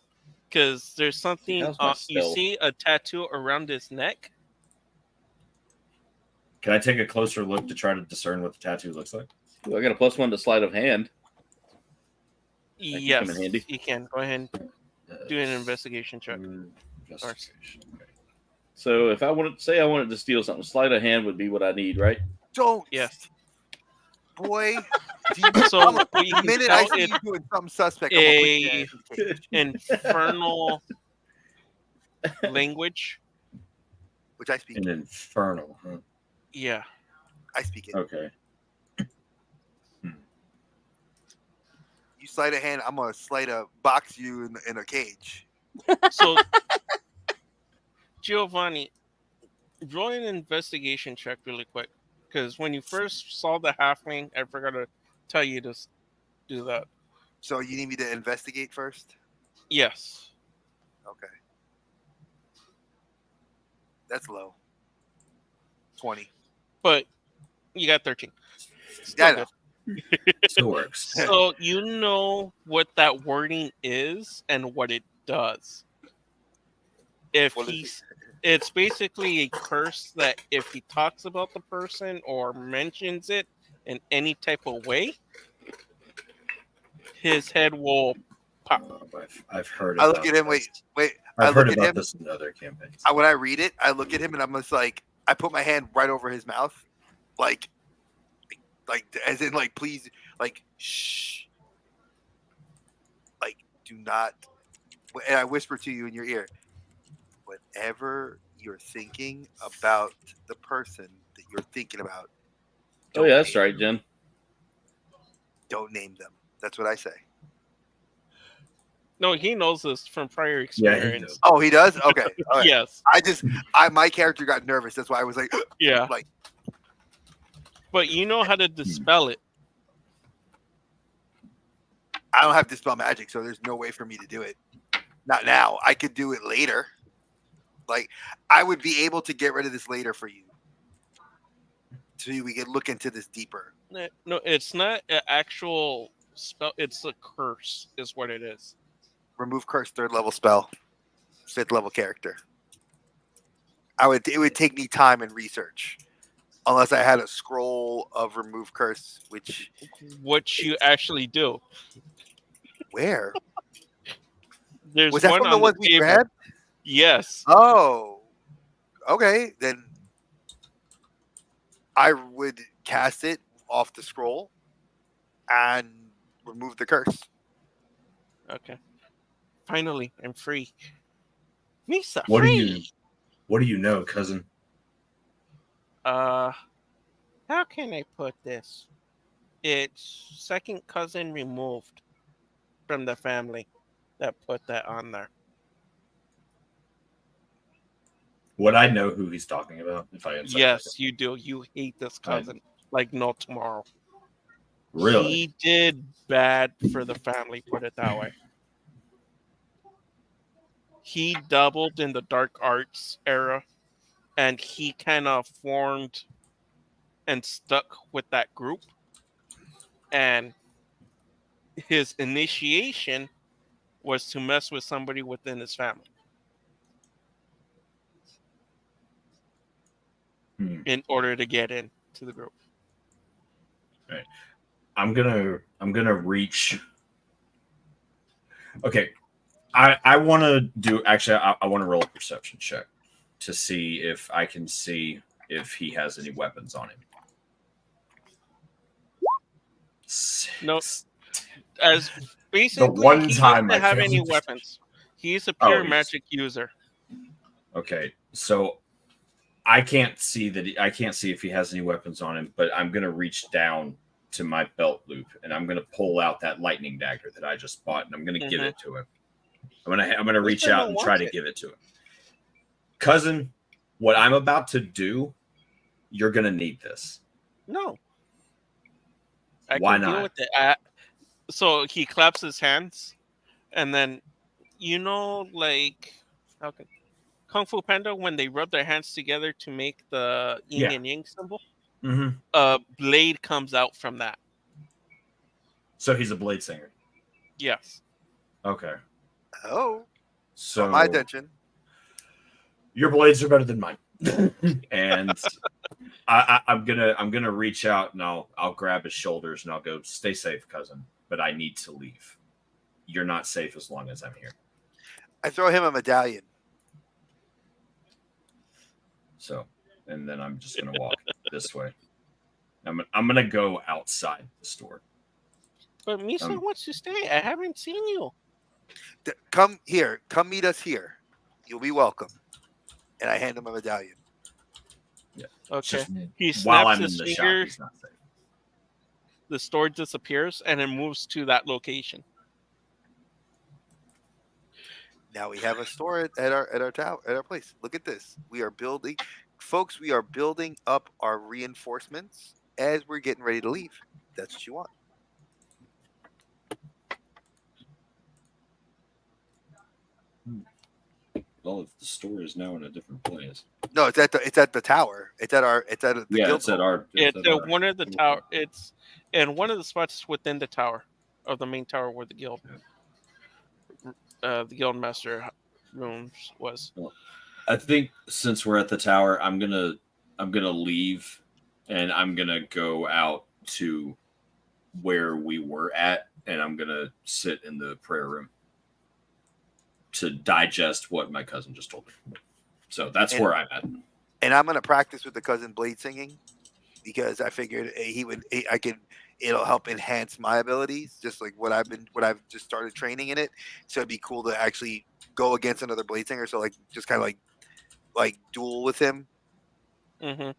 Because there's something, how's my you spell? see a tattoo around his neck? Can I take a closer look to try to discern what the tattoo looks like? Ooh, I got a +1 to sleight of hand. can Yes, come in handy. you can. Go ahead and do an investigation check. Investigation. Okay. So if I wanted to say I wanted to steal something, sleight of hand would be what I need, right? Don't. Yes. Boy. So what you the can minute I tell see it you doing something suspect, I'm gonna put you in the cage. infernal language. which I speak. An infernal, huh? Yeah. I speak it. Okay. You sleight of hand, I'm gonna box you in a cage. So, Giovanni, roll an investigation check really quick. Because when you first saw the halfling, I forgot to tell you to do that. So you need me to investigate first? Yes. Okay. That's low. 20. But you got 13. Yeah, I Still know. Still works. So you know what that wording is and what it does. If What is he's, it's basically a curse that if he talks about the person or mentions it in any type of way, his head will pop. I've heard. I look about at him. this. Wait. I've I heard look at about him. this in other campaigns. When I read it, I look at him and I'm just like, I put my hand right over his mouth, like as in like, please, like, shh, like, do not. And I whisper to you in your ear, whatever you're thinking about the person that you're thinking about. Oh yeah, that's right, Jen. Don't name them. That's what I say. No, he knows this from prior Yeah, experience. he does. Oh, he does? Okay. All right. Yes. My character got nervous. That's why I was like, Yeah. like, But you know how to dispel it. I don't have Dispel Magic, so there's no way for me to do it. Not now. I could do it later. Like, I would be able to get rid of this later for you. So we could look into this deeper. No, it's not an actual spell. It's a curse, is what it is. Remove curse, 3rd level spell. 5th level character. It would take me time and research. Unless I had a scroll of remove curse, which you actually do. Where? There's was that one from the on ones the we table. grabbed? Yes. Oh, okay. Then I would cast it off the scroll and remove the curse. Okay. Finally, I'm free. Misa, What free. What do you know, cousin? How can I put this? It's second cousin removed from the family that put that on there. Would I know who he's talking about if I insight Yes, you do. You hate this cousin like no tomorrow. Really? He did bad for the family, put it that way. He doubled in the dark arts era, and he kind of formed and stuck with that group. And his initiation was to mess with somebody within his family in order to get into the group. Right. I'm gonna reach. Okay, I want to do. Actually, I want to roll a perception check to see if I can see if he has any weapons on him. No, as basically The one he time doesn't I have failed any to- weapons. He's a pure he's- magic user. Okay, so I can't see that. I can't see if he has any weapons on him, but I'm gonna reach down to my belt loop and I'm gonna pull out that lightning dagger that I just bought and I'm gonna give it to him. I'm gonna reach out and try to give it to him. Cousin, what I'm about to do, you're gonna need this. No. I Why can deal not? with it. So he claps his hands, and then, like, okay, Kung Fu Panda, when they rub their hands together to make the yin and yang symbol, a blade comes out from that. So he's a blade singer. Yes. Okay. Oh. So my attention. Your blades are better than mine. And I'm gonna reach out and I'll grab his shoulders and I'll go, stay safe, cousin, but I need to leave. You're not safe as long as I'm here. I throw him a medallion. So, and then I'm just gonna walk this way. I'm gonna go outside the store. But Misa wants to stay. I haven't seen you. Come here. Come meet us here. You'll be welcome. And I hand him a medallion. Okay. Just He while snaps I'm in his the shop, finger, he's not safe. the sword disappears, and it moves to that location. Now we have a store at our tower at our place. Look at this. We are building, folks. We are building up our reinforcements as we're getting ready to leave. That's what you want. Well, if the store is now in a different place. No, it's at the tower. It's at the Yeah, guild it's at hall. our. It's at our- one of the tower. It's in one of the spots within the tower, of the main tower where the guild master rooms was. I think since we're at the tower, I'm gonna leave, and I'm gonna go out to where we were at, and I'm gonna sit in the prayer room to digest what my cousin just told me. So that's where I'm at. And I'm gonna practice with the cousin blade singing because I figured it'll help enhance my abilities, just like what I've just started training in it. So it'd be cool to actually go against another blade singer. So like just kind of like duel with him. Mm-hmm.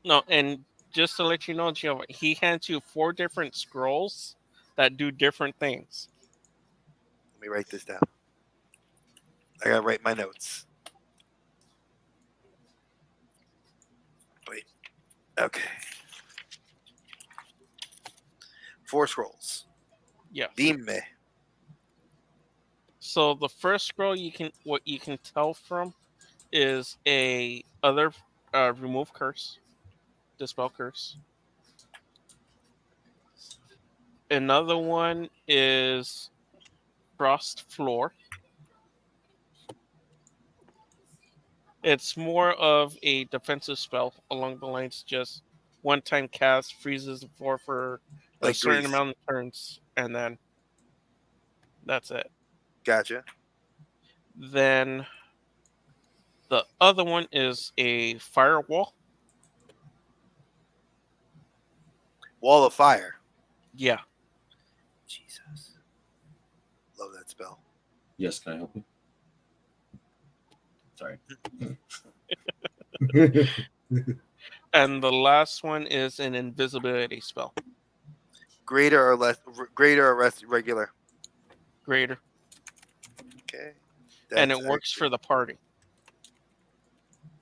No, and just to let you know, Joe, he hands you 4 different scrolls that do different things. Let me write this down. I gotta write my notes. Wait. Okay. 4 scrolls. Yeah. Dime. So the first scroll what you can tell from is a other remove curse, dispel curse. Another one is frost floor. It's more of a defensive spell along the lines just one time cast, freezes the floor for a Like certain Grease. amount of turns, and then that's it. Gotcha. Then the other one is a firewall. Wall of fire. Yeah. Jesus. Love that spell. Yes, can I help you? Sorry. And the last one is an invisibility spell. Greater or less regular. Greater. Okay. And it That's works actually for the party.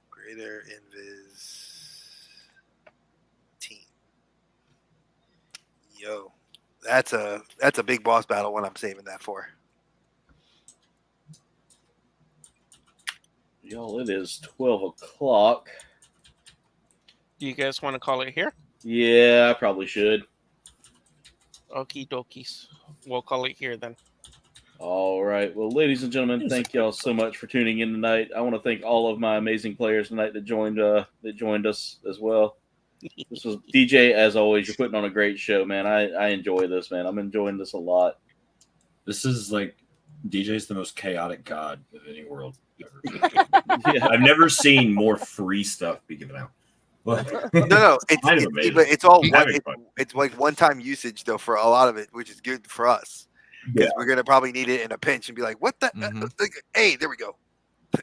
greater invis team. Yo. That's a big boss battle when I'm saving that for. Y'all, it is 12 o'clock. Do you guys want to call it here? Yeah, I probably should. Okie dokies. We'll call it here then. All right. Well, ladies and gentlemen, thank y'all so much for tuning in tonight. I want to thank all of my amazing players tonight that joined us as well. This was DJ, as always. You're putting on a great show, man. I enjoy this, man. I'm enjoying this a lot. This is like DJ's the most chaotic god of any world ever. Yeah. I've never seen more free stuff be given out. No, kind of amazing. it's all Having fun. it's like one-time usage though for a lot of it, which is good for us because we're gonna probably need it in a pinch and be like, "What the? Like, hey, there we go."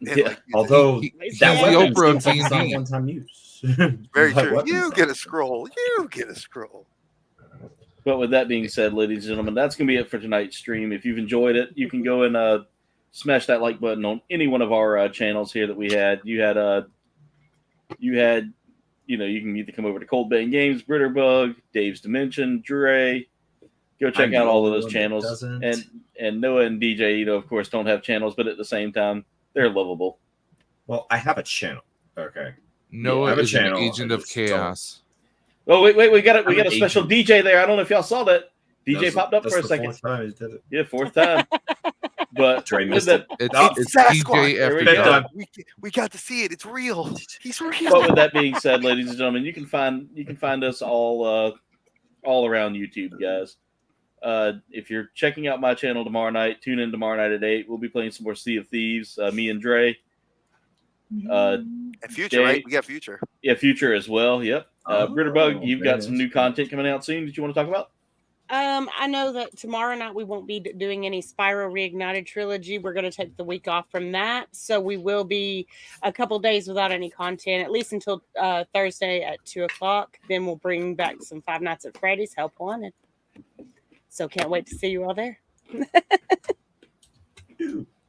And, Yeah. like, use it. Although He's that the weapon Oprah of seems like it's not a D&D. one-time use. Very That true. weapon You sounds get a like- scroll. You get a scroll. But with that being said, ladies and gentlemen, that's going to be it for tonight's stream. If you've enjoyed it, you can go and smash that like button on any one of our channels here that we had. You can either come over to Cold Bang Games, Britterbug, Dave's Dimension, Dre. Go check I'm out the all of only those one that channels. doesn't. And Noah and DJ, of course, don't have channels, but at the same time, they're lovable. Well, I have a channel. Okay. I Noah have a is an channel, agent I of just chaos. Oh wait, we got I'm a an special agent. DJ there. I don't know if y'all saw that. DJ popped up That's for a the second. fourth time he did it. Yeah, 4th time. But Dre with missed that, it. It's It's Sasquatch. DJ There we after go. dark. We got to see it. It's real. He's real. but with that being said, ladies and gentlemen, you can find us all around YouTube, guys. If you're checking out my channel tomorrow night, tune in tomorrow night at 8. We'll be playing some more Sea of Thieves. Me and Dre. And future, Dave- right? We got future. Yeah, Future as well. Yep. Britterbug, you've got some new very content coming out soon that you want to talk about? I know that tomorrow night we won't be doing any Spyro Reignited trilogy. We're going to take the week off from that, so we will be a couple days without any content, at least until Thursday at 2:00. Then we'll bring back some Five Nights at Freddy's Help Wanted. So can't wait to see you all there.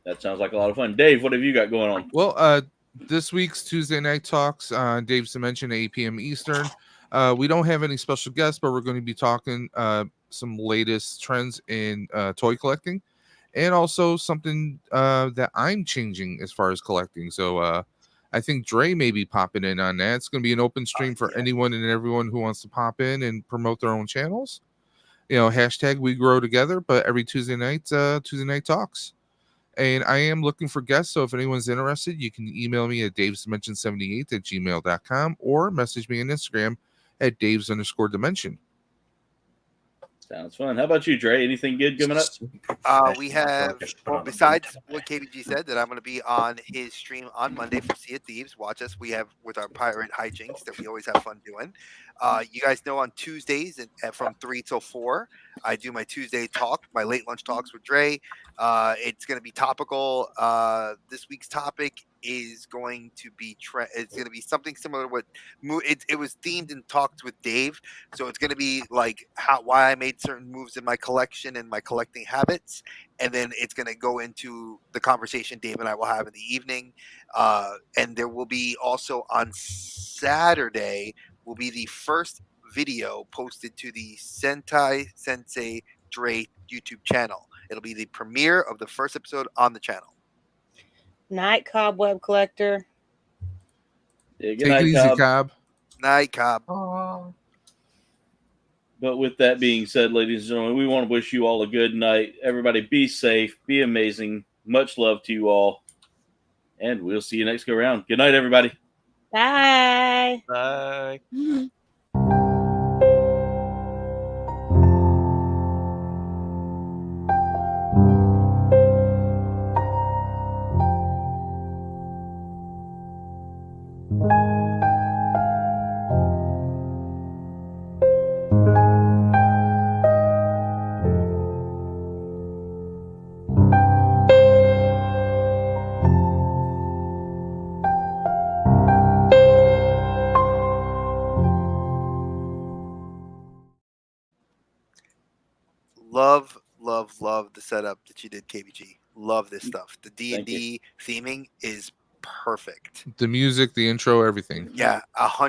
That sounds like a lot of fun. Dave, what have you got going on? Well, this week's Tuesday Night Talks, Dave's Dimension, 8 p.m. Eastern. We don't have any special guests, but we're going to be talking some latest trends in toy collecting, and also something that I'm changing as far as collecting. So I think Dre may be popping in on that. It's going to be an open stream for anyone and everyone who wants to pop in and promote their own channels. You know, hashtag we grow together, but every Tuesday night talks. And I am looking for guests, so if anyone's interested, you can email me at davesdimension78@gmail.com or message me on Instagram at daves_dimension. Sounds fun. How about you, Dre? Anything good coming up? We have, well, besides what KBG said, that I'm going to be on his stream on Monday for Sea of Thieves. Watch us. We have with our pirate hijinks that we always have fun doing. You guys know on Tuesdays from 3 till 4, I do my Tuesday talk, my late lunch talks with Dre. It's going to be topical. This week's topic is going to be it's going to be something similar to what it was themed and talked with Dave. So it's going to be like why I made certain moves in my collection and my collecting habits, and then it's going to go into the conversation Dave and I will have in the evening. And there will be also on Saturday will be the first video posted to the Sentai Sensei Dre YouTube channel. It'll be the premiere of the first episode on the channel. Night, Cobweb Collector. Yeah, good Take night, it easy, Cobb. Cobb. Night, Cobb. But with that being said, ladies and gentlemen, we want to wish you all a good night. Everybody be safe, be amazing. Much love to you all. And we'll see you next go round. Good night, everybody. Bye. Bye. Love the setup that you did, KBG. Love this stuff. The D&D theming is perfect. The music, the intro, everything. Yeah, 100%.